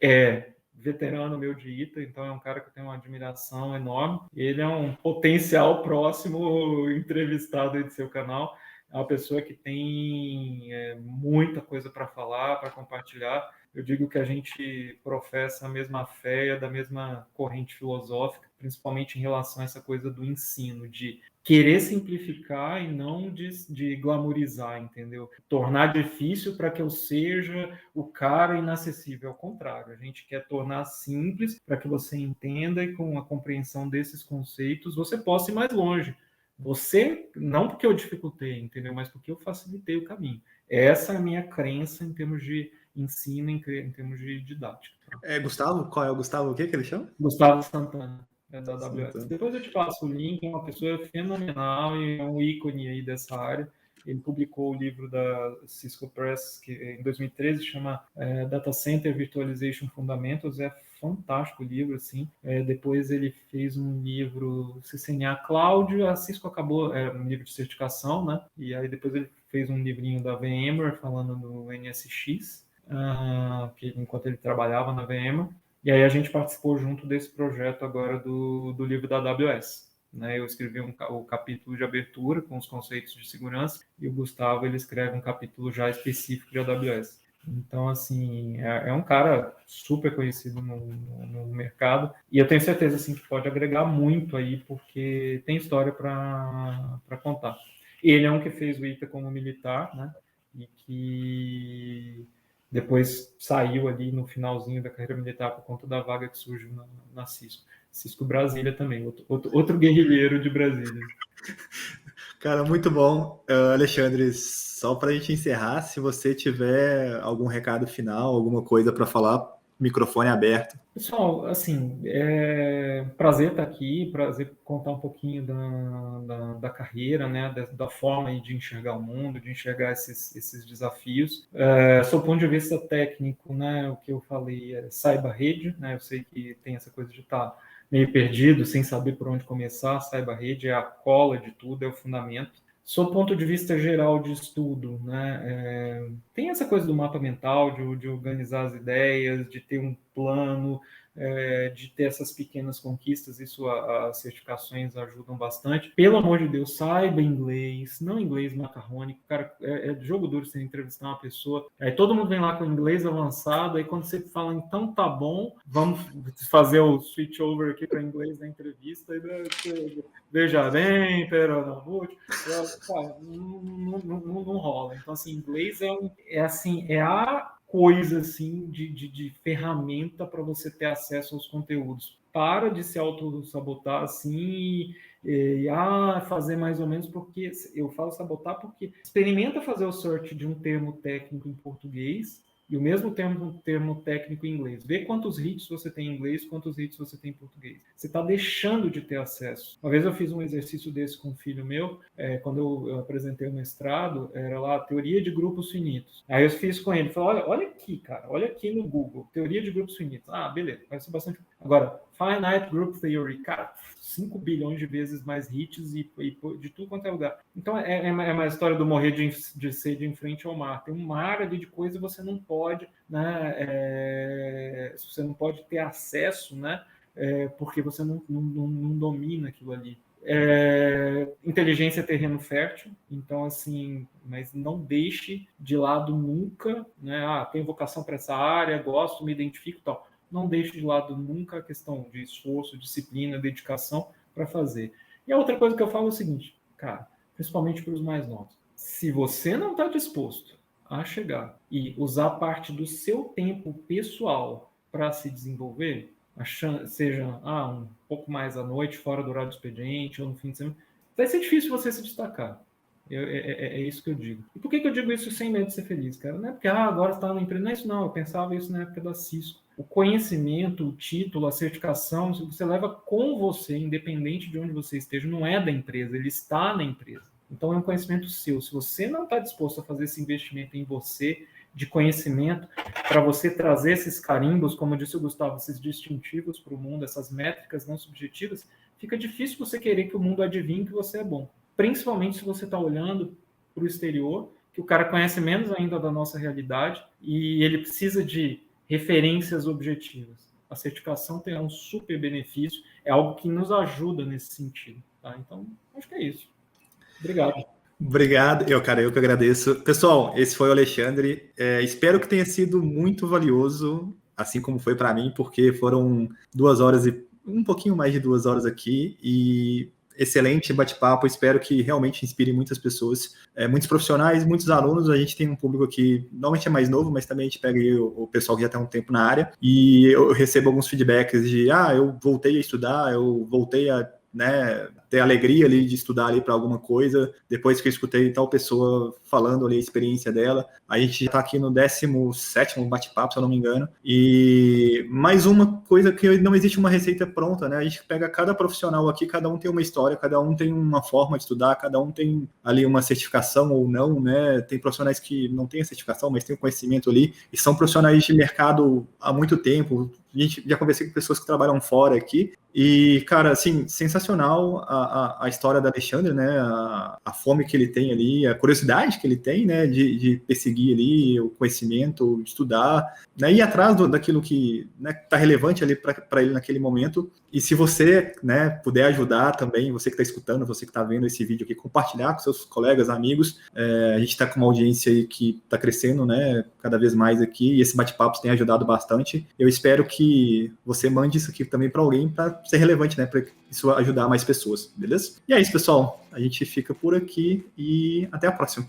Veterano meu de ITA, então é um cara que eu tenho uma admiração enorme. Ele é um potencial próximo entrevistado aí do seu canal. É uma pessoa que tem muita coisa para falar, para compartilhar. Eu digo que a gente professa a mesma fé, da mesma corrente filosófica, principalmente em relação a essa coisa do ensino, de querer simplificar e não de glamourizar, entendeu? Tornar difícil para que eu seja o cara inacessível. Ao contrário, a gente quer tornar simples para que você entenda e com a compreensão desses conceitos você possa ir mais longe. Você, não porque eu dificultei, entendeu? Mas porque eu facilitei o caminho. Essa é a minha crença em termos de ensino, em termos de didática. Gustavo? Qual é o Gustavo? O que ele chama? Gustavo Santana, da AWS. Santana. Depois eu te passo o link, é uma pessoa fenomenal e é um ícone aí dessa área. Ele publicou o livro da Cisco Press, que em 2013 chama Data Center Virtualization Fundamentals. É fantástico o livro, assim. Depois ele fez um livro CCNA Cloud, a Cisco acabou, um livro de certificação, né? E aí depois ele fez um livrinho da VMware falando do NSX, que enquanto ele trabalhava na VMware. E aí a gente participou junto desse projeto agora do livro da AWS. Né? Eu escrevi o capítulo de abertura com os conceitos de segurança e o Gustavo ele escreve um capítulo já específico de AWS. Então, assim, é um cara super conhecido no mercado e eu tenho certeza assim, que pode agregar muito aí, porque tem história para contar. Ele é um que fez o ITA como militar, né? E que depois saiu ali no finalzinho da carreira militar por conta da vaga que surgiu na Cisco. Cisco Brasília também, outro guerrilheiro de Brasília. Cara, muito bom. Alexandre, só para a gente encerrar, se você tiver algum recado final, alguma coisa para falar, microfone aberto. Pessoal, assim, é prazer estar aqui, prazer contar um pouquinho da carreira, né, da forma de enxergar o mundo, de enxergar esses desafios. Sob o ponto de vista técnico, né, o que eu falei saiba a rede, né, eu sei que tem essa coisa de estar meio perdido, sem saber por onde começar, saiba a rede é a cola de tudo, é o fundamento. Sob o ponto de vista geral de estudo, né, tem essa coisa do mapa mental, de organizar as ideias, de ter um plano, de ter essas pequenas conquistas, isso as certificações ajudam bastante. Pelo amor de Deus, saiba inglês, não inglês macarrônico, cara, é jogo duro você entrevistar uma pessoa, aí todo mundo vem lá com inglês avançado, aí quando você fala, então tá bom, vamos fazer o switch over aqui para inglês na entrevista, e veja bem, pero não rola. Então, assim, inglês é a coisa assim de ferramenta para você ter acesso aos conteúdos. Para de se auto-sabotar assim fazer mais ou menos, porque eu falo sabotar porque experimenta fazer o search de um termo técnico em português e o mesmo termo técnico em inglês. Vê quantos hits você tem em inglês, quantos hits você tem em português. Você está deixando de ter acesso. Uma vez eu fiz um exercício desse com um filho meu, quando eu apresentei o mestrado, era lá teoria de grupos finitos. Aí eu fiz com ele, falei, olha aqui, cara, olha aqui no Google, teoria de grupos finitos. Ah, beleza, vai ser bastante. Agora, Finite Group Theory, cara, 5 bilhões de vezes mais hits e de tudo quanto é lugar. Então, é uma história do morrer de sede em frente ao mar. Tem um mar ali de coisa e você não pode, né, você não pode ter acesso, né, porque você não domina aquilo ali. Inteligência é terreno fértil, então assim, mas não deixe de lado nunca, né? Tenho vocação para essa área, gosto, me identifico, tal. Não deixe de lado nunca a questão de esforço, disciplina, dedicação para fazer. E a outra coisa que eu falo é o seguinte, cara, principalmente para os mais novos, se você não está disposto a chegar e usar parte do seu tempo pessoal para se desenvolver, seja um pouco mais à noite, fora do horário do expediente, ou no fim de semana, vai ser difícil você se destacar. É isso que eu digo. E por que eu digo isso sem medo de ser feliz, cara? Não é porque agora você está na empresa, não é isso não, eu pensava isso na época da Cisco. o conhecimento, o título, a certificação, você leva com você, independente de onde você esteja, não é da empresa, ele está na empresa. Então é um conhecimento seu. Se você não está disposto a fazer esse investimento em você, de conhecimento, para você trazer esses carimbos, como disse o Gustavo, esses distintivos para o mundo, essas métricas não subjetivas, fica difícil você querer que o mundo adivinhe que você é bom. Principalmente se você está olhando para o exterior, que o cara conhece menos ainda da nossa realidade e ele precisa de referências objetivas. A certificação tem um super benefício, é algo que nos ajuda nesse sentido. Tá? Então, acho que é isso. Obrigado. Obrigado, eu que agradeço. Pessoal, esse foi o Alexandre. Espero que tenha sido muito valioso, assim como foi para mim, porque foram 2 horas e um pouquinho mais de 2 horas aqui e excelente bate-papo. Espero que realmente inspire muitas pessoas, muitos profissionais, muitos alunos. A gente tem um público aqui, normalmente é mais novo, mas também a gente pega aí o pessoal que já tem um tempo na área e eu recebo alguns feedbacks de eu voltei a estudar, eu voltei a ter alegria ali de estudar ali para alguma coisa, depois que eu escutei tal pessoa falando ali a experiência dela. A gente já está aqui no 17º bate-papo, se eu não me engano, e mais uma coisa que não existe uma receita pronta, né? A gente pega cada profissional aqui, cada um tem uma história, cada um tem uma forma de estudar, cada um tem ali uma certificação ou não, né? Tem profissionais que não têm a certificação, mas têm o conhecimento ali, e são profissionais de mercado há muito tempo. A gente já conversei com pessoas que trabalham fora aqui, e, cara, assim, sensacional a história da Alexandre, né? A fome que ele tem ali, a curiosidade que ele tem, né? De perseguir ali o conhecimento, estudar, né? Ir atrás daquilo que está relevante ali para ele naquele momento. E se você, né, puder ajudar também, você que está escutando, você que está vendo esse vídeo aqui, compartilhar com seus colegas, amigos. A gente está com uma audiência aí que está crescendo, né? Cada vez mais aqui, e esse bate-papo tem ajudado bastante. Eu espero que você mande isso aqui também para alguém, para ser relevante, né? Para isso ajudar mais pessoas, beleza? E é isso, pessoal. A gente fica por aqui e até a próxima.